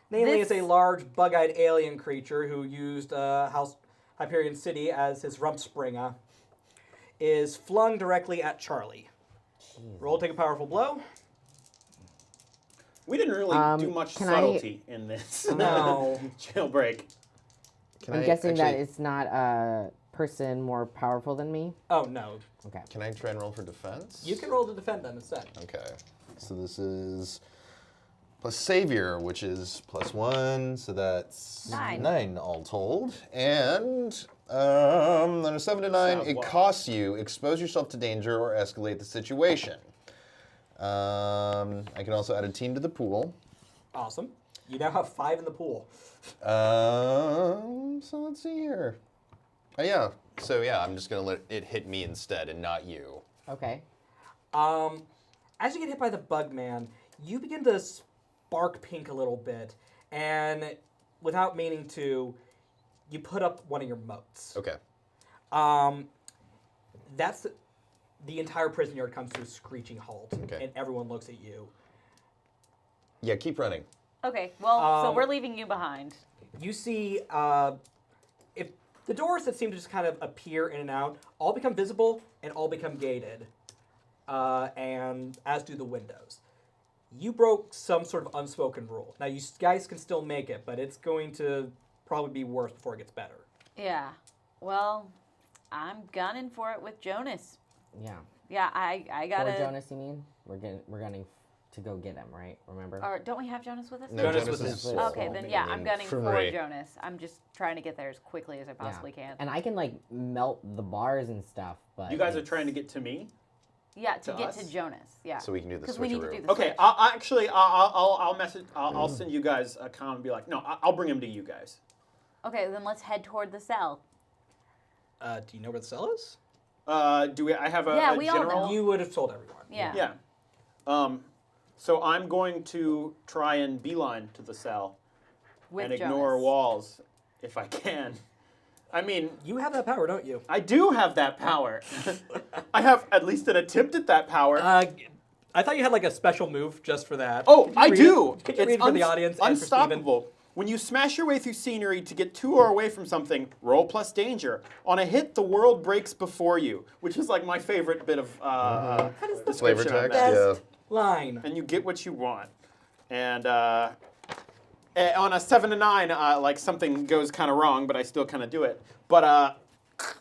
Namely, This- it's a large bug-eyed alien creature who used Hyperion City as his Rumpspringer, is flung directly at Charlie. Roll, take a powerful blow. We didn't really do much can I- subtlety in this No. jailbreak. I'm guessing that it's not a person more powerful than me. Oh, no. Okay. Can I try and roll for defense? You can roll to defend them instead. Okay. So this is plus Savior, which is +1, so that's 9 all told. And on a 7 to 9, it costs you expose yourself to danger or escalate the situation. I can also add a team to the pool. Awesome. You now have 5 in the pool. So let's see here. Oh yeah. So yeah, I'm just gonna let it hit me instead and not you. Okay. As you get hit by the bug man, you begin to spark pink a little bit, and without meaning to, you put up one of your motes. Okay. That's the entire prison yard comes to a screeching halt, Okay. and everyone looks at you. Yeah, keep running. Okay, well, so Um, we're leaving you behind. You see, if the doors that seem to just kind of appear in and out all become visible and all become gated, and as do the windows. You broke some sort of unspoken rule. Now, you guys can still make it, but it's going to probably be worse before it gets better. Yeah. Well, I'm gunning for it with Jonas. Yeah. Yeah, I For gotta... Jonas, you mean? We're gunning to go get him, right? Remember? Or don't we have Jonas with us? No, Jonas Jonas was is his- Okay, then yeah, I'm gunning for Right. Jonas. I'm just trying to get there as quickly as I possibly can. And I can like melt the bars and stuff, but You guys are it's- trying to get to me. Yeah, to To get us? to Jonas. Yeah. So we can do the Because we need to switcheroo. do the Okay, switch. I'll message. I'll send you guys a comment and be like, no, I'll bring him to you guys. Okay, then let's head toward the cell. Do you know where the cell is? Do we? I have a, Yeah, a we all general. know. You would have told everyone. Yeah. Yeah. So I'm going to try and beeline to the cell With and ignore Jonas. walls if I can. I mean, You have that power, don't you? I do have that power. I have at least an attempt at that power. I thought you had like a special move just for that. Oh, Could you I read do. it? Could you read it for the audience and for Unstoppable. When you smash your way through scenery to get to or away from something, roll plus danger. On a hit, the world breaks before you, which is like my favorite bit of Flavor description on text, that. yeah. Line. And you get what you want. And on a 7 to 9, like something goes kind of wrong, but I still kind of do it. But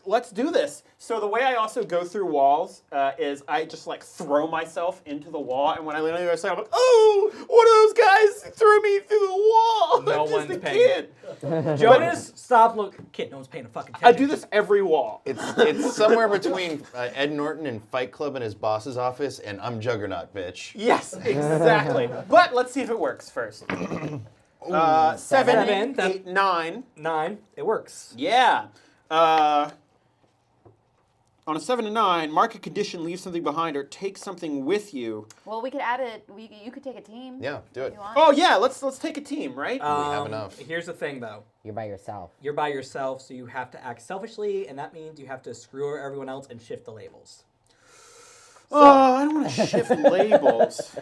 let's do this. So the way I also go through walls is I just like throw myself into the wall, and when I land on the other side, I'm like, oh, one of those guys threw me through the wall. No I'm just one's a paying kid. Jonas, stop. Look, kid. No one's paying a fucking I attention. do this every wall. It's somewhere between Ed Norton in Fight Club in his boss's office and I'm Juggernaut, bitch. Yes, exactly. But let's see if it works first. 7, Seven. 8, 9. 9. It works. Yeah. On a 7 to 9, mark a condition, leave something behind, or take something with you. Well, we could add it. You could take a team. Yeah, do If it. you want. Oh yeah, let's take a team, right? have enough. Here's the thing, though. You're by yourself. You're by yourself, so you have to act selfishly, and that means you have to screw over everyone else and shift the labels. Oh, I don't want to shift labels.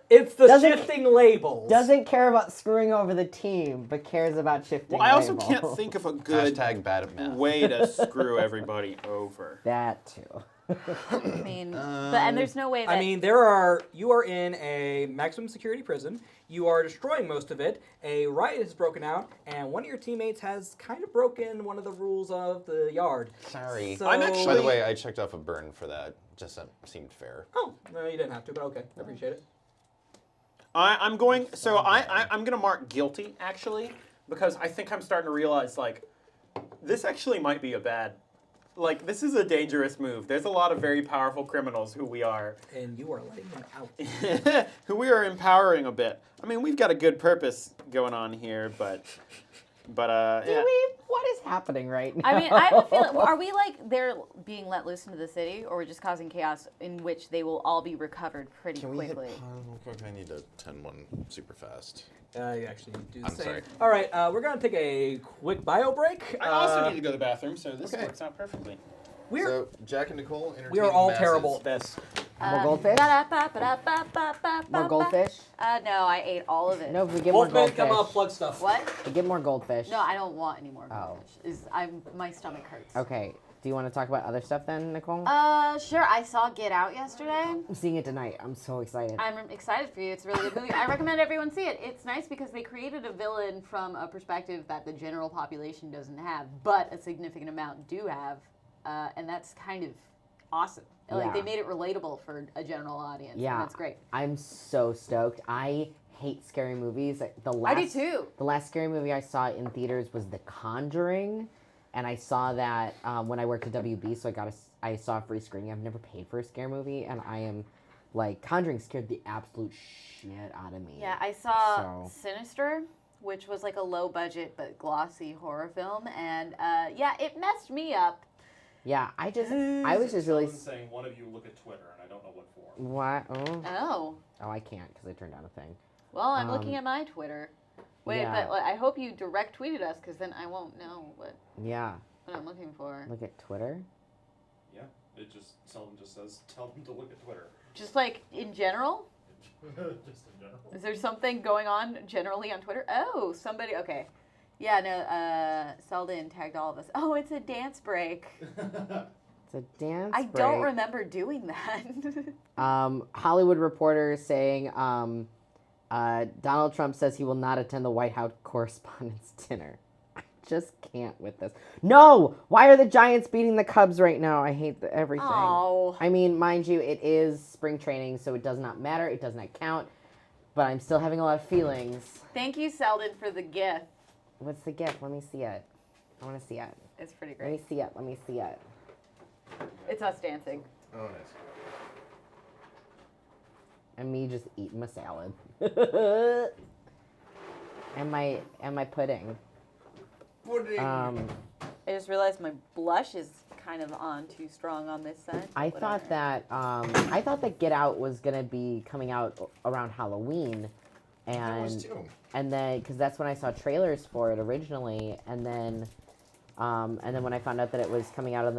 It's the Doesn't- shifting labels. Doesn't care about screwing over the team, but cares about shifting. Well, I also labels. can't think of a good Hashtag bad at math. way to screw everybody over. that too. I mean, and there's no way that. I mean, you are in a maximum security prison. You are destroying most of it. A riot has broken out, and one of your teammates has kind of broken one of the rules of the yard. Sorry. So, I'm actually- By the way, I checked off a burn for that. Just seemed fair. Oh, no, you didn't have to, but okay. I appreciate it. I'm going to mark guilty actually, because I think I'm starting to realize like this actually might be a bad. Like, this is a dangerous move. There's a lot of very powerful criminals who we are And you are letting them out. who we are empowering a bit. I mean, we've got a good purpose going on here, but yeah. What is happening right now? I mean, I have a feeling. Are we like they're being let loose into the city, or we're just causing chaos in which they will all be recovered pretty Can we hit quickly? pause real quick? I need to 10-1 super fast. You actually do the I'm same. sorry. All right, we're going to take a quick bio break. I also need to go to the bathroom, so this okay. works out perfectly. So, Jack and Nicole, We are entertain all masses. terrible at this. More goldfish? More goldfish? No, I ate all of it. No, if we get more Wolfman, goldfish. come on, plug stuff. What? We get more goldfish. No, I don't want any more Oh. goldfish. My stomach hurts. Okay. Do you want to talk about other stuff then, Nicole? Sure. I saw Get Out yesterday. I'm seeing it tonight. I'm so excited. I'm excited for you. It's a really good movie. I recommend everyone see it. It's nice because they created a villain from a perspective that the general population doesn't have, but a significant amount do have, and that's kind of awesome. Like Yeah. they made it relatable for a general audience. Yeah. and that's great. I'm so stoked. I hate scary movies. Like, I do too. The last scary movie I saw in theaters was The Conjuring, and I saw that when I worked at WB, so I saw a free screening. I've never paid for a scare movie, and I am like, Conjuring scared the absolute shit out of me. Yeah, I saw So- Sinister, which was like a low budget but glossy horror film, and yeah, it messed me up. Yeah, I was just really. Someone's saying one of you look at Twitter, and I don't know what for. What? Oh, Oh, I can't because I turned down a thing. well, I'm looking at my Twitter. Wait, yeah. but I hope you direct tweeted us because then I won't know what Yeah, I'm looking for. look at Twitter. Yeah, someone just says, tell them to look at Twitter. Just like in general? Just in general. Is there something going on generally on Twitter? Oh, somebody. Okay. Yeah, no, Selden tagged all of us. Oh, it's a dance break. It's a dance. I don't break. remember doing that. Hollywood Reporter saying Donald Trump says he will not attend the White House Correspondents' Dinner. I just can't with this. No! Why are the Giants beating the Cubs right now? I hate everything. Oh. I mean, mind you, it is spring training, so it does not matter. It does not count. but I'm still having a lot of feelings. Thank you, Selden, for the gift. What's the gift? Let me see it. I want to see it. It's pretty Let me great. see it. Let me see it. It's us dancing. Oh, nice. And me just eating my salad. and my pudding. Pudding. I just realized my blush is kind of on too strong on this side. I thought that Get Out was gonna be coming out around Halloween, That was and too. and then because that's when I saw trailers for it originally, and then when I found out that it was coming out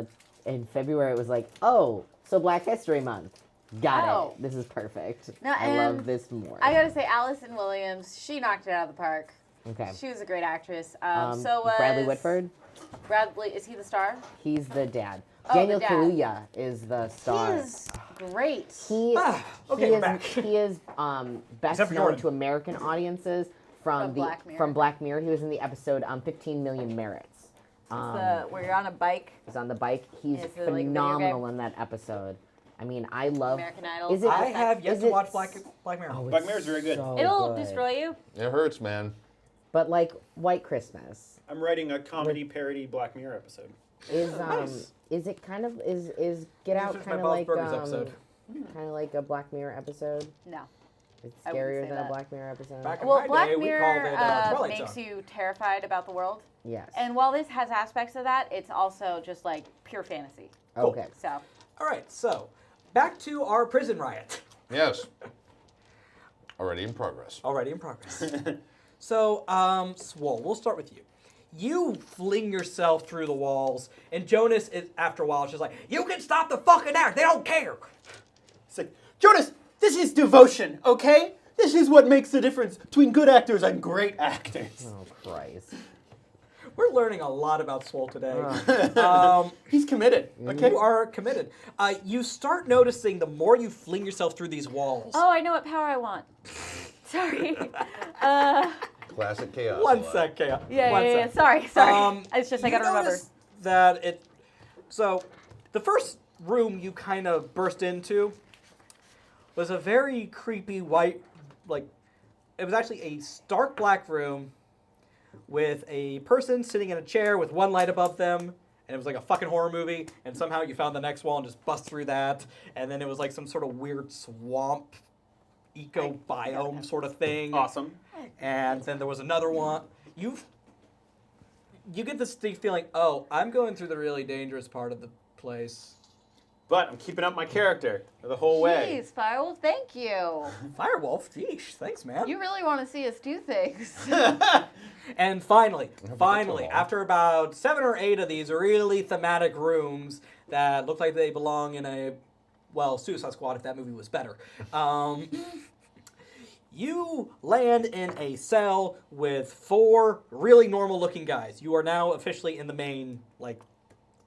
in February, it was like, oh, so Black History Month. Got Oh. it. This is perfect. No, I love and this more. I gotta say, Allison Williams, she knocked it out of the park. Okay. She was a great actress. So was Bradley Whitford. Bradley, is he the star? He's the dad. Oh, Daniel the dad. Kaluuya is the star. He is great. Okay, he we're is, back. He is best Except for known Jordan. to American audiences from Black Mirror. from Black Mirror. He was in the episode 15 Million Merits. Where you're on a bike. He's on the bike. He's Is it like a video phenomenal game? in that episode. I mean, I love. American Idol. Is it? I have yet is to it watch Black Mirror. Oh, Black it's Mirror's very good. so It'll good. destroy you. It hurts, man. But like White Christmas I'm writing a comedy parody Black Mirror episode. is Nice. is it kind of is Get Out This is my kind of Bob's like Burgers episode. kind of like a Black Mirror episode? No. It's I wouldn't scarier say than that. a Black Mirror episode. Back in Well, my Black day, we called Mirror it Twilight makes Zone. you terrified about the world. Yes. And while this has aspects of that, it's also just like pure fantasy. Okay. So, All right, so back to our prison riot. Yes. Already in progress. Already in progress. So, Swole, we'll start with you. You fling yourself through the walls, and Jonas is after a while just like, you can stop the fucking act. They don't care. It's like, Jonas, this is devotion, okay? This is what makes the difference between good actors and great actors. Oh Christ. We're learning a lot about Swole today. He's committed, okay? You are committed. You start noticing the more you fling yourself through these walls. oh, I know what power I want. Sorry. Classic chaos. One alive. sec, Kaya. Yeah, One yeah, yeah. sec. Sorry. It's just I you gotta remember. notice that it. So, the first room you kind of burst into was a very creepy white, like, it was actually a stark black room with a person sitting in a chair with one light above them, and it was like a fucking horror movie, and somehow you found the next wall and just bust through that, and then it was like some sort of weird swamp eco biome sort of thing. Awesome. And then there was another one. You get this feeling, oh, I'm going through the really dangerous part of the place. But I'm keeping up my character the whole way. Jeez, Firewolf, thank you. Firewolf, yeesh, thanks, man. You really want to see us do things. And finally, all. after about 7 or 8 of these really thematic rooms that look like they belong in a, well, Suicide Squad if that movie was better, you land in a cell with 4 really normal-looking guys. You are now officially in the main, like,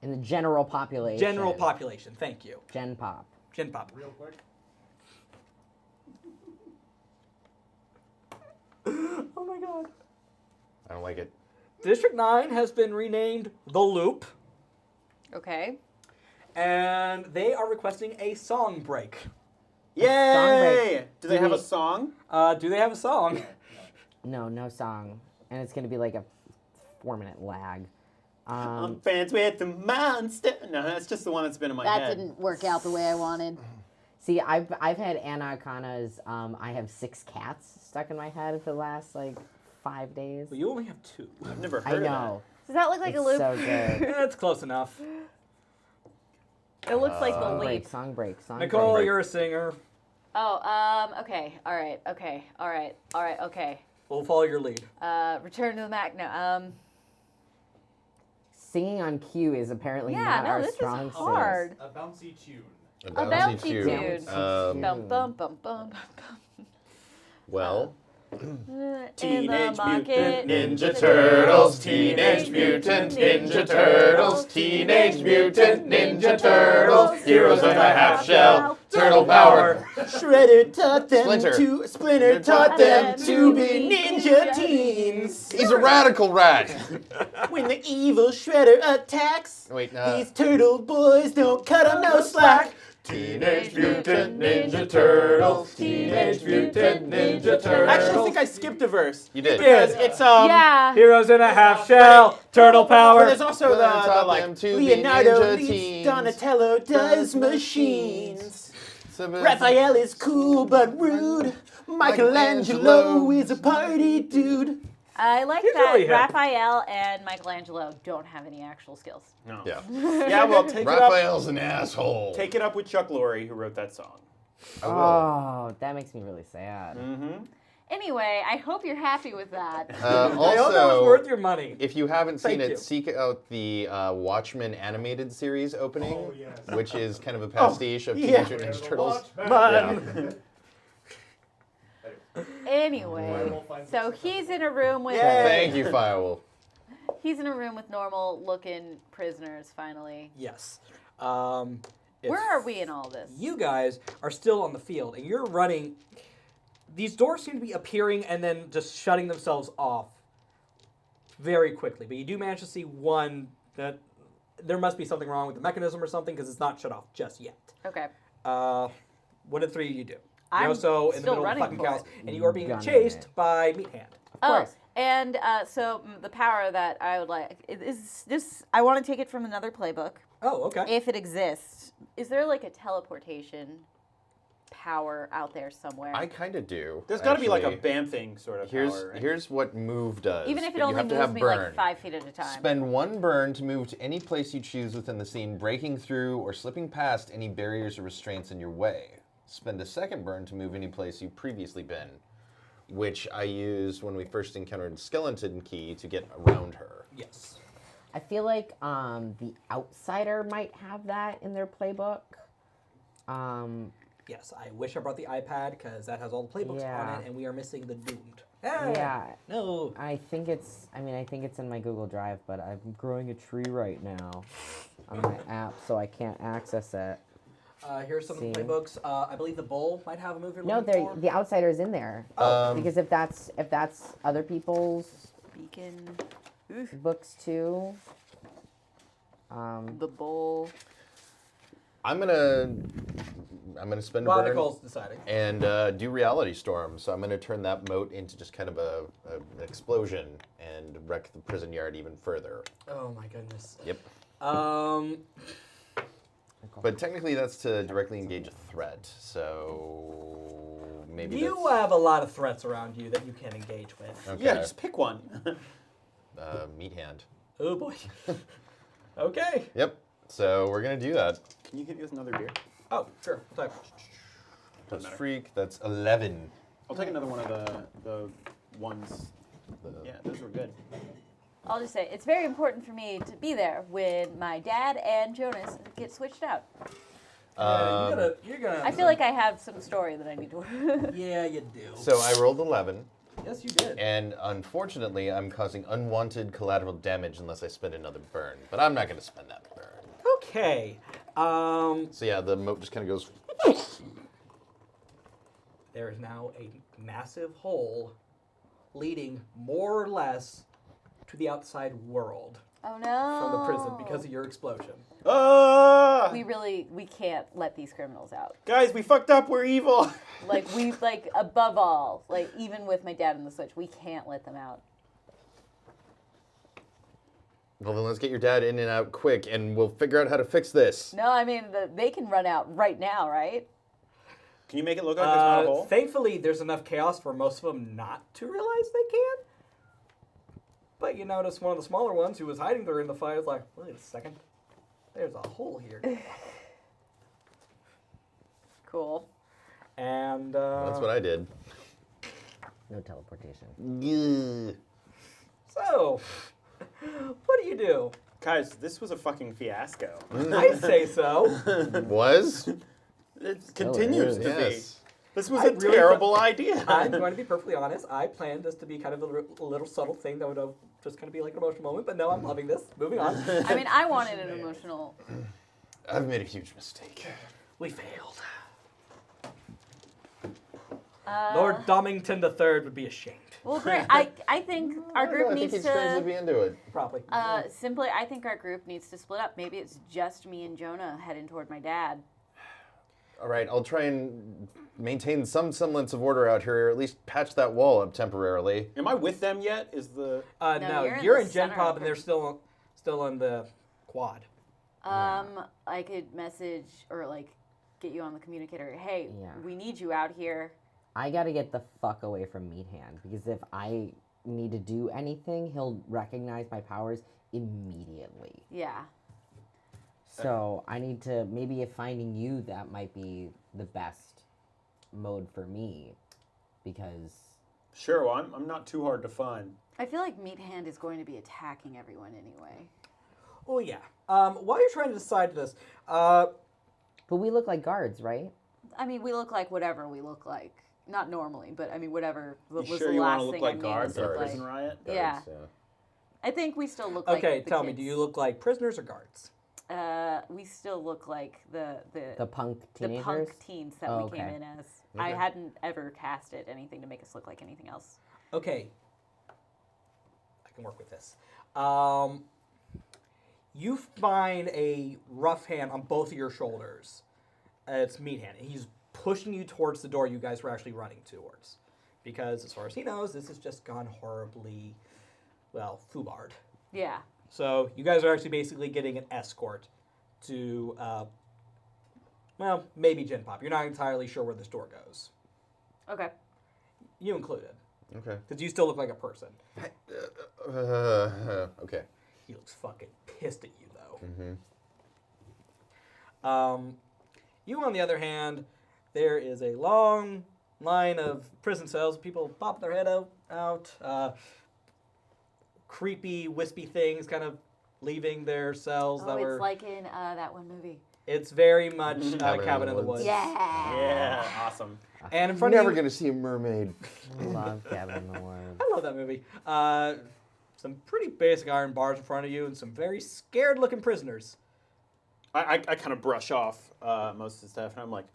In the general population. general population. Thank you. Gen pop. Gen Pop. Real quick. Oh my god. I don't like it. District 9 has been renamed The Loop, Okay. and they are requesting a song break. Yay! Do they Do have a we- song? Do they have a song? No song. And it's going to be like a 4-minute lag. I'm fans with the monster. No, that's just the one that's been in my That head. didn't work out the way I wanted. See, I've had Anna Akana's I have 6 cats stuck in my head for the last like 5 days. But you only have 2. I've never I heard know. Does that look like It's a loop? so good. That's close enough. It looks like the Song leap. break, song break, song Nicole, break. you're a singer. Oh, okay. All right. Okay. We'll follow your lead. Return to the Mac. No. Singing on cue is apparently Yeah, not no, our this is strong suit. hard. A bouncy tune. A bouncy tune. tune. Um, Bum bum bum bum well, bum. Teenage market, Mutant Ninja Turtles, Teenage Mutant Ninja Turtles, Teenage Mutant Ninja Turtles, heroes of the half shell, turtle power. Shredder taught them Splinter. taught them to be ninja teens. He's a radical rat. When the evil Shredder attacks, Wait, these turtle boys don't cut 'em no slack. Teenage Mutant Ninja Turtles. Teenage Mutant Ninja Turtles. I actually think I skipped a verse. You did. Because it's Yeah. Heroes in a half shell, turtle But power. there's also Well, the top like them to be Leonardo ninja leads teens. Donatello does machines. Raphael. Raphael is cool but rude. Michelangelo is a party dude. I like He's that really hip. Raphael and Michelangelo don't have any actual skills. No. Yeah. Yeah, well, take Raphael's an asshole. it up. Take it up with Chuck Lorre, who wrote that song. I will. Oh, that makes me really sad. Mm-hmm. Anyway, I hope you're happy with that. I hope that was worth Also, your money. if you haven't seen Thank it, you. seek out the Watchmen animated series opening, Oh, yes. which is kind of a pastiche of yeah. Teenage Mutant Ninja Turtles. Man. Anyway, so he's in a room with Thank you, Firewolf. he's in a room with normal looking prisoners finally. Yes. Where are we in all this? You guys are still on the field, and you're running. These doors seem to be appearing and then just shutting themselves off very quickly. But you do manage to see one that there must be something wrong with the mechanism or something because it's not shut off just yet. Okay. What did the three of you do? I'm You're also in the still middle of running fucking for chaos, it. and you are being Gunning chased it. by Meat Hand. Oh, and so the power that I would like is this. I want to take it from another playbook, Oh, okay. if it exists. Is there like a teleportation power out there somewhere? I kind of do. There's got to be like a actually. bam-thing sort of power. Right? Here's what move does. Even if it but you only have to moves have me burn. like 5 feet at a time. Spend one burn to move to any place you choose within the scene, breaking through or slipping past any barriers or restraints in your way. Spend a second burn to move any place you've previously been, which I used when we first encountered Skeleton Key to get around her. Yes. I feel like the Outsider might have that in their playbook. Yes, I wish I brought the iPad because that has all the playbooks Yeah. on it, and we are missing the Doomed. Yeah. No. I think it's in my Google Drive, but I'm growing a tree right now on my app, so I can't access it. Here's some of the See. playbooks. I believe the Bull might have a move you're No, looking for. the Outsider's in there. Because if that's other people's Beacon, books too. the bowl. I'm gonna spend a While burn Nicole's deciding. and do Reality Storm. So I'm gonna turn that moat into just kind of an explosion and wreck the prison yard even further. Oh my goodness. Yep. But But technically, that's to directly engage a threat. So maybe you that's, have a lot of threats around you that you can engage with. okay. Yeah, just pick one. Meat Hand. Oh boy. Okay. Yep. So we're gonna do that. Can you hit me with another beer? Oh, sure. What type? That's freak. That's 11. I'll take another one of the ones. Yeah, those were good. I'll just say it's very important for me to be there when my dad and Jonas get switched out. You're gonna. I feel like I have some story that I need to. Yeah, you do. So I rolled 11, Yes, you did. and unfortunately, I'm causing unwanted collateral damage unless I spend another burn. But I'm not gonna spend that burn. Okay. So yeah, the moat just kind of goes. There is now a massive hole leading more or less to the outside world Oh no! from the prison because of your explosion. Ah! we can't let these criminals out. Guys, we fucked up. We're evil. Like above all, like even with my dad in the switch, we can't let them out. Well, then let's get your dad in and out quick, and we'll figure out how to fix this. No, I mean they can run out right now, right? Can you make it look like there's not a hole? Thankfully, there's enough chaos for most of them not to realize they can. But you notice one of the smaller ones who was hiding there in the fire is like, wait a second, there's a hole here. Cool. And That's what I did. No teleportation. Gah. So, what do you do? Guys, this was a fucking fiasco. I'd say so. Was? It Still continues is. to Yes. be. This was I a really terrible idea. I'm going to be perfectly honest. I planned this to be kind of a little subtle thing that would just kind of be like an emotional moment. But no, I'm loving this. Moving on. I mean, I wanted an emotional. I've made a huge mistake. We failed. Lord Domington III would be ashamed. Well, great. I think our group I needs think he'd strangely to. be into it. Probably. Simply, I think our group needs to split up. Maybe it's just me and Jonah heading toward my dad. All right, I'll try and maintain some semblance of order out here, or at least patch that wall up temporarily. Am I with them yet? Is the No, you're in you're the in Gen center Pop, of and they're still in the quad. I could message or like get you on the communicator. Hey, Yeah. we need you out here. I gotta get the fuck away from Meat Hand because if I need to do anything, he'll recognize my powers immediately. Yeah. So I need to maybe if finding you that might be the best mode for me because sure? Well, I'm not too hard to find. I feel like Meat Hand is going to be attacking everyone anyway. Oh yeah. While you're trying to decide this, but we look like guards, right? I mean, we look like whatever we look like. Not normally, but I mean, whatever was You the sure you last want to look thing like I mean guards to at look Prison like. Riot? Yeah. I think we still look like okay, the tell me, kids. do you look like prisoners or guards? We still look like The punk the teenagers. punk teens that we came okay. in as. I hadn't ever casted anything to make us look like anything else. Okay. I can work with this. You find a rough hand on both of your shoulders. It's Meat Hand. And he's pushing you towards the door you guys were actually running towards. Because as far as he knows, this has just gone horribly, well, foobarred. Yeah. So you guys are actually basically getting an escort to, well, maybe Gen Pop. You're not entirely sure where this door goes. Okay. You included. Okay. Because you still look like a person. Okay. He looks fucking pissed at you, though. Mm-hmm. You, on the other hand, there is a long line of prison cells. People pop their head out. Creepy, wispy things kind of leaving their cells. Oh, that were. it's like in that one movie. It's very much Cabin Cabin in the Woods. Yeah. Yeah, awesome. And in I'm front never of you, gonna see a mermaid. Love Cabin in the Woods. I love that movie. Some pretty basic iron bars in front of you, and some very scared-looking prisoners. I kind of brush off most of the stuff, and I'm like,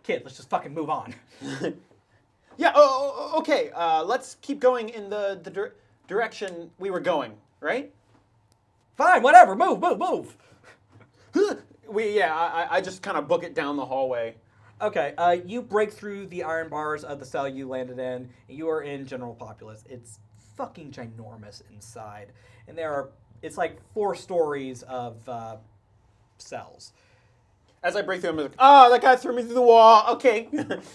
Kid, let's just fucking move on. yeah, okay. Let's keep going in the direction we were going, right? Fine, whatever. Move. I just kind of book it down the hallway. Okay, you break through the iron bars of the cell you landed in, and you are in general populace. It's fucking ginormous inside, and it's like 4 stories of cells. As I break through, I'm like, that guy threw me through the wall. Okay.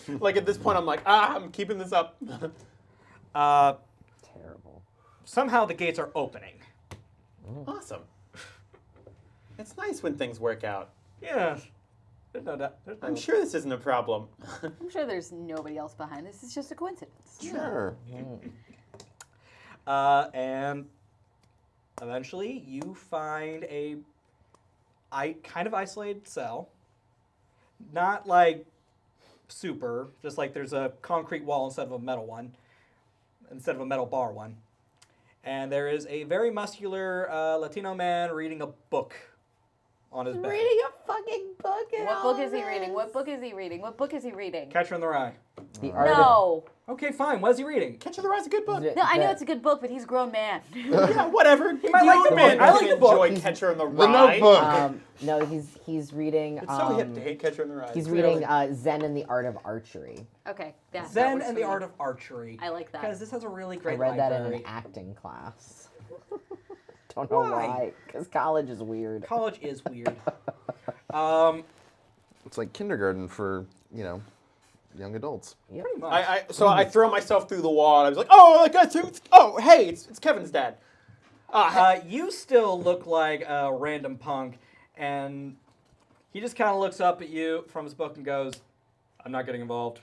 Like at this point, I'm like, I'm keeping this up. Terrible. Somehow the gates are opening. Awesome. It's nice when things work out. Yeah. There's no doubt. I'm sure this isn't a problem. I'm sure there's nobody else behind this. It's just a coincidence. Sure. And eventually you find a kind of isolated cell. Not like super, just like there's a concrete wall instead of a metal bar one. And there is a very muscular Latino man reading a book on his bed. Reading a fucking book. What book is he reading? What book is he reading? What book is he reading? Catcher in the Rye. The art No. Okay, fine. What is he reading? Catcher in the Rye's a good book. of No, I know it's a good book, but he's a grown man. Yeah, whatever. You might like the man book. I like can the book. enjoy Catcher in the The Rye. Notebook. No, he's reading. It's so hip to hate Catcher in the Rye. He's reading Zen and the Art of Archery. Okay. That Zen works and for the me. Art of Archery. I like that. Because this has a really I great read that in library. an acting class. Don't know why, because college is weird. College is weird. It's like kindergarten for, young adults. Pretty much. I throw myself through the wall, and I was like, oh, that guy threw me. Oh, hey, it's Kevin's dad. You still look like a random punk, and he just kind of looks up at you from his book and goes, I'm not getting involved.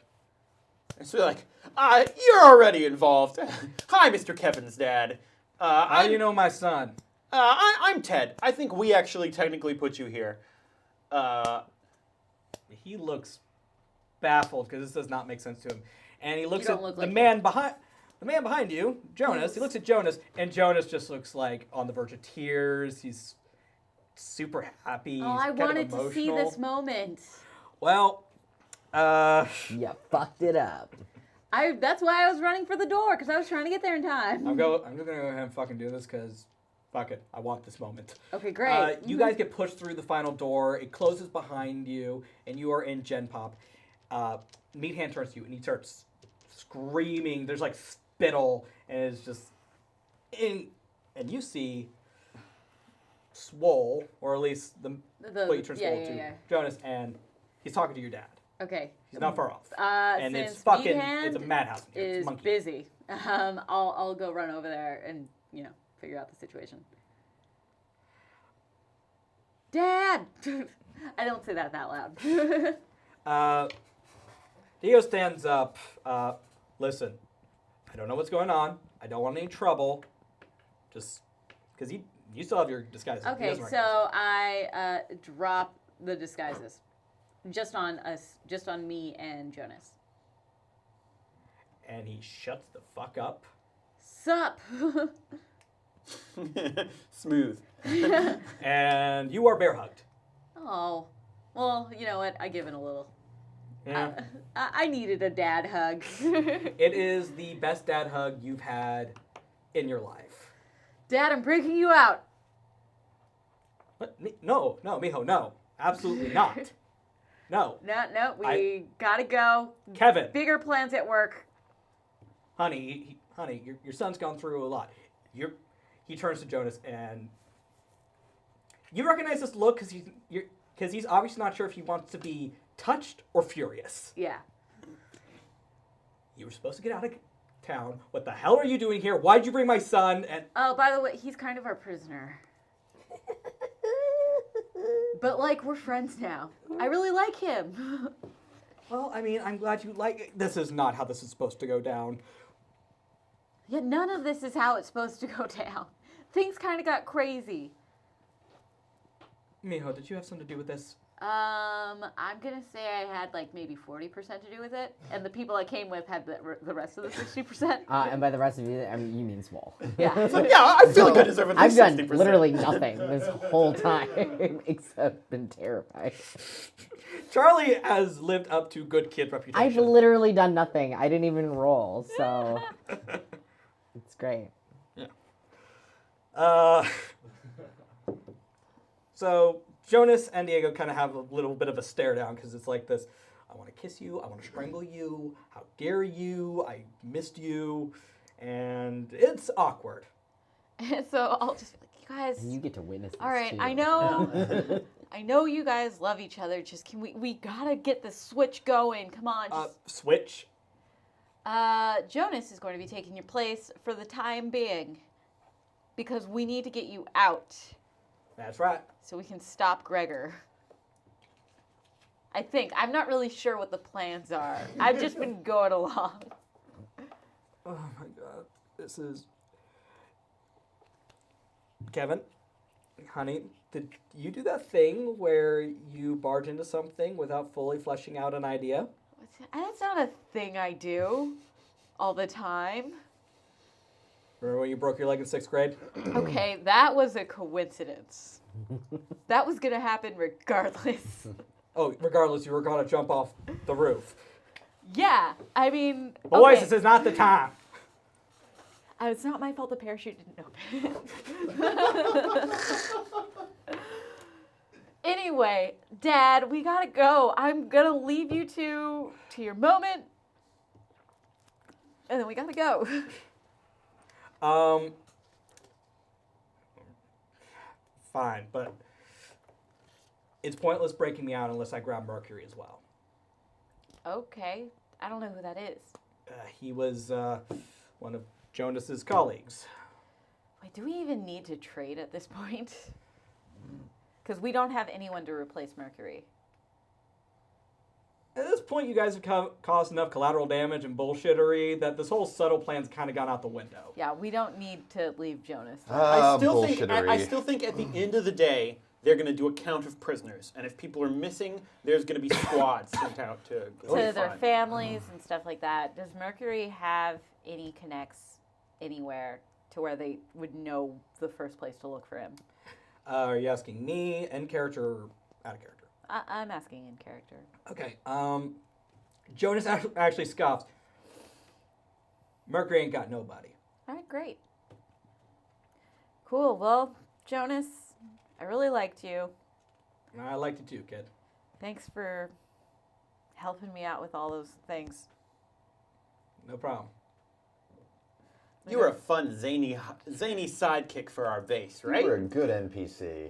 And so like, you're already involved. Hi, Mr. Kevin's dad. How do you know my son? I'm Ted. I think we actually technically put you here. He looks baffled because this does not make sense to him. And he looks don't at look the like man behind you, Jonas. He looks at Jonas, and Jonas just looks like on the verge of tears. He's super happy. Oh, I He's kind of wanted to see emotional. this moment. Well, You fucked it up. That's why I was running for the door, because I was trying to get there in time. I'm just gonna go ahead and fucking do this because fuck it, I want this moment. Okay, great. You guys get pushed through the final door. It closes behind you, and you are in Gen Pop. Meathand turns to you, and he starts screaming. There's like spittle, and it's just and you see Swole, or at least what you turn Swole to, Jonas, and he's talking to your dad. Okay. He's not far off. And Since it's fucking, Meathand it's a madhouse in here. It's is monkey. busy. I'll go run over there and figure out the situation. Dad, I don't say that loud. Dio stands up. Listen, I don't know what's going on. I don't want any trouble. Just because you still have your disguises. Okay, so I drop the disguises, just on me and Jonas. And he shuts the fuck up. Sup? Smooth. And you are bear hugged. Oh, well, you know what? I give it a little. Yeah. I needed a dad hug. It is the best dad hug you've had in your life. Dad, I'm breaking you out. What? No, Miho, no. Absolutely not. No. No, we gotta go. Kevin. Bigger plans at work. Honey, your son's gone through a lot. He turns to Jonas, and you recognize this look because he's obviously not sure if he wants to be touched or furious. Yeah. You were supposed to get out of town. What the hell are you doing here? Why'd you bring my son? And oh, by the way, he's kind of our prisoner. But we're friends now. I really like him. well, I mean, I'm glad you like it. This is not how this is supposed to go down. Yeah, none of this is how it's supposed to go down. Things kind of got crazy. Miho, did you have something to do with this? I'm gonna say I had maybe 40% to do with it, and the people I came with had the rest of the 60%. And by the rest of you, I mean, you mean Swole. Yeah. Yeah, I feel like I deserve at I've least done 60%. literally nothing this whole time except been terrified. Charlie has lived up to good kid reputation. I've literally done nothing. I didn't even roll, so it's great. Yeah. So Jonas and Diego kind of have a little bit of a stare down because it's like this. I want to kiss you. I want to strangle you. How dare you? I missed you. And it's awkward. And so I'll just be like, you guys. And you get to witness this all right, too. I know. I know you guys love each other. Just we gotta get the switch going. Come on. Switch? Jonas is going to be taking your place for the time being. Because we need to get you out. That's right. So we can stop Gregor. I think. I'm not really sure what the plans are. I've just been going along. Oh my god. This is... Kevin, honey, did you do that thing where you barge into something without fully fleshing out an idea? That's not a thing I do all the time. Remember when you broke your leg in 6th grade? Okay, that was a coincidence. That was going to happen regardless. Oh, regardless, you were going to jump off the roof. Yeah, I mean... Boys, okay. this is not the time. It's not my fault the parachute didn't open. Anyway, Dad, we gotta go. I'm gonna leave you to your moment. And then we gotta go. Fine, but it's pointless breaking me out unless I grab Mercury as well. Okay. I don't know who that is. He was one of Jonas's colleagues. Wait, do we even need to trade at this point? Because we don't have anyone to replace Mercury. At this point, you guys have caused enough collateral damage and bullshittery that this whole subtle plan's kind of gone out the window. Yeah, we don't need to leave Jonas. I still bullshittery. think at the end of the day, they're going to do a count of prisoners. And if people are missing, there's going to be squads sent out to go To their find. families and stuff like that. Does Mercury have any connects anywhere to where they would know the first place to look for him? Are you asking me, in character, or out of character? I'm asking in character. Okay, Jonas actually scoffs. Mercury ain't got nobody. All right, great. Cool. Well, Jonas, I really liked you. I liked it too, kid. Thanks for helping me out with all those things. No problem. You were a fun, zany sidekick for our base, right? You were a good NPC.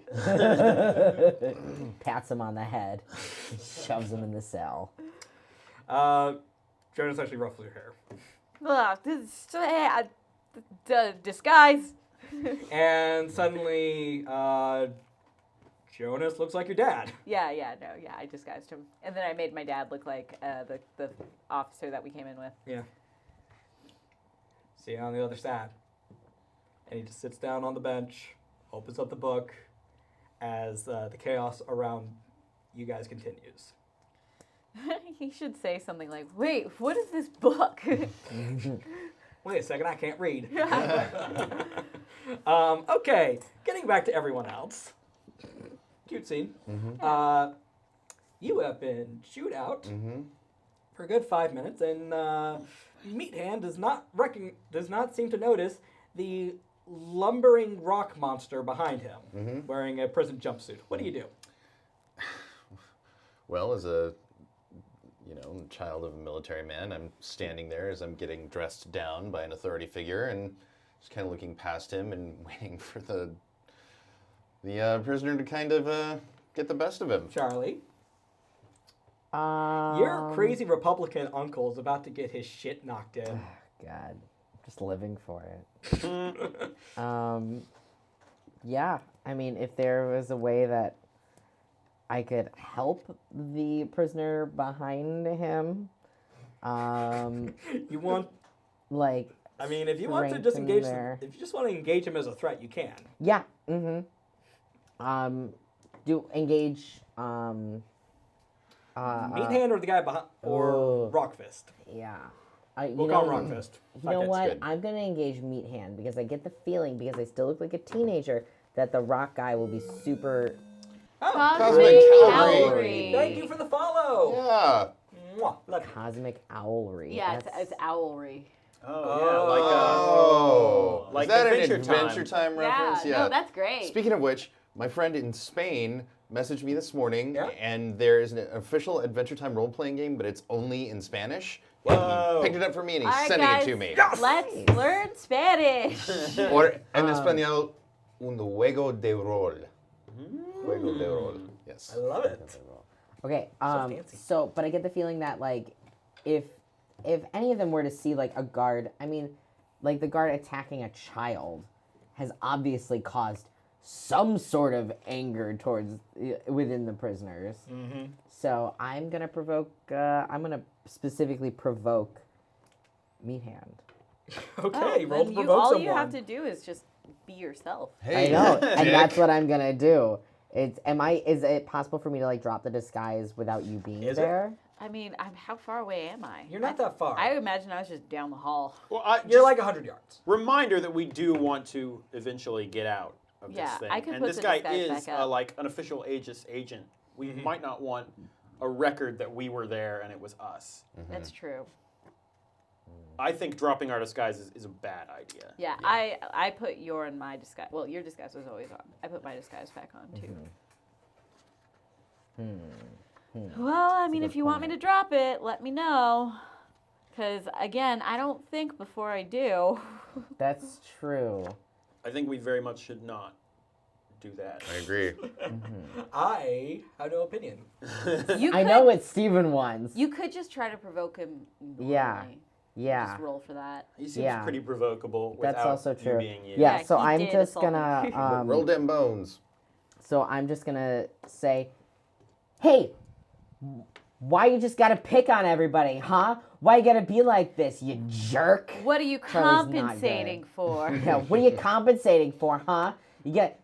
Pats him on the head, shoves him in the cell. Jonas actually ruffles your hair. Ugh, disguise. And suddenly, Jonas looks like your dad. Yeah, I disguised him. And then I made my dad look like the officer that we came in with. Yeah. See you on the other side. And he just sits down on the bench, opens up the book, as the chaos around you guys continues. He should say something like, "Wait, what is this book?" Wait a second, I can't read. Okay, getting back to everyone else. Cute scene. You have been chewed out for a good 5 minutes, and Meathand does not seem to notice the lumbering rock monster behind him, wearing a prison jumpsuit. What do you do? Well, as a child of a military man, I'm standing there as I'm getting dressed down by an authority figure and just kind of looking past him and waiting for the prisoner to kind of get the best of him. Charlie, your crazy Republican uncle is about to get his shit knocked in. God, just living for it. Yeah, I mean, if there was a way that I could help the prisoner behind him, You want? like, I mean, if you want to strengthen disengage, their- if you just want to engage him as a threat, you can. yeah, do engage, Meathand or the guy behind, or Oh. Rockfist. yeah. We'll call him Rockfist. You know that's what? good. I'm gonna engage Meathand because I get the feeling, because I still look like a teenager, that the rock guy will be super. Oh, Cosmic Owlry. thank you for the follow. Yeah. Mwah, love you. Cosmic owlry. Yeah, That's- it's owlry. Oh. like Is that an Adventure Adventure Time. Time reference? No, that's great. Speaking of which, my friend in Spain messaged me this morning, Yeah? and there is an official Adventure Time role-playing game, but it's only in Spanish. Whoa. He picked it up for me, and he's All right, sending guys, it to me. let's learn Spanish. Or en español, un juego de rol. Juego de rol. Yes. I love it. Okay. fancy. So, but I get the feeling that, like, if any of them were to see, like, a guard, I mean, like, the guard attacking a child has obviously caused some sort of anger towards within the prisoners. So I'm gonna provoke. I'm gonna specifically provoke Meathand. Okay, roll to Then provoke all someone. you have to do is just be yourself. Hey, I know, and Dick. that's what I'm gonna do. Is it possible for me to, like, drop the disguise without you being Is it? there? I mean, how far away am I? You're not that far. I imagine I was just down the hall. Well, You're like 100 yards. reminder that we do want to eventually get out of Yeah, this thing. I could and put this the guy disguise is back up. like an official Aegis agent. We might not want a record that we were there and it was us. That's true. I think dropping our disguise is a bad idea. Yeah, I put your and my disguise. Well, your disguise was always on. I put my disguise back on too. Well, I mean, if you want me to drop it, let me know. Because again, I don't think before I do. That's true. I think we very much should not do that. I agree. I have no opinion. You I could, know what Steven wants. You could just try to provoke him. Yeah. normally. Yeah. Just roll for that. He seems Yeah. pretty provocable That's without also you true. being you. Yeah, Yeah, so he I'm did just assault me. gonna Roll them bones. so I'm just gonna say, hey, why you just gotta pick on everybody, huh? Why you gotta be like this, you jerk? What are you Charlie's not compensating for? Yeah, what are you compensating for, huh? You get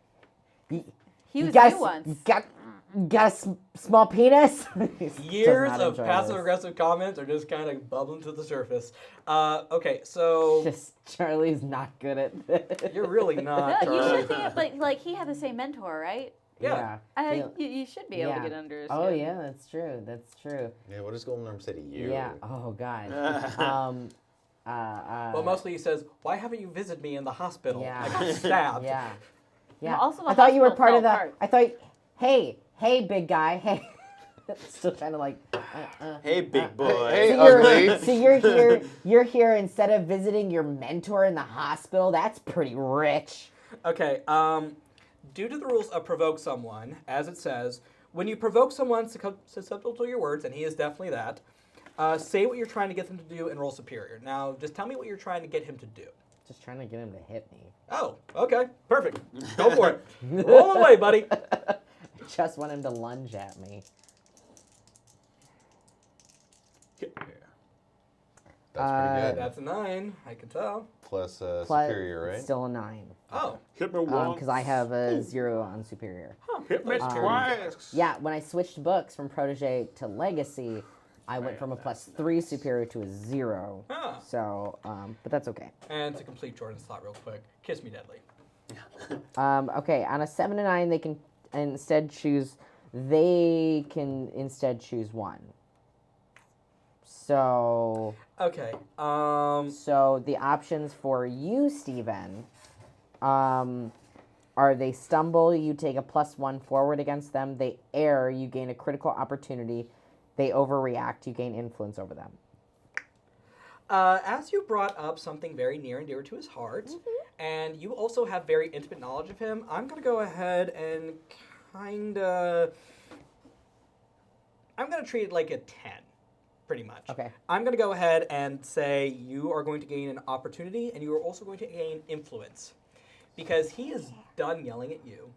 He you was got new once. you got a small penis. Years Does not of enjoy passive this. aggressive comments are just kind of bubbling to the surface. Okay, so Just Charlie's not good at this. you're really not. No, you Charlie. should be like he had the same mentor, right? Yeah. You should be able to get under his Oh skin. yeah, that's true. That's true. Yeah, what does Golden Arm say to you? Yeah. Oh God. Well, mostly he says, "Why haven't you visited me in the hospital? Yeah. I got stabbed." Yeah. Yeah. Also, the I thought you were hospital part of fell the. apart. I thought, hey, big guy, hey. Still trying to like. Hey, big boy. Hey, So you're, ugly. so you're here. You're here instead of visiting your mentor in the hospital. That's pretty rich. Okay. Due to the rules of provoke someone, as it says, when you provoke someone susceptible to your words, and he is definitely that, say what you're trying to get them to do and roll superior. Now, just tell me what you're trying to get him to do. Just trying to get him to hit me. Oh, okay, perfect. Go for it. Roll away, buddy. I just want him to lunge at me. That's pretty good. That's a 9. I can tell. Plus Plus, superior, right? Still a 9. Oh, Hit me once. Because I have a 0 on superior. Hit me twice. Yeah, when I switched books from Protege to Legacy, I went from a +3 superior to a 0. Ah. So, but that's okay. And to complete Jordan's thought real quick, kiss me deadly. Okay, on a 7 and 9, they can instead choose. They can instead choose 1. So. Okay. So the options for you, Steven, are they stumble, you take a +1 forward against them. They err, you gain a critical opportunity. They overreact, you gain influence over them. As you brought up something very near and dear to his heart, and you also have very intimate knowledge of him, I'm going to go ahead and I'm going to treat it like a 10. Pretty much. Okay. I'm going to go ahead and say you are going to gain an opportunity and you are also going to gain influence. Because he is done yelling at you.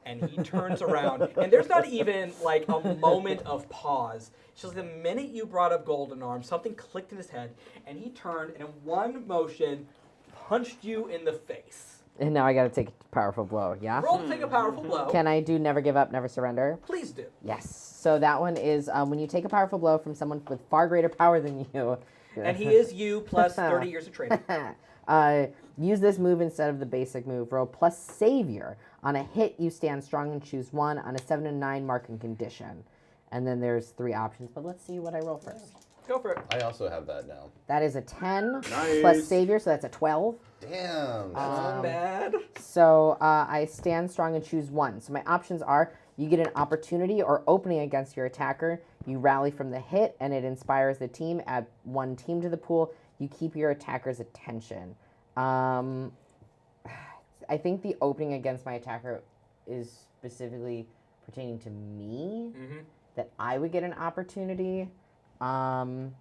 And he turns around. And there's not even like a moment of pause. It's just the minute you brought up Golden Arm, something clicked in his head. And he turned and in one motion punched you in the face. And now I gotta take a powerful blow, yeah? Roll to take a powerful blow. Can I do never give up, never surrender? Please do. Yes. So that one is when you take a powerful blow from someone with far greater power than you. And he is you plus 30 years of training. Use this move instead of the basic move. Roll plus Savior. On a hit, you stand strong and choose 1. On a 7 and 9, mark and condition. And then there's 3 options, but let's see what I roll first. Go for it. I also have that now. That is a 10 Nice. plus Savior, so that's a 12. Damn. Not bad. So I stand strong and choose 1. So my options are you get an opportunity or opening against your attacker. You rally from the hit, and it inspires the team. Add 1 team to the pool. You keep your attacker's attention. I think the opening against my attacker is specifically pertaining to me. That I would get an opportunity. And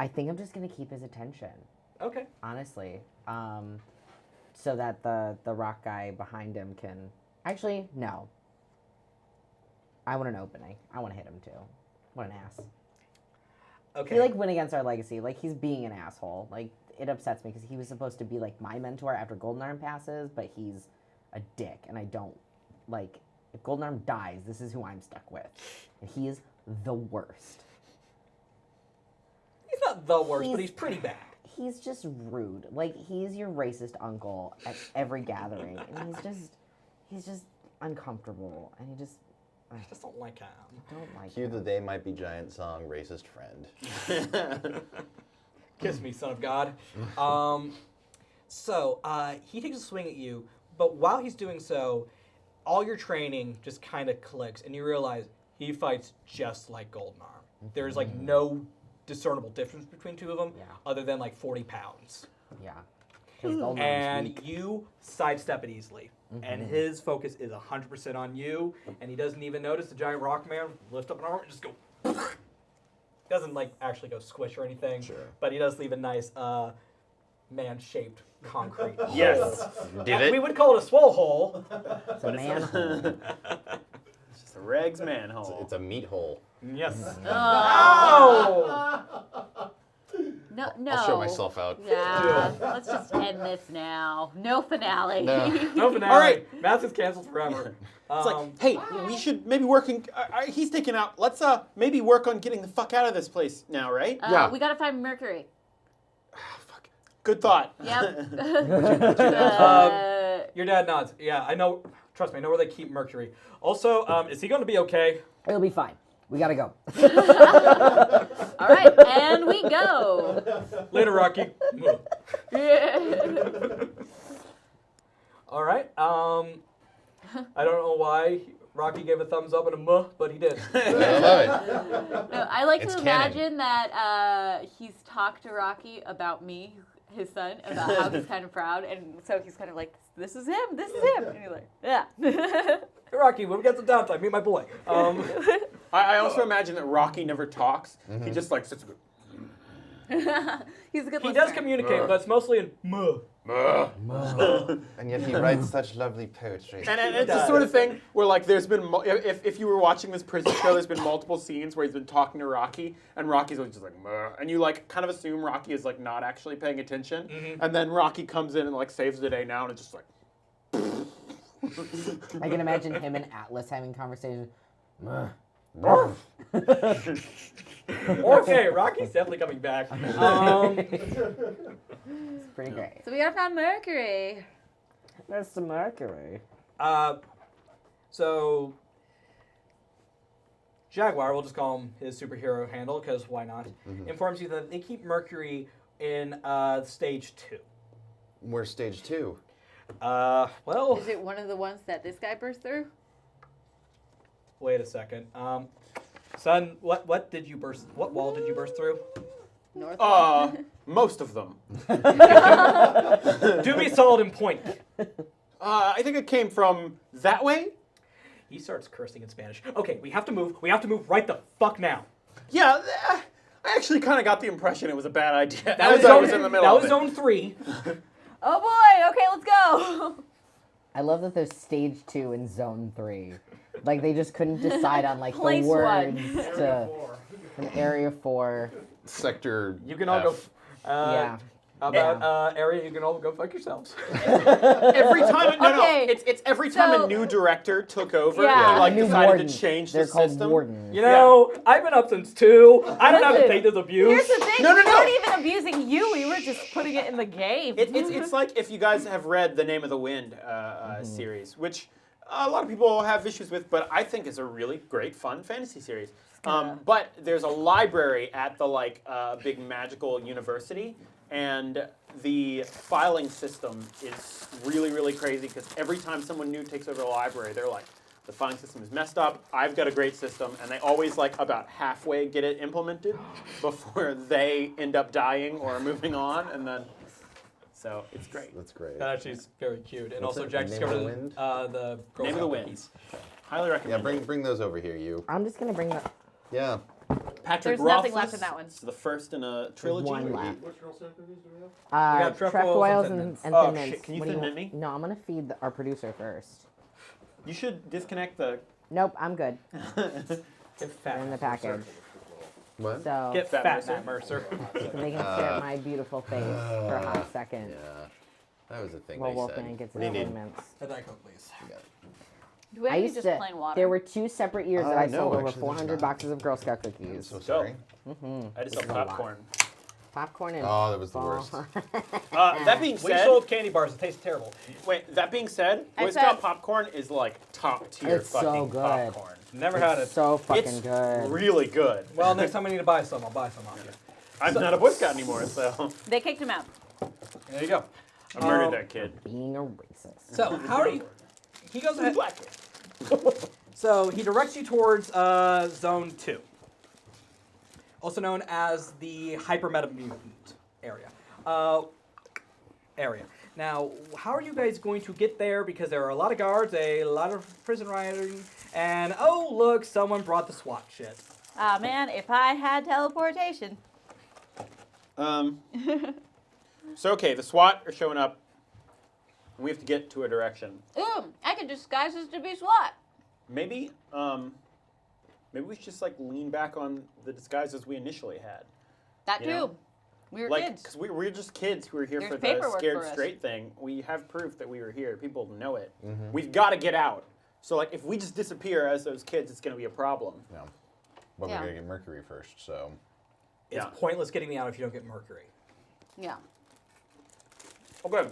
I think I'm just going to keep his attention. Okay. Honestly, so that the rock guy behind him can actually no. I want an opening. I want to hit him too. What an ass. Okay. He like went against our legacy. Like he's being an asshole. Like it upsets me because he was supposed to be like my mentor after Golden Arm passes, but he's a dick, and I don't like. If Golden Arm dies, this is who I'm stuck with, and he is the worst. He's not the worst, but he's pretty bad. He's just rude. Like he's your racist uncle at every gathering, and he's just uncomfortable, and he just. I just don't like him. Don't like Cue him. the They Might Be Giant song, Racist Friend. Kiss me, son of God. So he takes a swing at you, but while he's doing so, all your training just kind of clicks, and you realize he fights just like Golden Arm. There's like no discernible difference between two of them, other than like 40 pounds. Yeah. 'Cause Golden Arm's And weak. you sidestep it easily. And his focus is 100% on you, and he doesn't even notice the giant rock man lift up an arm and just go. Doesn't like actually go squish or anything, but he does leave a nice man-shaped concrete hole. Yes. Divot? We would call it a swole hole. It's a manhole. It's just a Regs manhole. It's a meat hole. Yes. Oh. No, no. I'll show myself out. Yeah, let's just end this now. No finale. No. No finale. All right. Math is canceled forever. It's like, hey, we should maybe work on. He's taken out. Let's maybe work on getting the fuck out of this place now, right? Yeah. We gotta find Mercury. Fuck. Good thought. Yep. Your dad nods. Yeah, I know. Trust me, I know where they keep Mercury. Also, is he going to be okay? It'll be fine. We gotta go. All right, and we go. Later, Rocky. All right. I don't know why Rocky gave a thumbs up and a muh, but he did. I love it. No, I like It's to canon. imagine that he's talked to Rocky about me, his son, about how he's kind of proud, and so he's kind of like, this is him, and he's like, yeah. Hey, Rocky, when we get some downtime, meet my boy. I also imagine that Rocky never talks. He just like sits. He's a good He listener. does communicate, but it's mostly in muh. And yet he writes such lovely poetry. And it's the sort of thing where, like, there's been, if you were watching this prison show, there's been multiple scenes where he's been talking to Rocky, and Rocky's always just like, "Meh," and you, like, kind of assume Rocky is, like, not actually paying attention, and then Rocky comes in and, like, saves the day now, and it's just like, I can imagine him and Atlas having conversations. Okay, Rocky's definitely coming back. It's pretty great. So we gotta find Mercury. That's the Mercury. So Jaguar, we'll just call him his superhero handle because why not? Informs you that they keep Mercury in stage 2. We're stage 2. Well, Is it one of the ones that this guy burst through? wait a second. Son, what wall did you burst through? North. most of them. Do me solid and point. I think it came from that way. He starts cursing in Spanish. Okay, we have to move. We have to move right the fuck now. Yeah, I actually kind of got the impression it was a bad idea. That was I was in the middle That of was it. zone 3. Oh boy. Okay, let's go. I love that there's stage 2 and zone 3. Like they just couldn't decide on like Place the one. words to from area 4. Sector You can all go. Yeah. About area, you can all go fuck yourselves. Every time, Okay, it's every time so- a new director took over, Yeah. he like New decided wardens. to change They're the called system. wardens. You know, I've been up since 2. I don't have to Listen, take this abuse. Here's the thing. No, no, We no. weren't even abusing you. We were just putting it in the game. It's like if you guys have read the Name of the Wind series, which a lot of people have issues with, but I think is a really great, fun fantasy series. But there's a library at the big magical university, and the filing system is really, really crazy because every time someone new takes over the library, they're like, the filing system is messed up. I've got a great system, and they always about halfway get it implemented before they end up dying or moving on, and then. So it's great. That's great. That actually is very cute. And What's also, it? Jack Name of the discovered Wind? the Girl Name of the Scout Wind. cookies. Highly Yeah, recommend. bring those over here, you. I'm just gonna bring the Yeah. Patrick There's nothing Rothfuss. left in that one. It's the first in a trilogy. one left. Which girl center cookies do we have? got trefoils trefoils and and Thin Thin Oh, Mints. shit, can you What do Thin want? Mint me? No, I'm gonna feed our producer first. You should disconnect the. Nope, I'm good. Get fat. In the package. What? So Get Fat fat, Mercer. Matt Mercer. they can stare at my beautiful face for a hot second. Yeah. That was the thing While they Wolfman said. gets What do his you need? mints. A Diet Coke, please. Do we I have used just to. plain water? There were 2 separate years that I No, sold over actually, there's 400 not. boxes of Girl Scout I'm cookies. so sorry. I just This sell is a lot. popcorn. Popcorn and. Oh, that was the worst. That being We said, sold candy bars. It tastes terrible. wait. That being said, I Boy said- Scout popcorn is top tier It's so fucking good. popcorn. Never had it. So fucking It's good. really good. Well, next time I need to buy some, I'll buy some off you. I'm not a Boy Scout anymore, so They kicked him out. There you go. I murdered that kid. Being a racist. So, how are you? He goes ahead. Black kid. So, he directs you towards Zone 2. Also known as the Hypermeta Mutant area. Now, how are you guys going to get there? Because there are a lot of guards, a lot of prison rioting, and oh, look, someone brought the SWAT shit. Ah, man, if I had teleportation. So okay, the SWAT are showing up. And we have to get to a direction. Ooh, I could disguise as to be SWAT. Maybe we should just lean back on the disguises we initially had. That You too. know? We were Because kids. we're just kids who were here There's for the paperwork scared for us. straight thing. We have proof that we were here. People know it. Mm-hmm. We've got to get out. So if we just disappear as those kids, it's going to be a problem. Yeah. But Yeah. we're gonna get Mercury first, so. It's Yeah. pointless getting me out if you don't get Mercury. Yeah. Okay.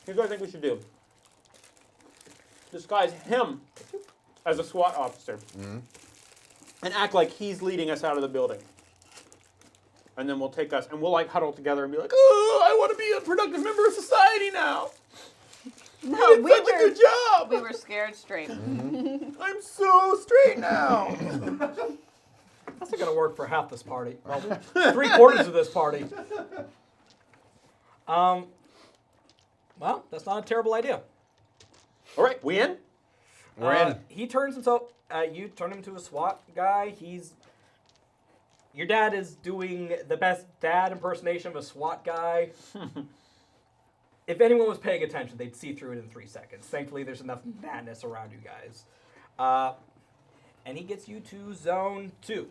Here's what I think we should do. Disguise him as a SWAT officer. and act like he's leading us out of the building. And then we'll take us, and we'll like huddle together and be like, "Oh, I want to be a productive member of society now. No, You did such a good job. we were scared straight. I'm so straight now." That's not gonna work for half this party. Well, 3/4 of this party. Well, that's not a terrible idea. All right, we in? We're in. He turns himself. You turn him into a SWAT guy. Your dad is doing the best dad impersonation of a SWAT guy. If anyone was paying attention, they'd see through it in 3 seconds. Thankfully, there's enough madness around you guys. And he gets you to Zone 2,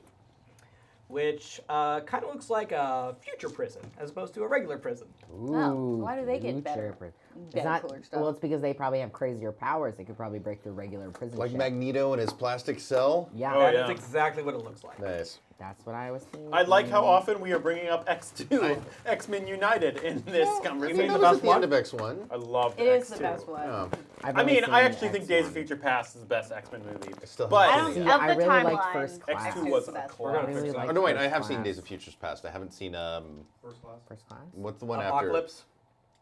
which kind of looks like a future prison as opposed to a regular prison. Oh, why do they get better? future It's Better, not, cooler stuff. well, it's because they probably have crazier powers. They could probably break through regular prison Like shit. Magneto in his plastic cell. Yeah, Oh, That yeah. is exactly what it looks like. Nice. that's what I was thinking. I like how often we are bringing up X2, X-Men United, in this You conversation. mean That the was best at the one? end of X1. I love It is X2. the best one. Oh. I've I only mean, I seen actually think X1. Days of Future Past is the best X-Men movie. Still But haven't See, seen it yet. Of I the really liked timeline, First Class. X2 X2 was is a the best We're classic. gonna I fix really that. liked Oh no, wait! I First have seen Class. Days of Futures Past. I haven't seen First class. First Class? what's the one Apocalypse.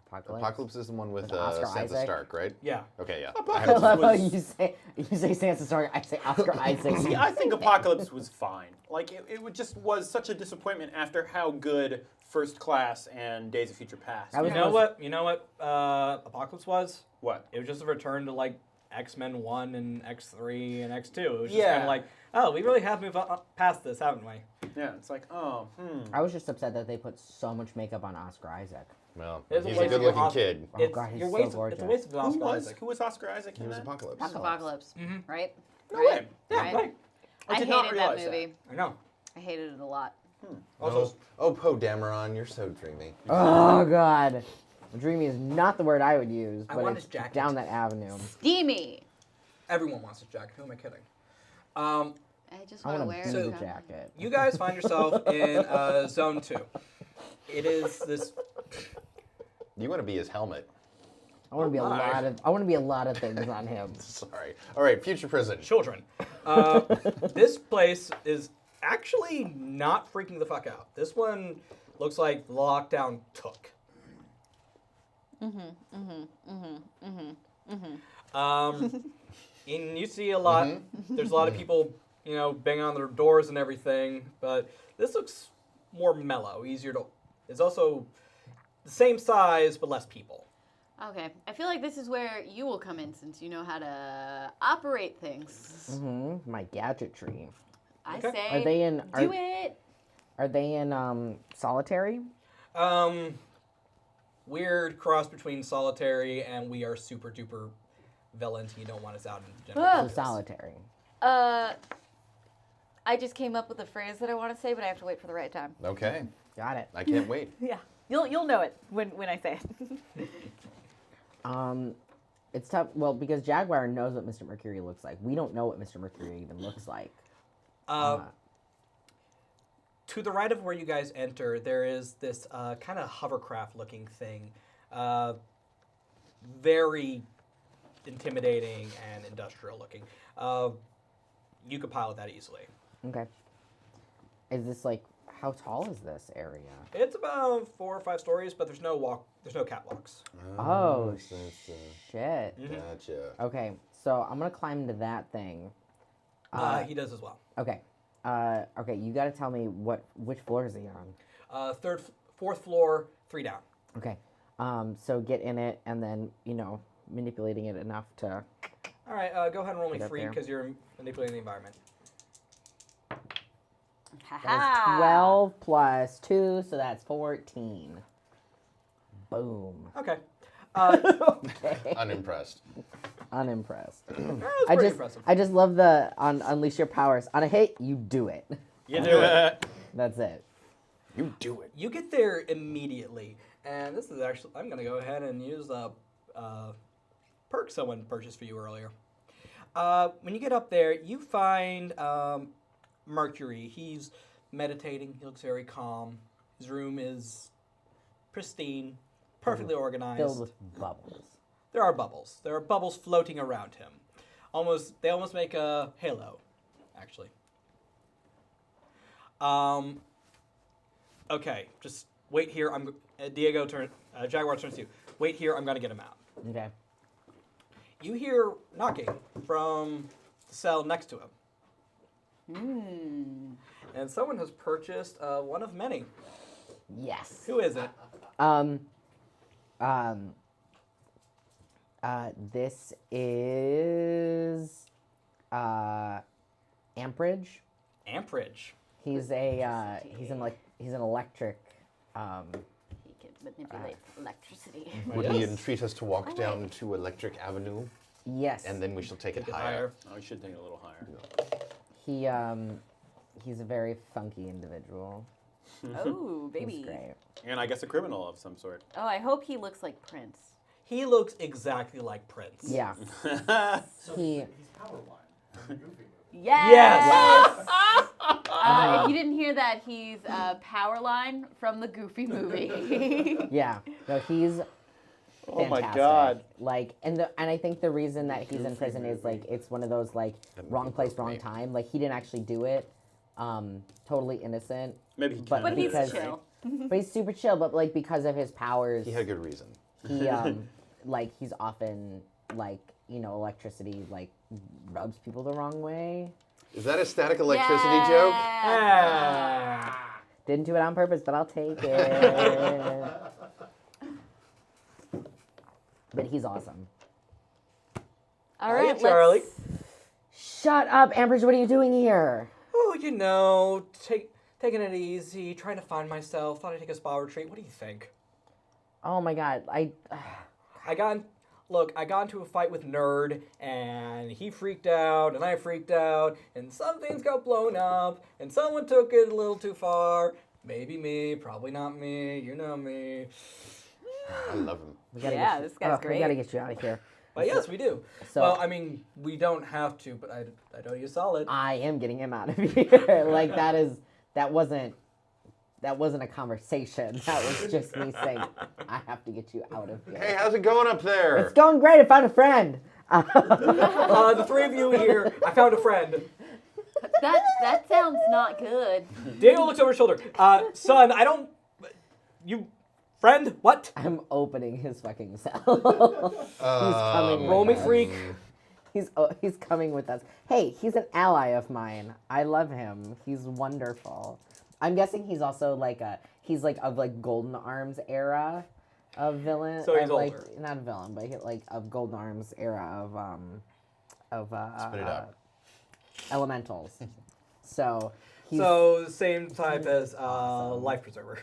Apocalypse? Apocalypse is the one with With Oscar Sansa Isaac? Stark, right? Yeah. Okay, yeah. I Apocalypse love how was- you say Sansa Stark, I say Oscar Isaac. See, I think Apocalypse was fine. Like, just was such a disappointment after how good First Class and Days of Future Past. I was- You know what? You know what? Apocalypse was. What? It was just a return to like X-Men 1 and X3 and X2. It was just Yeah. kind of like, oh, we really have moved past this, haven't we? Yeah, it's like, I was just upset that they put so much makeup on Oscar Isaac. Well, It's he's a a waste of good-looking your kid. Oh, God, he's you're so It's a gorgeous. waste of Who Oscar was Isaac. Oscar Isaac He in was that? Apocalypse. Apocalypse, right? No right? way. Yeah, Right? right. I I did not hated that realize that. movie. I know. I hated it a lot. Also, Oh, Poe Dameron, you're so dreamy. Oh, God. Dreamy is not the word I would use, I but want it's his jacket. down that avenue. Steamy. everyone wants a jacket. Who am I kidding? I just I want to want wear a it. blue So- jacket. You guys find yourself in Zone 2. It is this. You want to be his helmet. I want to be a my. lot of. I want to be a lot of things on him. Sorry. All right, future prison. Children. This place is actually not freaking the fuck out. This one looks like the lockdown took. And you see a lot. There's a lot of people, banging on their doors and everything. But this looks more mellow, easier to. It's also the same size but less people. Okay, I feel like this is where you will come in since you know how to operate things. My gadgetry. I Okay. say, Are they in? do it. Are they in solitary? Weird cross between solitary and we are super duper villains. You don't want us out in the general. Ah. So populace. solitary. I just came up with a phrase that I want to say, but I have to wait for the right time. Okay, Got it. I can't wait. Yeah, you'll know it when I say it. It's tough. Well, because Jaguar knows what Mr. Mercury looks like. We don't know what Mr. Mercury even looks like. To the right of where you guys enter, there is this kind of hovercraft-looking thing, very intimidating and industrial-looking. You could pilot that easily. Okay. Is this like? How tall is this area? It's about 4 or 5 stories, but there's no catwalks. Oh, so it's, shit. Gotcha. Okay, so I'm gonna climb into that thing. He does as well. Okay. Okay, you gotta tell me which floor is he on? Fourth floor, 3 down. Okay. So get in it and then, manipulating it enough to. All right, go ahead and roll me Get up free there. because you're manipulating the environment. That is 12 plus 2, so that's 14. Boom. Okay. Okay. Unimpressed. Unimpressed. That's pretty impressive. I just love the unleash your powers. On a hit, you do it. You do it. That's it. You do it. You get there immediately, and this is actually, I'm going to go ahead and use a perk someone purchased for you earlier. When you get up there, you find Mercury. He's meditating. He looks very calm. His room is pristine, perfectly organized. Filled with bubbles. There are bubbles. There are bubbles floating around him. They almost make a halo, actually. Okay, just wait here. Jaguar turns to you. Wait here. I'm gonna get him out. Okay. You hear knocking from the cell next to him. And someone has purchased one of many. Yes. Who is it? This is Ampridge. Ampridge. He's an electric. He can manipulate electricity. Would he entreat us to walk down to Electric Avenue, Yes. and then we shall take it higher? Oh, we should take it a little higher. He's a very funky individual. Oh, baby. He's great. And I guess a criminal of some sort. Oh, I hope he looks like Prince. He looks exactly like Prince. Yeah. So He- he's Powerline from the Goofy movie. Yes. If you didn't hear that, he's Powerline from the Goofy movie. Yeah. No, he's Oh my fantastic. God. Like, and I think the reason that he's in prison is like it's one of those like wrong place, wrong time. Like he didn't actually do it. Totally innocent. Maybe he But can. But he's because- chill. But he's super chill. But like because of his powers, He had a good reason. he like he's often like electricity like rubs people the wrong way. Is that a static electricity joke? Ah. Didn't do it on purpose, but I'll take it. But he's awesome. All right, Hey, Charlie. let's- Shut up, Ambridge. What are you doing here? Oh, taking it easy, trying to find myself. Thought I'd take a spa retreat. What do you think? Oh my God, I got into a fight with Nerd, and he freaked out, and I freaked out, and some things got blown up, and someone took it a little too far. Maybe me, probably not me. You know me. I love him. we gotta Yeah, get you, this guy's We great. gotta get you out of here. But yes, we do. So- well, I mean, we don't have to, but I know you're solid. I am getting him out of here. Like that wasn't a conversation. That was just me saying I have to get you out of here. Hey, how's it going up there? It's going great. I found a friend. The three of you here, I found a friend. That sounds not good. Diego looks over his shoulder. Son, friend, what? I'm opening his fucking cell. He's coming. Roll with me, us. freak. He's coming with us. Hey, he's an ally of mine. I love him. He's wonderful. I'm guessing he's also he's of Golden Arms era of villain. So he's of, older. Not a villain, but of Golden Arms era of Spit it out. elementals. So he's So same type as Life Preserver.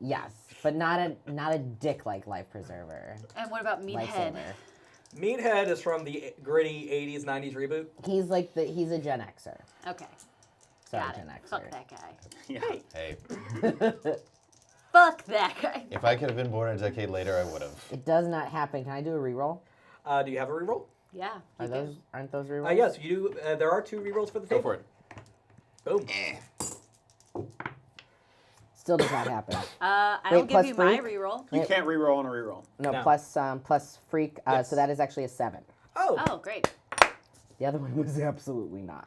yes, but not a dick like Life Preserver. And what about Meathead? Lifesaver. Meathead is from the gritty 80s, 90s reboot. He's a Gen Xer. Okay, Sorry, got it. Gen Xer. Fuck that guy. Yeah. Hey, Fuck that guy. if I could have been born a decade later, I would have. It does not happen. Can I do a reroll? Do you have a reroll? Yeah. Are you those aren't those rerolls? Yes, you do. There are 2 rerolls for the Go table. for it. Boom. Still does not happen. I Wait, don't give plus you my freak? reroll. You can't reroll on a reroll. No, No. plus freak. Yes. So that is actually a 7. Oh. Oh, great. The other one was absolutely not.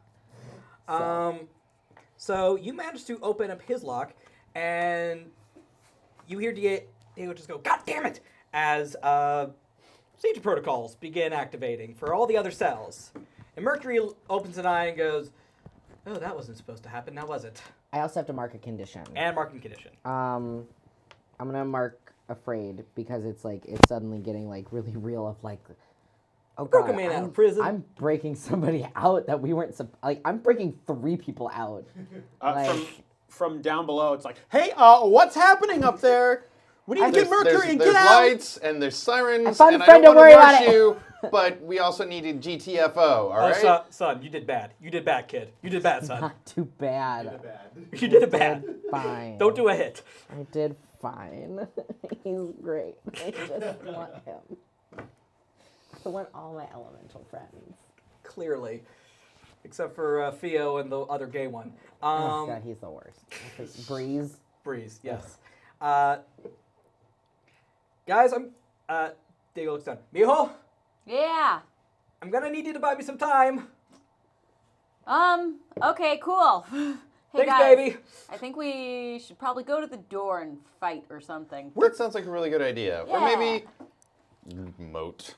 So you managed to open up his lock, and you hear Diego just go, "God damn it!" as safety protocols begin activating for all the other cells. And Mercury opens an eye and goes, "Oh, that wasn't supposed to happen, now was it?" I also have to mark a condition. And marking condition. I'm gonna mark afraid because it's suddenly getting really real of oh Broke god, a man out of prison. I'm breaking somebody out that we weren't I'm breaking 3 people out. From down below, it's like, hey, what's happening up there? We need to get Mercury and there's get out. lights and there's sirens. I found a and friend, I don't don't worry want about to it. rush you, but we also needed GTFO. All right. Son, you did bad. You did bad, kid. You did bad, son. Not too bad. You did it bad. Fine. Don't do a hit. I did fine. He's great. I just want him. I want all my elemental friends. Clearly. Except for Theo and the other gay one. Oh god, he's the worst. Breeze. Breeze, yes. Guys, Diego looks down. Mijo, Yeah. I'm gonna need you to buy me some time. Okay, cool. Hey Thanks, guys, baby. I think we should probably go to the door and fight or something. That sounds like a really good idea. Or Yeah. maybe moat.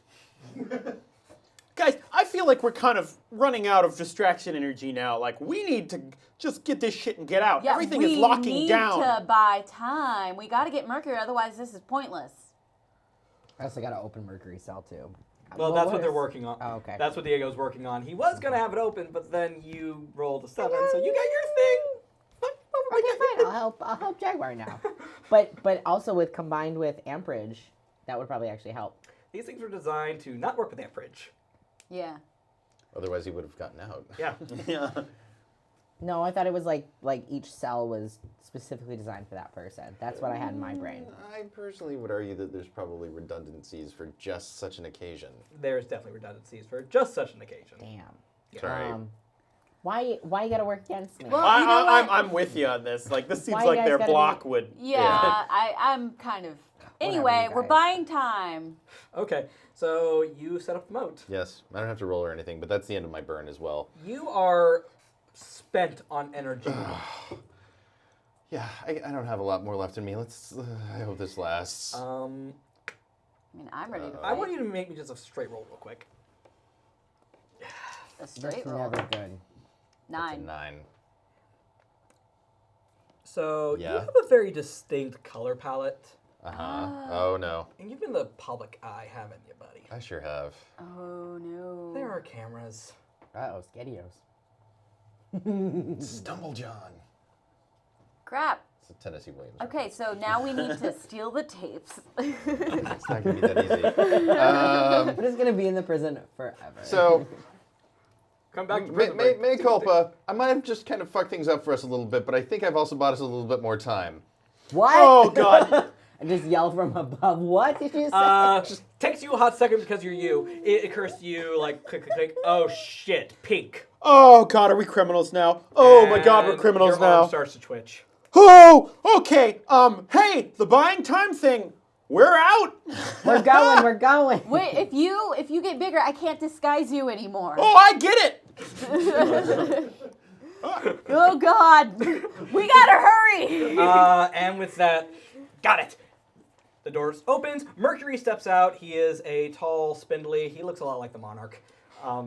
Guys, I feel like we're kind of running out of distraction energy now. Like, we need to just get this shit and get out. Yeah, Everything is locking we need down. to buy time. We got to get Mercury, otherwise this is pointless. I also got to open Mercury cell too. Well, that's what they're working on. Oh, okay. That's what Diego's working on. He was gonna have it open, but then you rolled a 7, so you got your thing. Okay, fine. I'll help Jaguar now. But also combined with amperage, that would probably actually help. These things were designed to not work with amperage. Yeah. Otherwise, he would have gotten out. Yeah. Yeah. No, I thought it was like each cell was specifically designed for that person. That's what I had in my brain. I personally would argue that there's probably redundancies for just such an occasion. There's definitely redundancies for just such an occasion. Damn. Sorry. Why you gotta work against me? Well, you know what? I'm with you on this. Like, this seems Why you like guys their gotta block be- would. Yeah, I'm kind of. Anyway, you we're guys. buying time. Okay, so you set up the moat. Yes, I don't have to roll or anything, but that's the end of my burn as well. You are spent on energy. Yeah, I don't have a lot more left in me. Let's. I hope this lasts. I mean, I'm ready to I fight. want you to make me just a straight roll real quick. A straight That's roll. never good. It's a 9. 9. So you Yeah. have a very distinct color palette, Oh no, and you've been the public eye, haven't you, buddy? I sure have. Oh no. There are cameras. Uh-oh, Skedios. Stumble John. Crap. It's a Tennessee Williams. Okay, so now we need to steal the tapes. It's not gonna be that easy. We're just gonna be in the prison forever. So, Come back to May culpa. I might have just kind of fucked things up for us a little bit, but I think I've also bought us a little bit more time. what? Oh, God. I just yelled from above. What did you say? Just takes you a hot second because you're you. It occurs to you like click, click, click. Oh shit, pink. Oh, God, are we criminals now? Oh, my God, we're And criminals your arm now. starts to twitch. Oh, okay. Hey, the buying time thing. We're out. We're going. We're going. Wait, if you get bigger, I can't disguise you anymore. Oh, I get it. Oh God, we gotta hurry. And with that, got it. The doors opens. Mercury steps out. He is a tall, spindly. He looks a lot like the Monarch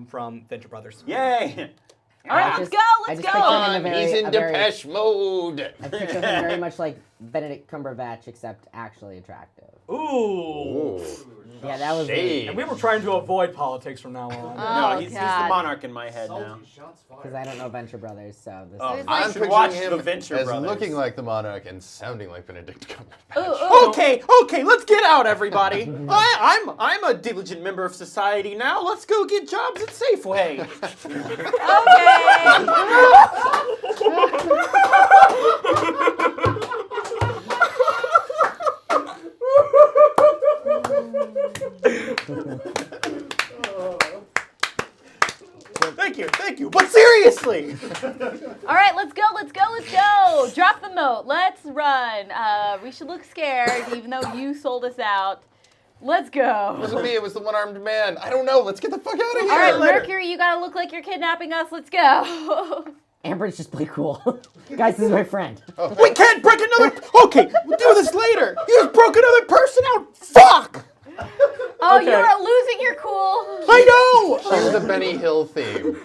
from Venture Brothers. Yay. All right, I let's just- go. I Let's just go. picture him He's in a very- Depeche mode. I picture him very much like Benedict Cumberbatch, except actually attractive. Ooh. Yeah, that was Shade. And we were trying to avoid politics from now on. No, he's the God. monarch in my head now. Salty shots fired. because I don't know Venture Brothers, so this Oh, is like- I'm should watch picturing the him Venture as Brothers. looking like the Monarch and sounding like Benedict Cumberbatch. Ooh, ooh. Okay, let's get out, everybody. I'm a diligent member of society now. Let's go get jobs at Safeway. Thank you. But seriously. All right, let's go. Drop the moat. Let's run. We should look scared, even though you sold us out. Let's It go. wasn't me, it was the one-armed man. I don't know, let's get the fuck out of here. All right, later. Mercury, you gotta look like you're kidnapping us. Let's go. Amber's just play cool. Guys, this is my friend. We can't break another. Okay, we'll do this later. You just broke another person out. Fuck. Oh, Okay. you're losing your cool. I know. Cue the Benny Hill theme.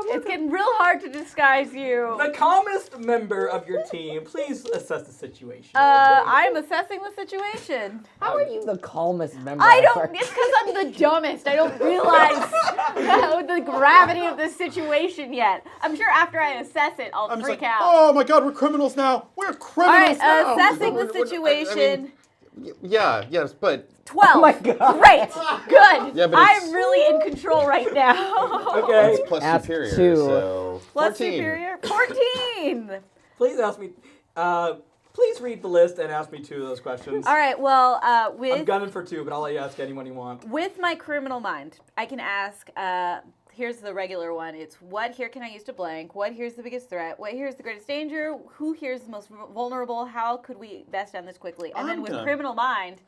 It's getting real hard to disguise you. The calmest member of your team, please assess the situation. I'm assessing the situation. How are you the calmest member? I of don't. our- It's because I'm the dumbest. I don't realize the gravity of the situation yet. I'm sure after I assess it, I'll I'm just freak like, out. oh my God, we're criminals now. We're All criminals right, now. assessing the We're- I mean, situation. Yes, but 12. Oh my God. Great. Good. Yeah, but I'm it's- really in control right now. Okay. it's plus Ask superior, two. so Plus 14. superior. 14. Please ask me. Please read the list and ask me 2 of those questions. All right. Well, I'm with gunning for 2, but I'll let you ask anyone you want. with my criminal mind, I can ask. Here's the regular one. It's what here can I use to blank? What here's the biggest threat? What here's the greatest danger? Who here's the most vulnerable? How could we best end this quickly? And then I'm with gonna- criminal mind,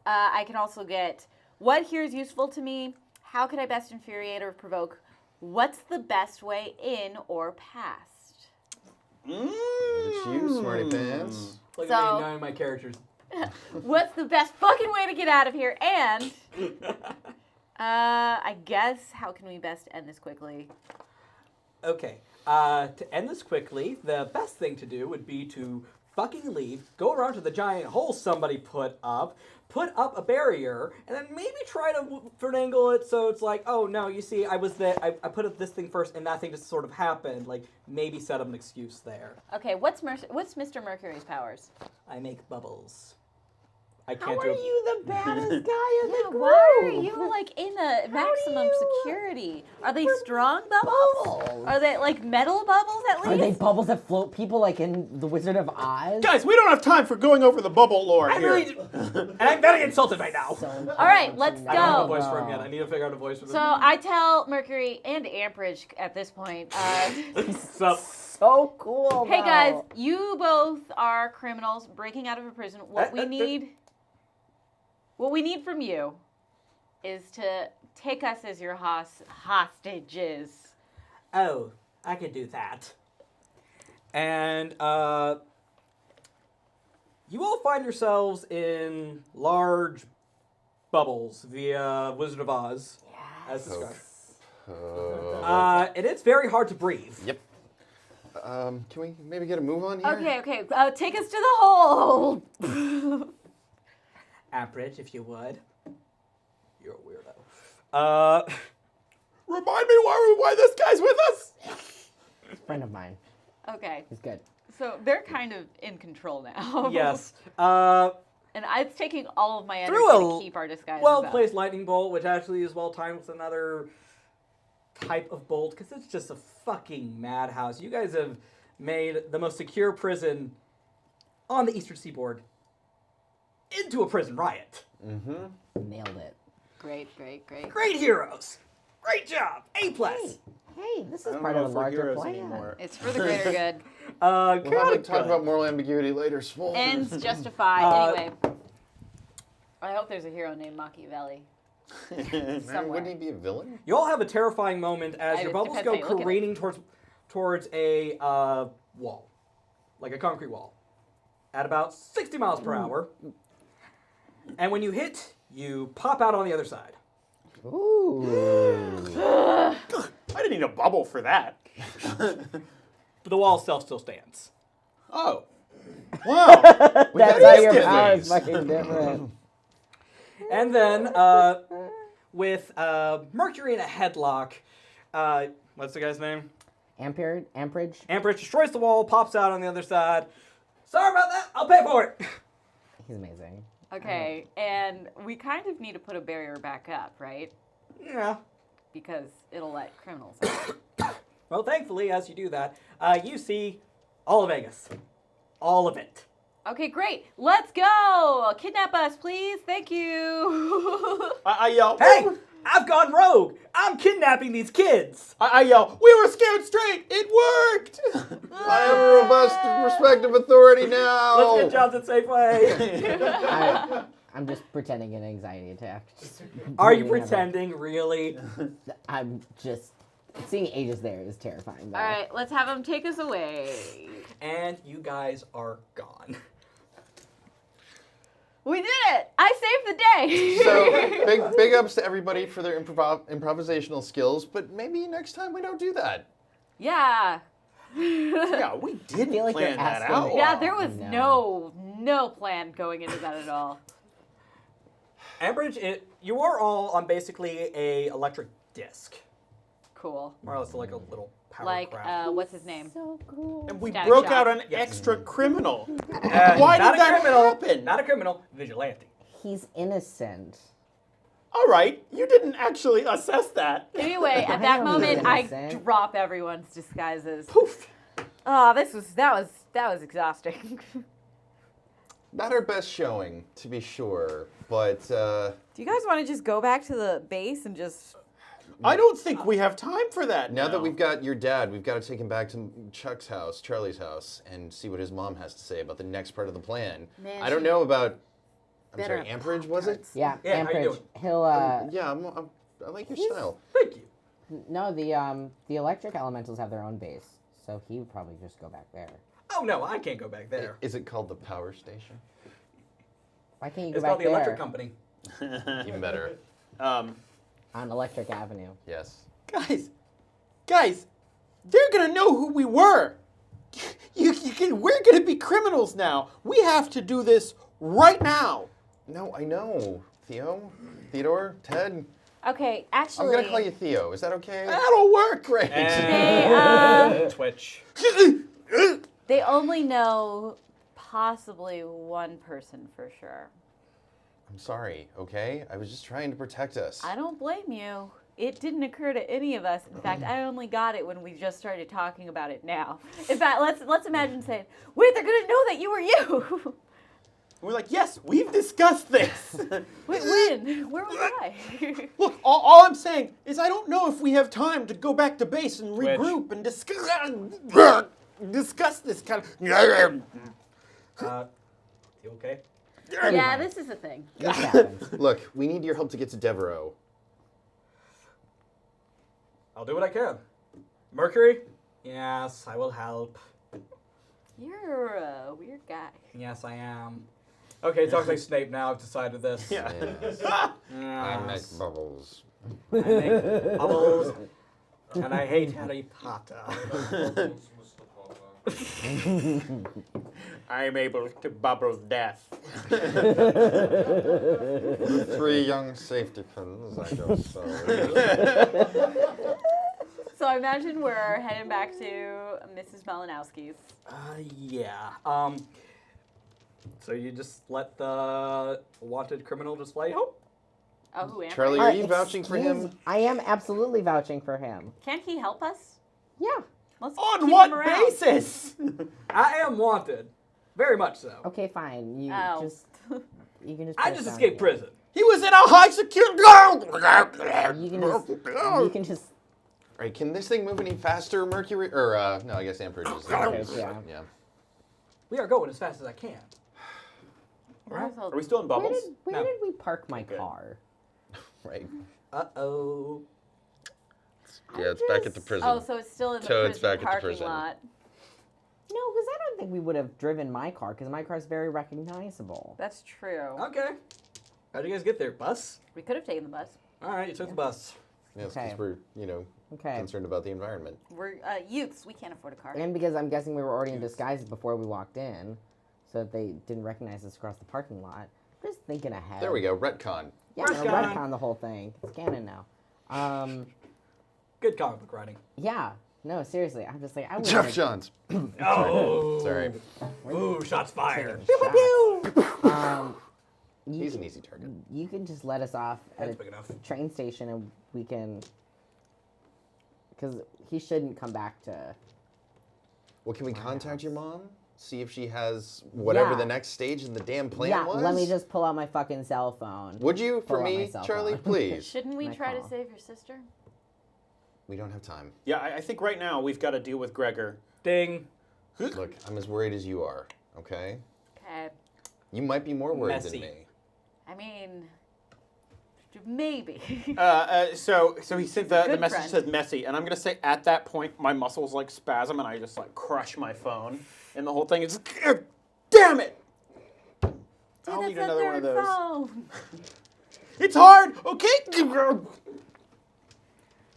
I can also get what here is useful to me? How could I best infuriate or provoke? What's the best way in or past? It's you, smarty pants. Look So- at me knowing my characters. What's the best fucking way to get out of here? And I guess how can we best end this quickly? Okay. To end this quickly, the best thing to do would be to fucking leave, go around to the giant hole somebody put up a barrier, and then maybe try to finagle it so it's like, oh no, you see, I was there, I put up this thing first, and that thing just sort of happened. Like, maybe set up an excuse there. Okay, what's Mr. Mercury's powers? I make bubbles. I How can't are do it. you the baddest guy in the group? Why are you like in a maximum security? Are they strong bubbles? Are they like metal bubbles at Are they least? bubbles that float people like in The Wizard of Oz? Guys, we don't have time for going over the bubble lore here. And I'm very insulted right now. All right, let's I don't have a go. voice for him yet. I need to figure out a voice for this. So I tell Mercury and Amperage at this point, So, So cool. hey guys, though. you both are criminals breaking out of a prison. What we need from you is to take us as your hostages. oh, I could do that. And you all find yourselves in large bubbles via Wizard of Oz, as described. And it's very hard to breathe. Yep. Can we maybe get a move on here? Okay. Take us to the hole. Ambridge, if you would. You're a weirdo. Remind me why this guy's with us. Friend of mine. Okay, He's good. so they're kind of in control now. Yes. And it's taking all of my energy Through a to keep our disguises up. Well-placed lightning bolt, which actually is well-timed with another type of bolt, because it's just a fucking madhouse. You guys have made the most secure prison on the Eastern Seaboard into a prison riot. Nailed it. Great. Great heroes. Great job. A+. Hey, this I is don't part know of if a we're larger heroes plan. anymore. It's for the greater good. We'll have Kinda to talk good. about moral ambiguity later, Swole. Ends justify. Anyway, I hope there's a hero named Machiavelli. Man, somewhere. wouldn't he be a villain? You all have a terrifying moment as It your bubbles depends go how you look at it. careening towards a wall, like a concrete wall, at about 60 miles per hour. And when you hit, you pop out on the other side. Ooh. I didn't need a bubble for that. But the wall itself still stands. Oh. Wow. That's how your different. power is fucking different. And then, with Mercury in a headlock, what's the guy's name? Amperage? Amperage destroys the wall, pops out on the other side. Sorry about that, I'll pay for it. He's amazing. Okay, and we kind of need to put a barrier back up, right? Yeah. Because it'll let criminals out. Well, thankfully, as you do that, you see all of Vegas. All of it. Okay, great. Let's go. Kidnap us, please. Thank you. I yell, Hey, I've gone rogue. I'm kidnapping these kids. I yell, we were scared straight. It worked. I have a robust respect of authority now. Let's get jobs at Safeway. I'm just pretending an anxiety attack. Just Are you breathing heavily. pretending, really? I'm just... Seeing Aegis there is terrifying. Though. All right, let's have them take us away. And you guys are gone. We did it. I saved the day. So big ups to everybody for their improvisational skills, but maybe next time we don't do that. Yeah. Yeah, we didn't feel like plan you're that asking out. me. Yeah, there was No. no plan going into that at all. Ambridge, you are all on basically a electric disc. Cool. More or less like a little power Like, craft. what's his name? So cool. And we Static broke shock. out an Yes. extra criminal. Why Why not did a that criminal, happen? Not a criminal, vigilante. He's innocent. All right, you didn't actually assess that. Anyway, at I that know moment, he's I innocent. drop everyone's disguises. Poof. Oh, that was exhausting. Not our best showing, to be sure, but Do you guys want to just go back to the base and just... I don't think we have time for that. now that we've got your dad, we've got to take him back to Chuck's house, Charlie's house, and see what his mom has to say about the next part of the plan. Man, I don't she know about... I'm better sorry, have Amperage, was it? Yeah, Yeah, how you Amperage. doing? He'll Yeah, I like your style. Thank you. no, the electric elementals have their own base. so he would probably just go back there. Oh no, I can't go back there. Is it called the power station? Why can't you go It's back called the there? electric company. Even better. On Electric Avenue. Yes. Guys, they're gonna know who we were. We're gonna be criminals now. We have to do this right now. No, I know. Theodore, Ted. Okay, I'm actually, gonna call you Theo. Is that okay? That'll work. Great. And Twitch. they only know possibly one person for sure. I'm sorry, okay? I was just trying to protect us. I don't blame you. It didn't occur to any of us. In fact, I only got it when we just started talking about it now. In fact, let's imagine saying, "Wait, they're gonna know that you were you." We're like, yes, we've discussed this. Wait, when? Where was I? Look, all I'm saying is I don't know if we have time to go back to base and Twitch. regroup and discuss this kind of. You okay? Yeah, this is the thing. This happens. Look, we need your help to get to Devereaux. I'll do what I can. Mercury? Yes, I will help. You're a weird guy. Yes, I am. Okay, talk like Snape now. I've decided this. Yeah. Yes. I make Yes. bubbles. I make bubbles, and I hate Harry Potter. I'm able to bubble death. 3 young safety pins, I guess so. So I imagine we're heading back to Mrs. Malinowski's. Yeah. So you just let the wanted criminal just fly home? Oh, who am Charlie, I? are you vouching for him? I am absolutely vouching for him. Can he help us? Yeah. Let's On keep what him around. basis? I am wanted. Very much so. Okay, fine. You Oh. just you can just. I put just it down escaped here. prison. He was in a high security. You can just. Right, can this thing move any faster, Mercury? Or, no, I guess Amperage is Yeah. Yeah. We are going as fast as I can. Right. Are we still in Where bubbles? did, where No. did we park my Okay. car? Right. Uh-oh. Yeah, it's back at the prison. Oh, so it's still in the Toad's prison back at the parking prison. lot. No, because I don't think we would have driven my car because my car is very recognizable. That's true. Okay. How'd you guys get there? Bus? We could have taken the bus. All right, you took the bus. Yes, Okay. because we're, Okay. concerned about the environment. We're youths. We can't afford a car. And because I'm guessing we were already in disguise before we walked in, so that they didn't recognize us across the parking lot. Just thinking ahead. There we go, retcon. Yeah, Retcon. retcon the whole thing. It's canon now. Good comic book writing. Yeah. No, seriously. I'm just like I Jeff would. Johns. Oh. Sorry. Ooh, shots fired. He's an easy target. You can just let us off at That's a big enough. train station, and we can. Because he shouldn't come back to. Well, can we contact your mom? See if she has whatever Yeah. the next stage in the damn plan Yeah, was? let me just pull out my fucking cell phone. Would you, for pull out my me, cell Charlie, phone. please? Shouldn't we My try to call. save your sister? We don't have time. Yeah, I think right now we've got to deal with Gregor. Ding. Look, I'm as worried as you are, okay? Okay. You might be more worried Messy. than me. I mean, maybe. So he said the Good message friend. says messy, and I'm gonna say at that point my muscles like spasm and I just like crush my phone, and the whole thing is, damn it! I'll need another one of those. Phone. It's hard, okay?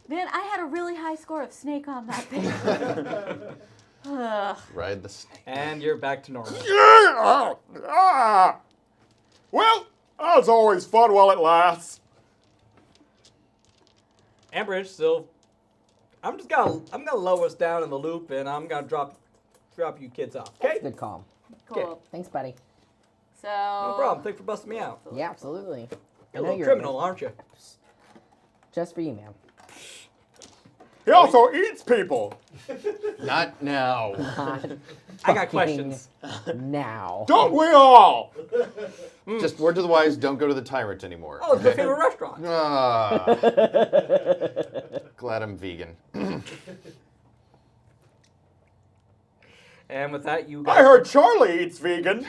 Man, I had a really high score of Snake on that thing. Ugh. Ride the snake. And you're back to normal. Well, it's always fun while it lasts. Ambridge still. I'm gonna lower us down in the loop, and I'm gonna drop you kids off. Okay? Good call. Cool. Thanks, buddy. So. No problem. Thanks for busting me out. Yeah, absolutely. You're a little criminal, aren't you? Just for you, man. He also eats people. Not now. I got questions. Now. Don't we all? Just word to the wise, don't go to the Tyrant anymore. Oh, it's my favorite restaurant. Ah. Glad I'm vegan. And with that, you I guys. heard Charlie eats vegan.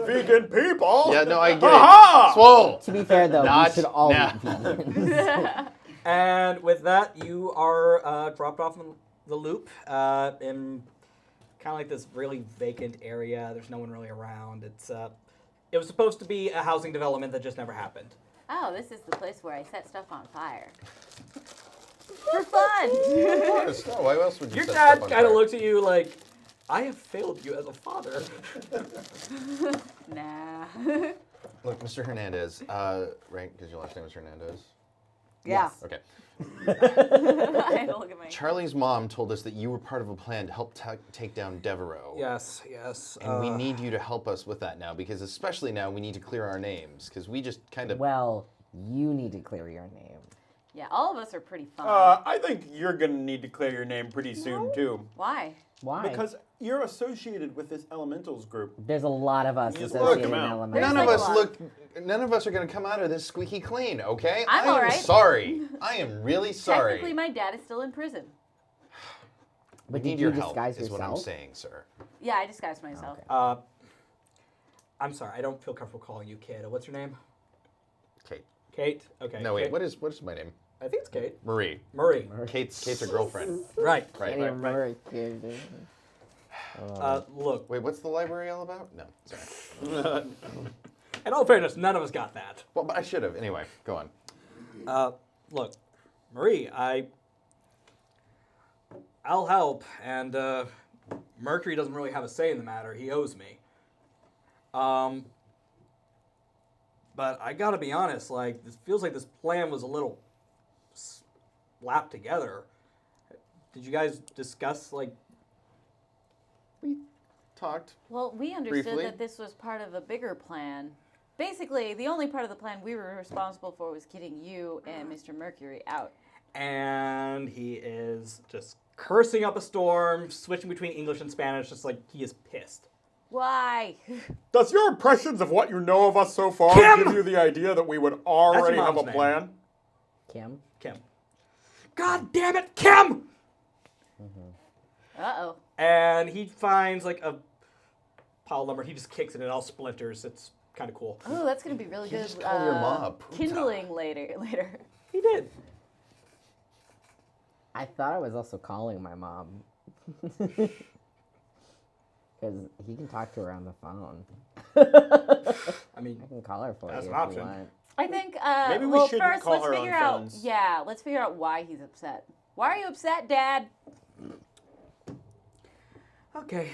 Vegan people. Yeah, no, I get Aha! it. Swole. To be fair, though, Not we should all now. eat vegans. And with that, you are dropped off the loop in kind of like this really vacant area. There's no one really around. It was supposed to be a housing development that just never happened. Oh, this is the place where I set stuff on fire. For fun. Oh, why else would you Your set dad stuff on kind of fire? looks at you like, I have failed you as a father. Nah. Look, Mr. Hernandez, right? Because your last name is Hernandez. Yeah. Okay. I had to look at my. Charlie's mom told us that you were part of a plan to help take down Devereaux. Yes. And we need you to help us with that now, because especially now we need to clear our names, because we just kind of... Well, you need to clear your name. Yeah, all of us are pretty fun. I think you're gonna need to clear your name pretty soon too. Why? Why? Because you're associated with this elementals group. there's a lot of us Just associated look 'em in out. elementary. None of like a us lot. none of us are going to come out of this squeaky clean, okay? I'm I all am right. sorry. I am really sorry. Technically, my dad is still in prison. we But need did your you help, disguise is what I'm yourself? saying, sir. Yeah, I disguised myself. I'm sorry, I don't feel comfortable calling you kid. What's your name? Kate. Kate? Okay. No, wait, Kate. what is my name? I think it's Kate. Marie. Marie. Kate's her girlfriend. Right. Right. Can't even remember a kid. Look, Wait, what's the library all about? No, sorry. in all fairness, none of us got that. Well, but I should have. Anyway, go on. Look, Marie, I'll help, and Mercury doesn't really have a say in the matter. He owes me. But I gotta be honest, like, this feels like this plan was a little slapped together. Did you guys discuss, like... We talked. Well, we understood Briefly. that this was part of a bigger plan. Basically, the only part of the plan we were responsible for was getting you and Mr. Mercury out. And he is just cursing up a storm, switching between English and Spanish, just like he is pissed. Why? Does your impressions of what you know of us so far Kim! give you the idea that we would already have a mom's name. plan? Kim? Kim. God damn it, Kim! Uh-oh. And he finds like a pile of lumber. He just kicks it and it all splinters. It's kind of cool. Oh, that's going to be really You good. just call your mom puta. Kindling later. He did. I thought I was also calling my mom. Because he can talk to her on the phone. I mean, I can call her for That's you an if option. you want. I think, Maybe we well, shouldn't first, call let's her on figure out, phones. yeah, let's figure out why he's upset. Why are you upset, Dad? okay.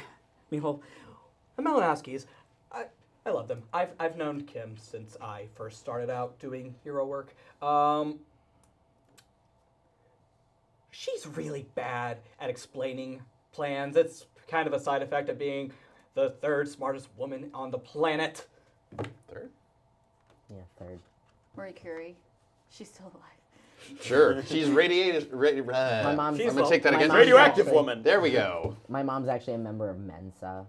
Meanwhile, the Malinowskis, I love them. I've known Kim since I first started out doing hero work. She's really bad at explaining plans. It's kind of a side effect of being the third smartest woman on the planet. Third? Yeah, third. Marie Curie. She's still alive. Sure. She's radiated. My mom's. She's I'm gonna take that my again. mom's Radioactive actually- woman. There we go. My mom's actually a member of Mensa.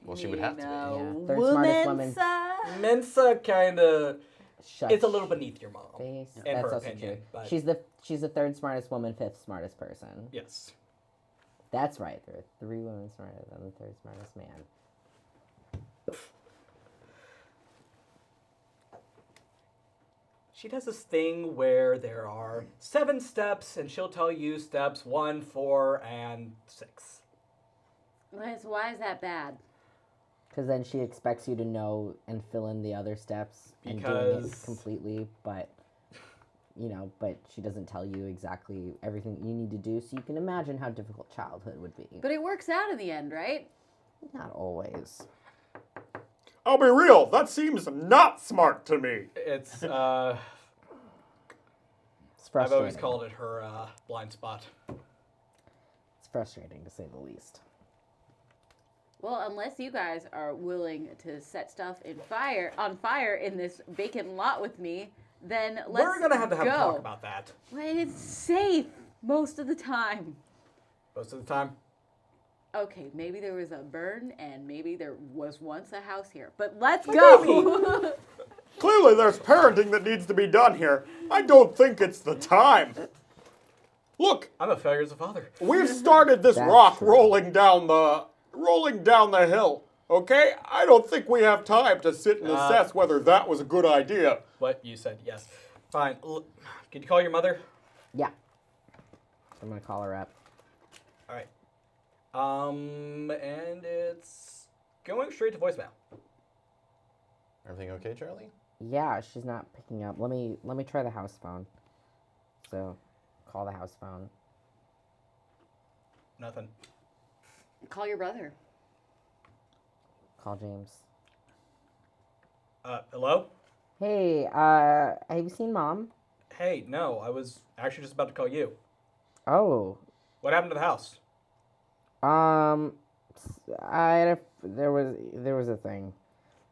Well, she would have to be. Yeah, third smartest woman. Womansa. Mensa kind of, Shut it's a little beneath your mom. face. In That's her also opinion, true. but- She's the third smartest woman, fifth smartest person. Yes. That's right. There are 3 women smarter than the third smartest man. She does this thing where there are 7 steps, and she'll tell you steps 1, 4, and 6. Why is that bad? Because then she expects you to know and fill in the other steps and doing it Because- completely, but but she doesn't tell you exactly everything you need to do, so you can imagine how difficult childhood would be. But it works out in the end, right? Not always. I'll be real, that seems not smart to me. It's, It's I've frustrating. always called it her blind spot. It's frustrating to say the least. Well, unless you guys are willing to set stuff on fire in this vacant lot with me, then let's We're going to have go. a talk about that Well, it's safe most of the time. most of the time. Okay, maybe there was a burn and maybe there was once a house here. But let's go. Clearly there's parenting that needs to be done here. I don't think it's the time. Look, I'm a failure as a father. we've started this That's rock true. rolling down the hill. Okay? I don't think we have time to sit and assess whether that was a good idea. What you said, yes. Fine. Can you call your mother? Yeah. I'm gonna call her up. All right. And it's going straight to voicemail. Everything okay, Charlie? Yeah, she's not picking up. Let me try the house phone. So, call the house phone. Nothing. Call your brother. Call James. Hello? Hey, have you seen Mom? Hey, no, I was actually just about to call you. Oh, What happened to the house? there was a thing.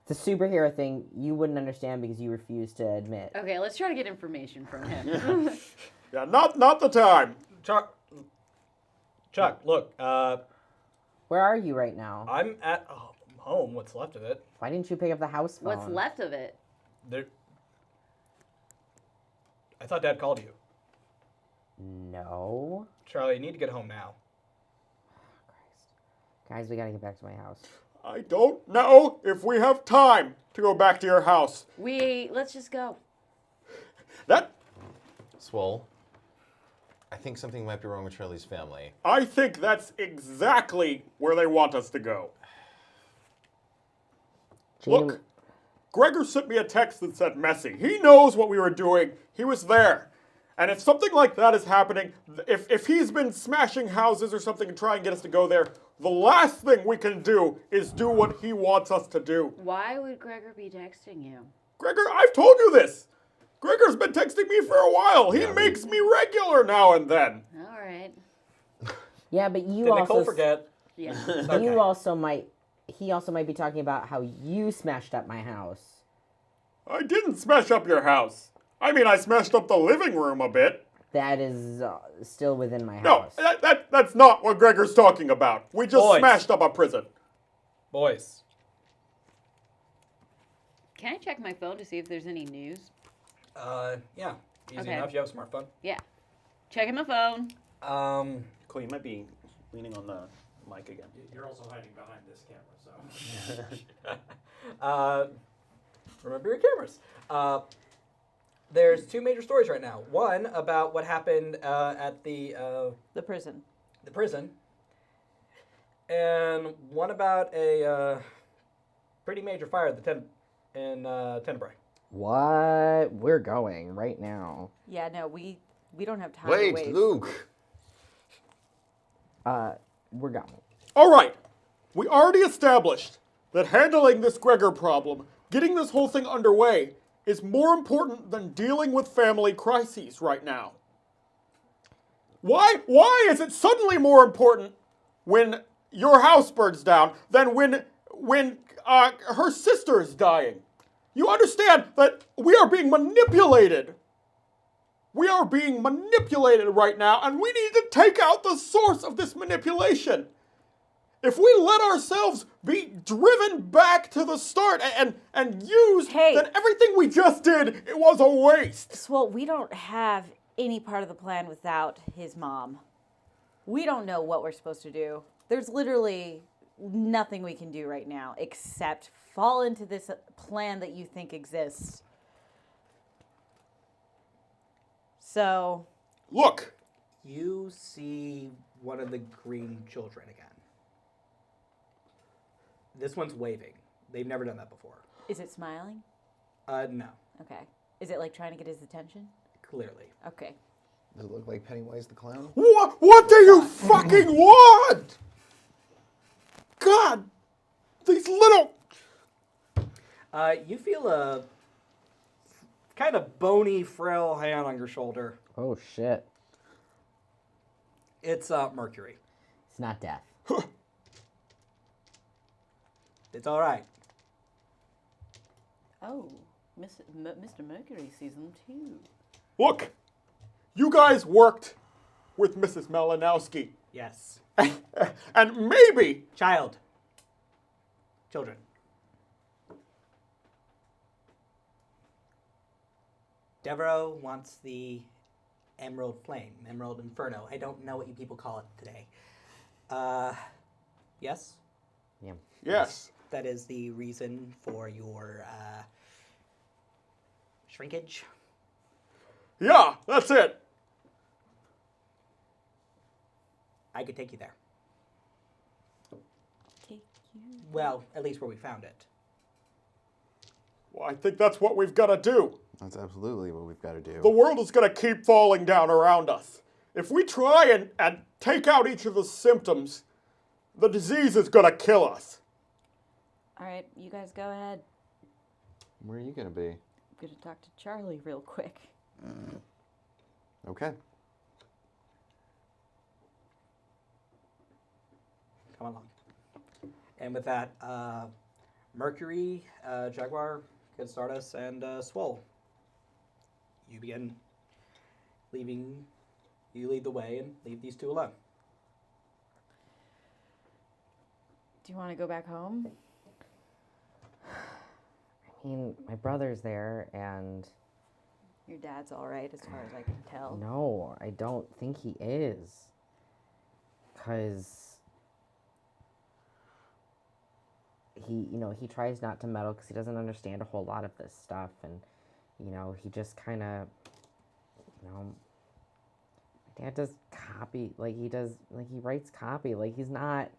It's a superhero thing you wouldn't understand because you refuse to admit. Okay, let's try to get information from him. Yeah, not the time. Chuck, look, Where are you right now? I'm at home, what's left of it. Why didn't you pick up the house phone? What's left of it? There. I thought Dad called you. No. Charlie, you need to get home now. Guys, we gotta get back to my house. I don't know if we have time to go back to your house. Let's just go. That Swole. I think something might be wrong with Charlie's family. I think that's exactly where they want us to go. Look, Gregor sent me a text that said messy. He knows what we were doing. He was there. And if something like that is happening, if he's been smashing houses or something and trying to get us to go there, the last thing we can do is do what he wants us to do. Why would Gregor be texting you? Gregor, I've told you this. Gregor's been texting me for a while. He makes me regular now and then. All right. Yeah, but you Did also Nicole forget? Yeah. you also might. He also might be talking about how you smashed up my house. I didn't smash up your house. I mean, I smashed up the living room a bit. That is still within my No, house. that's not what Gregor's talking about. We just Boys. smashed up a prison. Boys. Can I check my phone to see if there's any news? Yeah. Easy Okay. enough. You have a smartphone. Yeah. Checking my phone. Cool, you might be leaning on the mic again. You're also hiding behind this camera, so. Remember your cameras. There's two major stories right now. One about what happened at the prison. the prison, and one about a pretty major fire at the in Tenebrae. What? We're going right now. Yeah, no, we don't have time to Wait, waste. Luke. We're going. All right, we already established that handling this Gregor problem, getting this whole thing underway, is more important than dealing with family crises right now. Why is it suddenly more important when your house burns down than when her sister is dying? You understand that we are being manipulated. We are being manipulated right now, and we need to take out the source of this manipulation. If we let ourselves be driven back to the start and used, Hey. then everything we just did, it was a waste. Well, we don't have any part of the plan without his mom. We don't know what we're supposed to do. There's literally nothing we can do right now except fall into this plan that you think exists. So, Look, You see one of the green children again. This one's waving. They've never done that before. is it smiling? No, Okay. Is it like trying to get his attention? clearly. Okay. Does it look like Pennywise the Clown? what do you fucking want? God, these little... You feel a kind of bony, frail hand on your shoulder. Oh shit! It's Mercury. It's not death. It's all right. Oh, Mr. Mercury season 2. Look, you guys worked with Mrs. Malinowski. Yes. And maybe... Children. Devereaux wants the Emerald Flame, Emerald Inferno. I don't know what you people call it today. Yes? Yeah. Yes. That is the reason for your shrinkage. Yeah, that's it. I could take you there. Take you. Well, at least where we found it. Well, I think that's what we've got to do. That's absolutely what we've got to do. The world is going to keep falling down around us. If we try and take out each of the symptoms, the disease is going to kill us. All right, you guys go ahead. Where are you going to be? I'm going to talk to Charlie real quick. Okay. Come along. And with that, Mercury, Jaguar, Kid Stardust, and Swole. You begin leaving. You lead the way and leave these two alone. Do you want to go back home? I mean, my brother's there, and Your dad's all right, as far as I can tell. no, I don't think he is. Because he tries not to meddle because he doesn't understand a whole lot of this stuff, and, he just kind of, my dad does copy, he writes copy, he's not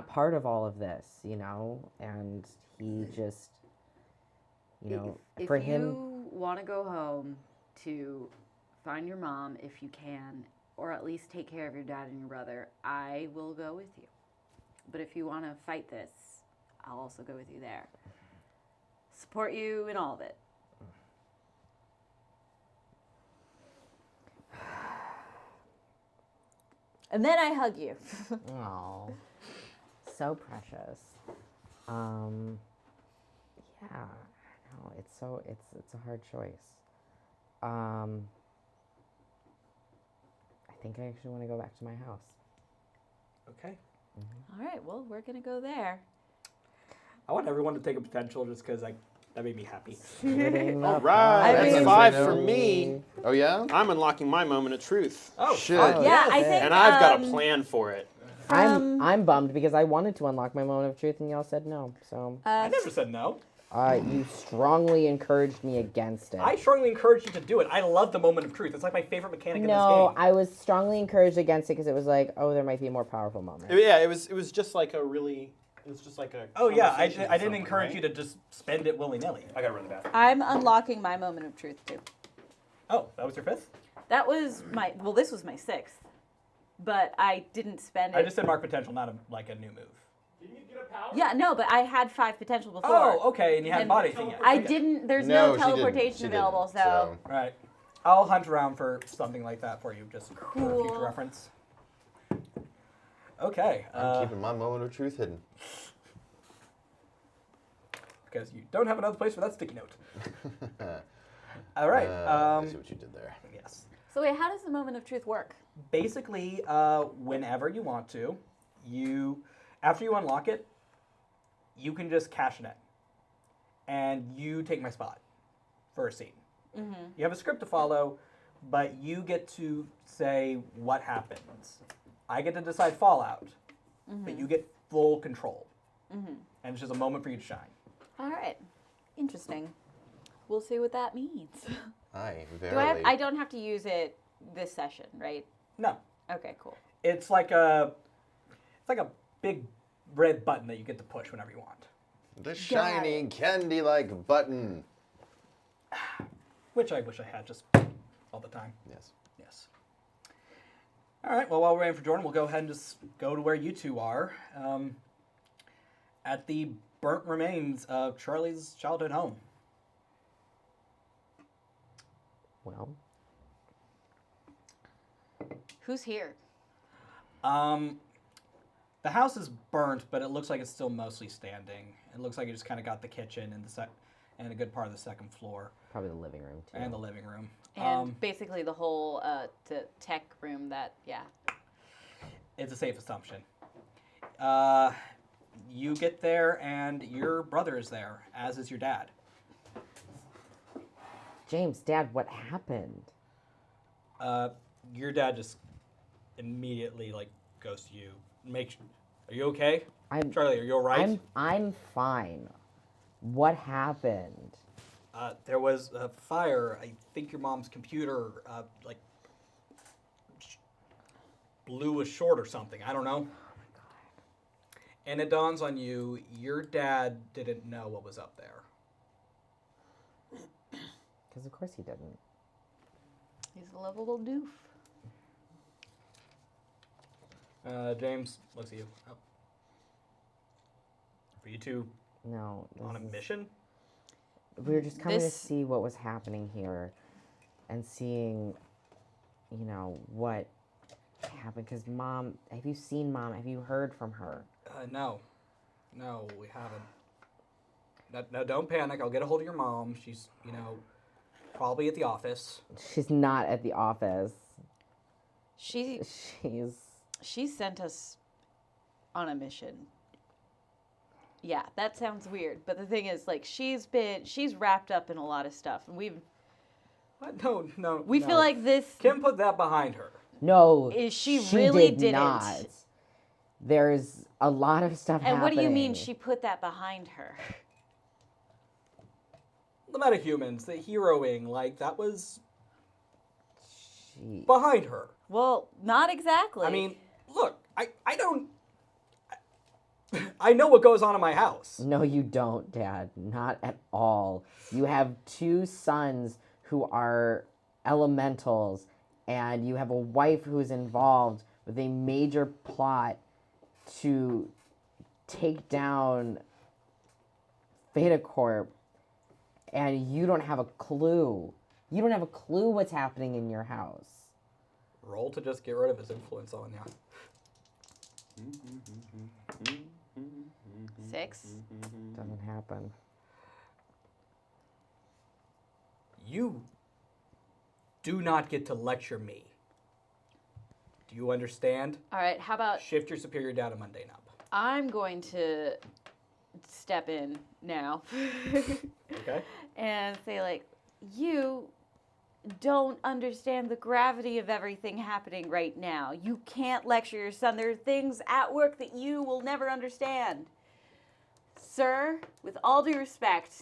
part of all of this, and he just, If for him. you want to go home to find your mom, if you can, or at least take care of your dad and your brother, I will go with you. But if you want to fight this, I'll also go with you there. Support you in all of it. And then I hug you. Oh, so precious. Yeah, no, it's a hard choice. I think I actually want to go back to my house. Okay. All right, well, we're going to go there. I want everyone to take a potential just because that made me happy. All right, I that's mean- 5 for me. Oh, yeah? I'm unlocking my moment of truth. Oh, Shit. fuck Yeah, I man. think. And I've got a plan for it. I'm bummed because I wanted to unlock my moment of truth and y'all said no. So I never said no. you strongly encouraged me against it. I strongly encourage you to do it. I love the moment of truth. It's like my favorite mechanic in this No, game. I was strongly encouraged against it because it was like, oh, there might be a more powerful moment. Yeah, it was just like a really. It was just like a. Oh yeah, I conversation or didn't something, encourage right? you to just spend it willy nilly. I gotta run the bathroom. I'm unlocking my moment of truth, too. Oh, that was your fifth? That was this was my 6th. But I didn't spend it. I just said mark potential, not a new move. Didn't you get a power? Yeah, no, but I had 5 potential before. Oh, okay, and you hadn't And bought anything yet. I Okay. didn't. There's No, no she didn't. teleportation She available, didn't, so. All right. I'll hunt around for something like that for you, just for Cool. future reference. Okay. I'm keeping my moment of truth hidden. Because you don't have another place for that sticky note. All right. I see what you did there. Yes. So wait, how does the moment of truth work? Basically, whenever you want to, after you unlock it, you can just cash it in. And you take my spot for a scene. Mm-hmm. You have a script to follow, but you get to say what happens. I get to decide fallout, but you get full control. Mm-hmm. And it's just a moment for you to shine. All right. Interesting. We'll see what that means. Aye, Do verily. I don't have to use it this session, right? No. Okay, cool. It's like a big red button that you get to push whenever you want. The shiny candy-like button. Which I wish I had just all the time. Yes. Yes. All right. Well, while we're waiting for Jordan, we'll go ahead and just go to where you two are, at the burnt remains of Charlie's childhood home. Well, Who's here? The house is burnt, but it looks like it's still mostly standing. It looks like you just kind of got the kitchen and and a good part of the second floor probably the living room too. and the living room. And basically the whole tech room that, yeah. It's a safe assumption. You get there, and your brother is there, as is your dad. James, Dad, what happened? Your dad just immediately goes to you. Are you okay? Charlie, are you all right? I'm fine. What happened? There was a fire. I think your mom's computer, blew a short or something. I don't know. And it dawns on you, your dad didn't know what was up there. Because of course he didn't. He's a lovable doof. James looks at you. Oh. Are you two No. on a mission? We were just coming to This- see what was happening here and seeing, you know, what happened. Because Mom, have you seen Mom? Have you heard from her? No. No, we haven't. No, don't panic. I'll get a hold of your mom. She's, probably at the office. She's not at the office. She sent us on a mission. Yeah, that sounds weird. But the thing is, like, she's wrapped up in a lot of stuff, and What? No. we feel like this. Kim put that behind her. No, She really did didn't. not. There's a lot of stuff And happening. what do you mean she put that behind her? The metahumans, the heroing, that was She- behind her. Well, not exactly. I mean, look, I don't. I know what goes on in my house. No, you don't, Dad. Not at all. You have 2 sons who are elementals, and you have a wife who's involved with a major plot to take down Theta Corp, and you don't have a clue. You don't have a clue what's happening in your house. Roll to just get rid of his influence on you. 6. Doesn't happen. You do not get to lecture me. Do you understand? All right, how about Shift your superior down and mundane up. I'm going to step in now Okay? and say, like, you don't understand the gravity of everything happening right now. You can't lecture your son. There are things at work that you will never understand. Sir, with all due respect,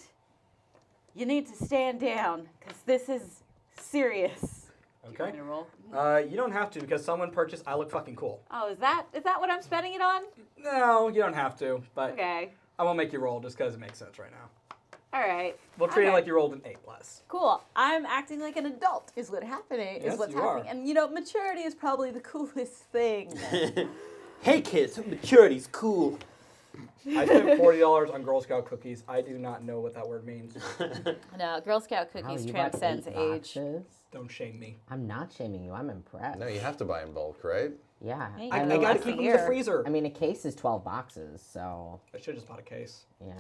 you need to stand down because this is serious. Do you Okay. want me to roll? You don't have to because someone purchased I Look Fucking Cool. Oh, is that what I'm spending it on? No, you don't have to, but Okay. I won't make you roll just because it makes sense right now. All right. We'll treat it Okay. like you rolled an 8+. Cool. I'm acting like an adult is what's happening. Yes, Is what's you happening. are. And maturity is probably the coolest thing. Hey kids, maturity's cool. I spent $40 on Girl Scout cookies. I do not know what that word means. No, Girl Scout How, cookies you bought transcends 8 age. boxes? Don't shame me. I'm not shaming you. I'm impressed. No, you have to buy in bulk, right? Yeah. Hey, I you gotta once keep a them in the year. freezer. I mean, a case is 12 boxes, so I should have just bought a case. yeah.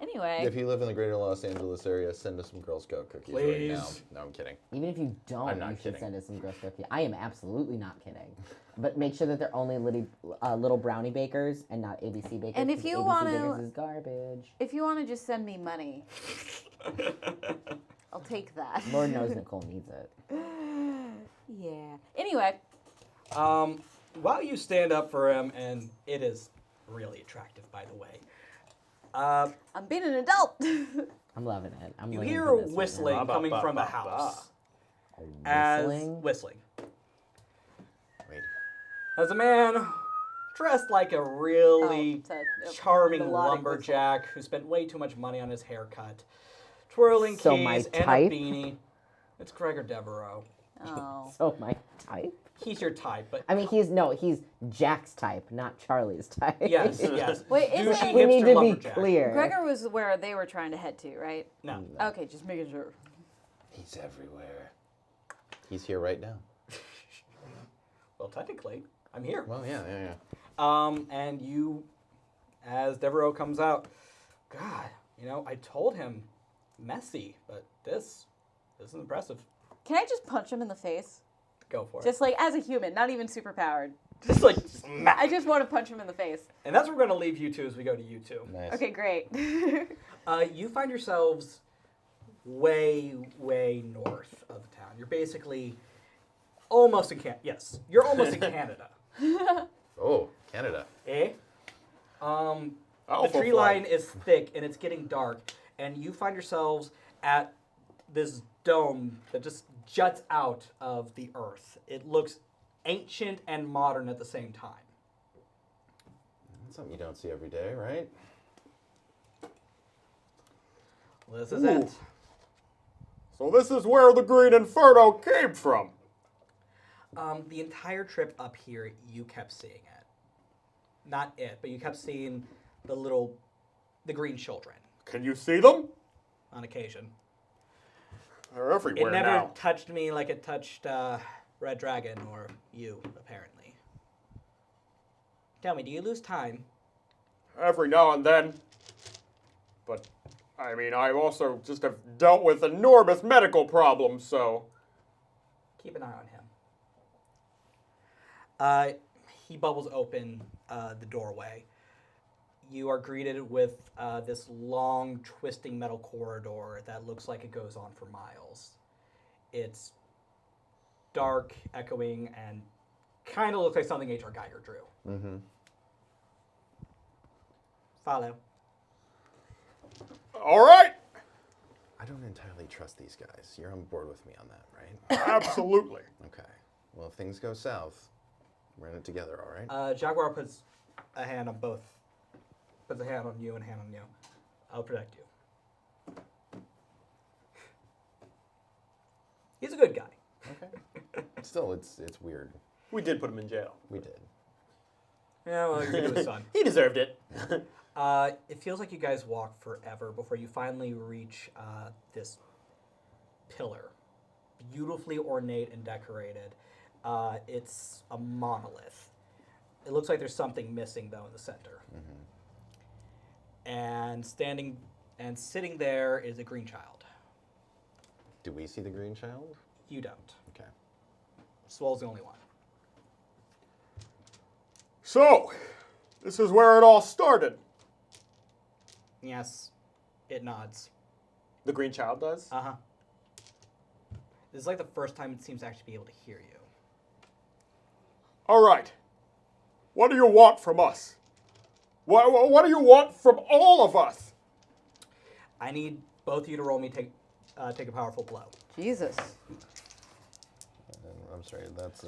Anyway, If you live in the greater Los Angeles area, send us some Girl Scout cookies right now. Please. No, I'm kidding. Even if you don't, I'm not you should kidding. send us some Girl Scout cookies. I am absolutely not kidding. But make sure that they're only little brownie bakers and not ABC bakers. And if 'cause you ABC wanna- bakers is garbage. if you want to just send me money, I'll take that. Lord knows Nicole needs it. Yeah. Anyway, While you stand up for him, and it is really attractive, by the way, I'm being an adult. I'm loving it. I'm you living hear for this right whistling now. coming from the house. As Whistling? Wait. As a man dressed like a really it's a charming melodic lumberjack who spent way too much money on his haircut, twirling So keys my and a type? beanie. It's Gregor Devereaux. Oh. So my type? He's your type, but I mean, he's Jack's type, not Charlie's type. yes, yes. Wait, Douchey isn't We need hipster to be lumberjack. clear. Gregor was where they were trying to head to, right? No. Okay, just making sure. He's everywhere. He's here right now. Well, technically, I'm here. Well, yeah. And you, as Devereaux comes out, God, I told him messy, but this is impressive. Can I just punch him in the face? Go for it. Just like as a human, not even super powered. Just like smack. I just want to punch him in the face. And that's where we're going to leave you two as we go to you two. Nice. Okay, great. You find yourselves way, way north of town. You're basically almost in Canada. Yes, you're almost in Canada. Oh, Canada. Eh? The Alpha tree flight. line is thick and it's getting dark, and you find yourselves at this dome that just juts out of the earth. It looks ancient and modern at the same time. That's something you don't see every day, right? This is it. So this is where the Green Inferno came from. The entire trip up here, you kept seeing it. Not it, but you kept seeing the green children Can you see them? on occasion. They're everywhere It never now. touched me like it touched Red Dragon or you, apparently. Tell me, do you lose time? Every now and then. But, I mean, I also just have dealt with enormous medical problems, so... Keep an eye on him. He bubbles open the doorway. You are greeted with this long, twisting metal corridor that looks like it goes on for miles. It's dark, echoing, and kind of looks like something H.R. Geiger drew. Mm-hmm. Follow. All right! I don't entirely trust these guys. You're on board with me on that, right? Absolutely. Okay. Well, if things go south, we're in it together, all right? Jaguar puts a hand on both. Puts a hand on you and a hand on you. I'll protect you. He's a good guy. Okay. Still, it's weird. We did put him in jail. We did. Yeah, well, you're to his son. He deserved it. It feels like you guys walk forever before you finally reach this pillar. Beautifully ornate and decorated. It's a monolith. It looks like there's something missing, though, in the center. Mm-hmm. And sitting there is a green child. Do we see the green child? You don't. Okay. Swole's the only one. So, this is where it all started. Yes, it nods. The Green Child does? Uh-huh. This is like the first time it seems to actually be able to hear you. All right. What do you want from us? What do you want from all of us? I need both of you to roll me take a powerful blow. Jesus. I'm sorry, that's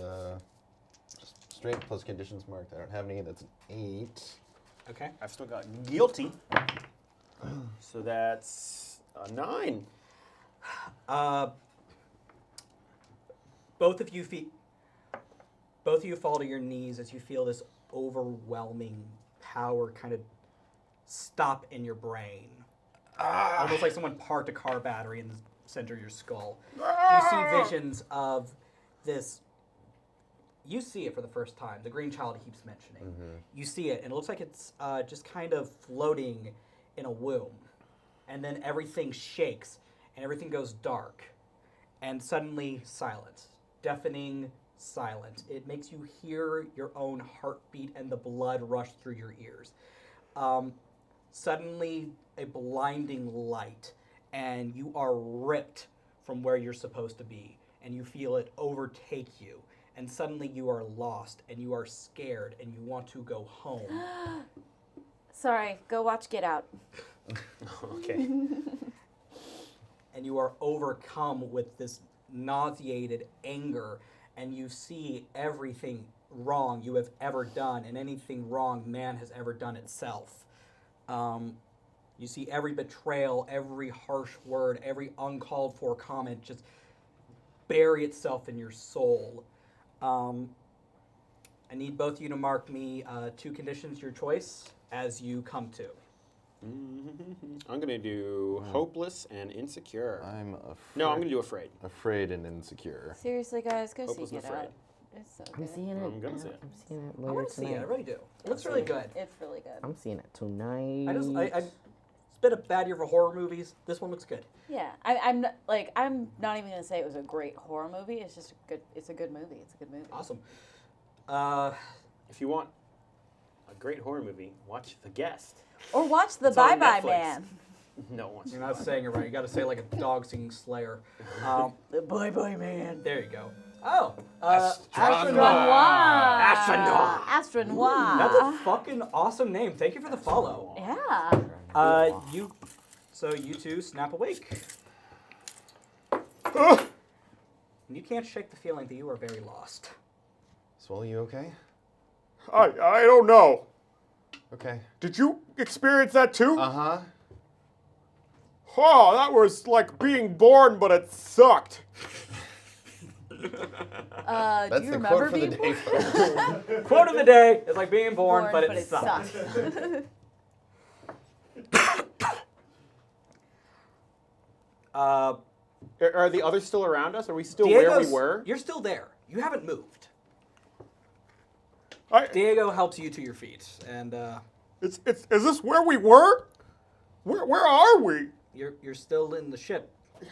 just straight plus conditions marked. I don't have any. That's an 8. Okay. I've still got guilty. So that's a 9. Both of you fall to your knees as you feel this overwhelming power kind of stop in your brain. Almost like someone parked a car battery in the center of your skull. You see visions of this. You see it for the first time. The green child he keeps mentioning. Mm-hmm. You see it, and it looks like it's just kind of floating in a womb. And then everything shakes, and everything goes dark. And suddenly, silence. Deafening silence. It makes you hear your own heartbeat and the blood rush through your ears. Suddenly, a blinding light, and you are ripped from where you're supposed to be, and you feel it overtake you. And suddenly you are lost, and you are scared, and you want to go home. Sorry, go watch Get Out. Okay. And you are overcome with this nauseated anger, and you see everything wrong you have ever done, and anything wrong man has ever done itself. You see every betrayal, every harsh word, every uncalled for comment just bury itself in your soul. I need both of you to mark me 2 conditions, your choice, as you come to. I'm going to do hopeless and insecure. I'm afraid. No, I'm going to do afraid. Afraid and insecure. Seriously, guys, go Hopeless see and Get afraid. Out. It's so I'm good. seeing it. I'm gonna see it. I'm seeing it I later want to see it. I tonight. really do. It looks really good. It's really good. I'm seeing it tonight. It's been a bad year for horror movies. This one looks good. Yeah, I'm not even gonna say it was a great horror movie. It's just a good. It's a good movie. It's a good movie. Awesome. If you want a great horror movie, watch The Guest. Or watch The It's on Bye Bye Netflix. Man. No one. You're not saying it right. You got to say it like a dog singing Slayer. The Bye Bye Man. There you go. Oh, Astronoir. Astronoir. That's a fucking awesome name. Thank you for the follow. Yeah. So you two snap awake. And you can't shake the feeling that you are very lost. Swole, you okay? I don't know. Okay. Did you experience that too? Uh-huh. Oh, that was like being born, but it sucked. Do That's you the remember quote for the being day, folks. Quote of the day is like being born, but it sucks. Are the others still around us? Are we still where we were? You're still there. You haven't moved. I, Diego helps you to your feet, and is this where we were? Where are we? you're still in the ship.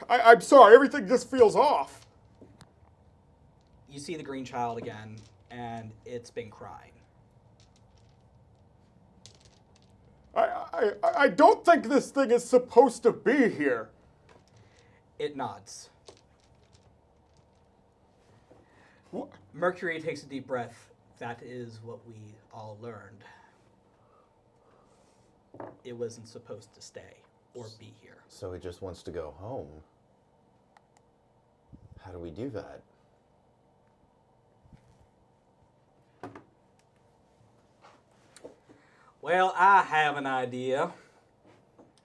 I'm sorry, everything just feels off. You see the green child again, and it's been crying. I don't think this thing is supposed to be here. It nods. What? Mercury takes a deep breath. That is what we all learned. It wasn't supposed to stay or be here. So he just wants to go home. How do we do that? Well, I have an idea.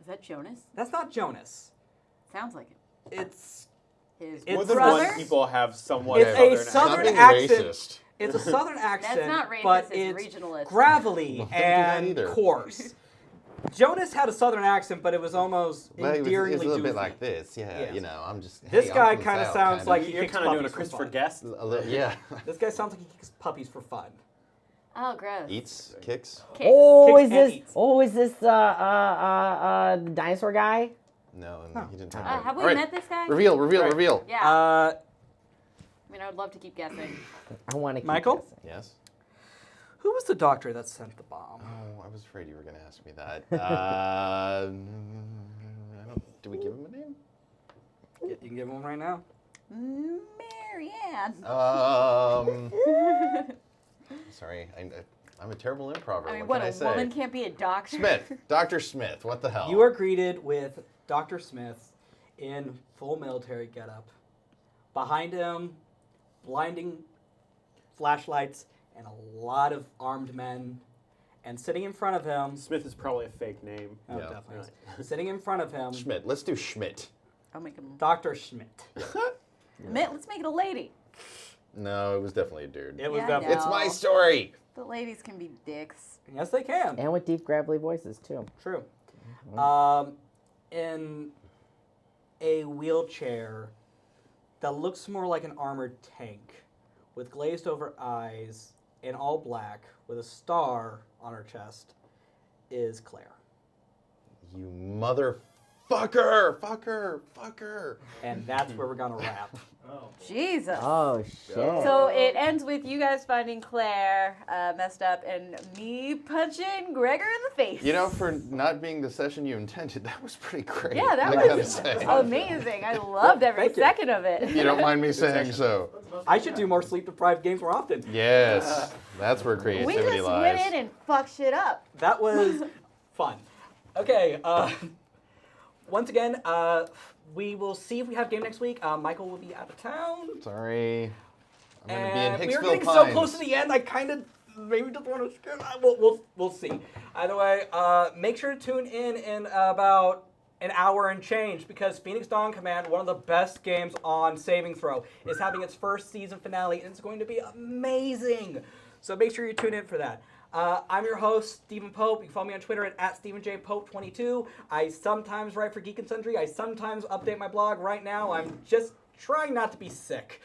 Is that Jonas? That's not Jonas. Sounds like it. It's His It's More than brother? one people have somewhat It's a southern southern Not being accent. racist. It's a southern accent, not racist, but it's it's regionalist. gravelly Well, don't do that and either. coarse. Jonas had a southern accent, but it was almost Well, it was endearingly a little bit goofy. like this, yeah. Yes. You know, I'm just. This hey, I'm guy from kind of South, sounds kind like of. he You're kicks kind of doing a puppies for Christopher fun. Guest. A little, yeah. This guy sounds like he kicks puppies for fun. Oh, gross. Eats, kicks. Kicks. Oh, Kicks is and this? eats. Oh, is this the dinosaur guy? No, he didn't talk Have about it. we All right. met this guy? Reveal, Right. reveal. Yeah. Uh, I mean, I would love to keep guessing. I want to. Michael? Yes. who was the doctor that sent the bomb? Oh, I was afraid you were going to ask me that. I don't, do we give him a name? You can give one right now. Marianne. Sorry, I'm a terrible improver. I mean, what what, can I a say? woman can't be a doctor? Smith, Dr. Smith. What the hell? You are greeted with Dr. Smith in full military getup. Behind him, blinding flashlights and a lot of armed men. And sitting in front of him, Smith is probably a fake name. oh, Yeah. definitely. Sitting in front of him, Schmidt. Let's do Schmidt. I'll make him. Dr. Schmidt. Let's make it a lady. No, it was definitely a dude. It was Yeah, definitely. It's my story. The ladies can be dicks. Yes, they can. And with deep, gravelly voices too. True. In a wheelchair that looks more like an armored tank with glazed over eyes and all black with a star on her chest is Claire. You fucker. And that's where we're going to wrap. Jesus. Oh shit. So it ends with you guys finding Claire messed up and me punching Gregor in the face. You know, for not being the session you intended, that was pretty great. Yeah, that I gotta was say. amazing. I loved every Thank you. second of it. If you don't mind me saying so. I should do more sleep-deprived games more often. Yes, that's where We creativity just lies. went in and fucked shit up. That was fun. Okay, once again, we will see if we have game next week. Michael will be out of town. Sorry. I'm going to be in And we are Hicksville getting Pines. so close to the end, I kind of maybe just want to skip. We'll see. Either way, make sure to tune in about an hour and change because Phoenix Dawn Command, one of the best games on Saving Throw, is having its first season finale, and it's going to be amazing. So make sure you tune in for that. I'm your host, Stephen Pope. You can follow me on Twitter at StephenJPope22. I sometimes write for Geek and Sundry. I sometimes update my blog. Right now, I'm just trying not to be sick.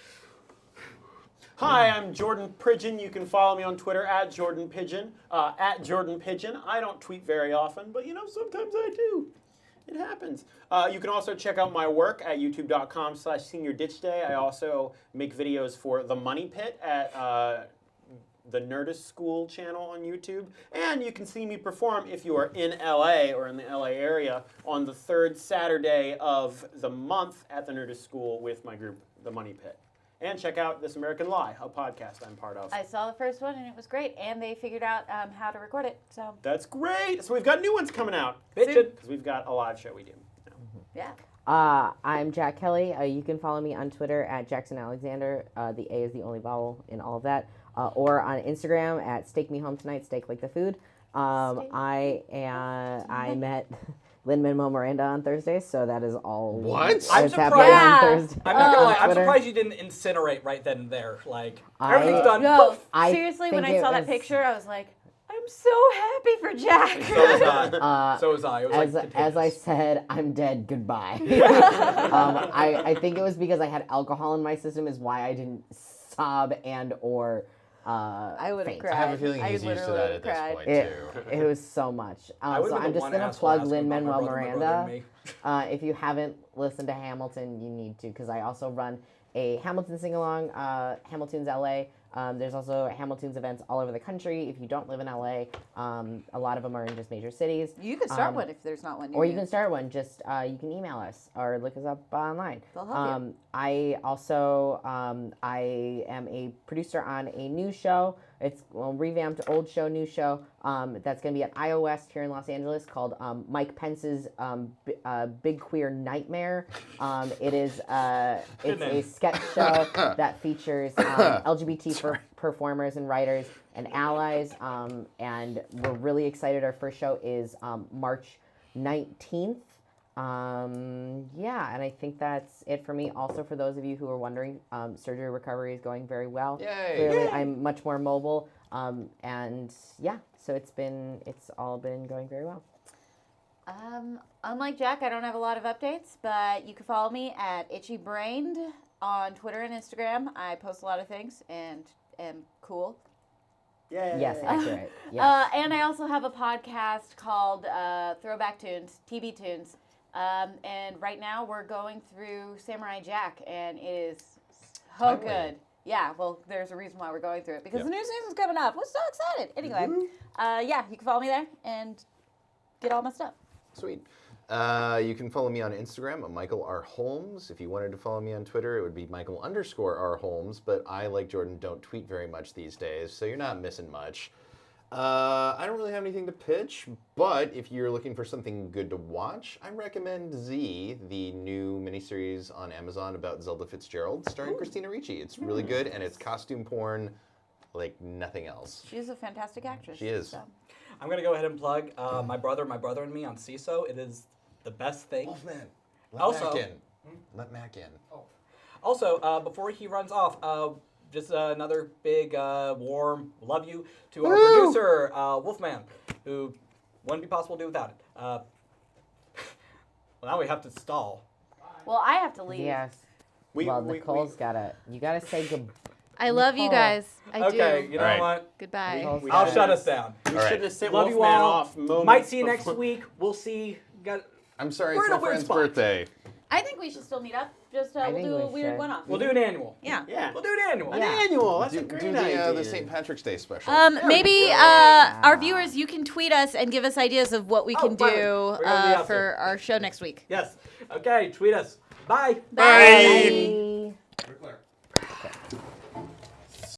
Hi, I'm Jordan Pridgeon. You can follow me on Twitter at Jordan Pigeon. At Jordan Pigeon. I don't tweet very often, but sometimes I do. It happens. You can also check out my work at youtube.com/SeniorDitchDay. I also make videos for The Money Pit at the Nerdist School channel on YouTube. And you can see me perform if you are in LA or in the LA area on the third Saturday of the month at the Nerdist School with my group, The Money Pit. And check out This American Lie, a podcast I'm part of. I saw the first one and it was great, and they figured out how to record it. So That's great. So we've got new ones coming out. Bitchin'. Because we've got a live show we do. yeah. I'm Jack Kelly. You can follow me on Twitter at Jackson Alexander. The A is the only vowel in all of that. Or on Instagram at Steak Me Home Tonight, steak like the food. I met Lin-Manuel Miranda on Thursday, so that is all. What? I'm that's happening surprised. on Thursday. I'm not gonna lie. on I'm Twitter. surprised you didn't incinerate right then and there. Like I- everything's done. No, Poof. I seriously, when think I it saw that was- picture, I was like, I'm so happy for Jack. So was I. So was I. It was As I contagious. said, I'm dead. Goodbye. I think it was because I had alcohol in my system is why I didn't sob and or I would have faint. cried. I have a feeling I he's used to literally that would've at this cried. point It, too. it was so much. I would've So been I'm the just one gonna asshole plug asking about my Lin-Manuel brother and Miranda. me. If you haven't listened to Hamilton, you need to, because I also run a Hamilton sing-along, Hamilton's LA. There's also Hamilton's events all over the country. If you don't live in LA, a lot of them are in just major cities. You can start one if there's not one. Or you can start one. Just you can email us or look us up online. They'll help you. I also I am a producer on a new show. It's a revamped old show, new show. That's going to be at iOS here in Los Angeles called Mike Pence's Big Queer Nightmare. It is it's a sketch show that features LGBT performers and writers and allies. And we're really excited. Our first show is March 19th. Yeah, and I think that's it for me. Also, for those of you who are wondering, surgery recovery is going very well. Yay. Clearly, I'm much more mobile. And yeah, so it's all been going very well. Unlike Jack, I don't have a lot of updates, but you can follow me at itchybrained on Twitter and Instagram. I post a lot of things and am cool. Yeah. Yes, accurate. Yes. And I also have a podcast called Throwback Tunes, TB Tunes. And right now we're going through Samurai Jack, and it is so Finally. good. Yeah, well, there's a reason why we're going through it, because the new season's coming up. We're so excited. Anyway, yeah, you can follow me there and get all my stuff. Sweet. You can follow me on Instagram at Michael R. Holmes. If you wanted to follow me on Twitter, it would be Michael_R. Holmes. But I, like Jordan, don't tweet very much these days, so you're not missing much. I don't really have anything to pitch, but if you're looking for something good to watch, I recommend Z, the new miniseries on Amazon about Zelda Fitzgerald, starring Christina Ricci. It's really good, and it's costume porn like nothing else. She's a fantastic actress. She is. So. I'm gonna go ahead and plug my brother and me on CISO. It is the best thing. Wolfman, let Also- Mac in. Let Mac in. Also, before he runs off, just another big warm love you to our producer, Wolfman, who wouldn't be possible to do without it. Well, now we have to stall. Well, I have to leave. Yes. We- Well, we- Nicole's you gotta say good. I love you Nicole. guys. I Okay, do. you know Alright. what? Goodbye. Nicole's We I'll should- shut us down. We All should right. have sent Love you Wolfman all. off moments Might see you before. next week. We'll see. I'm sorry, We're it's in a my weird friend's spot. birthday. I think we should still meet up. Just I we'll think do a we weird should. one-off. We'll do an annual. Yeah. Yeah. We'll do an annual. An Yeah. annual. That's a Do great the idea. St. Patrick's Day special. Maybe our viewers, you can tweet us and give us ideas of what we can finally. do We're gonna be out for there. our show next week. Yes. Okay, tweet us. Bye. Bye. Bye. Ric Flair.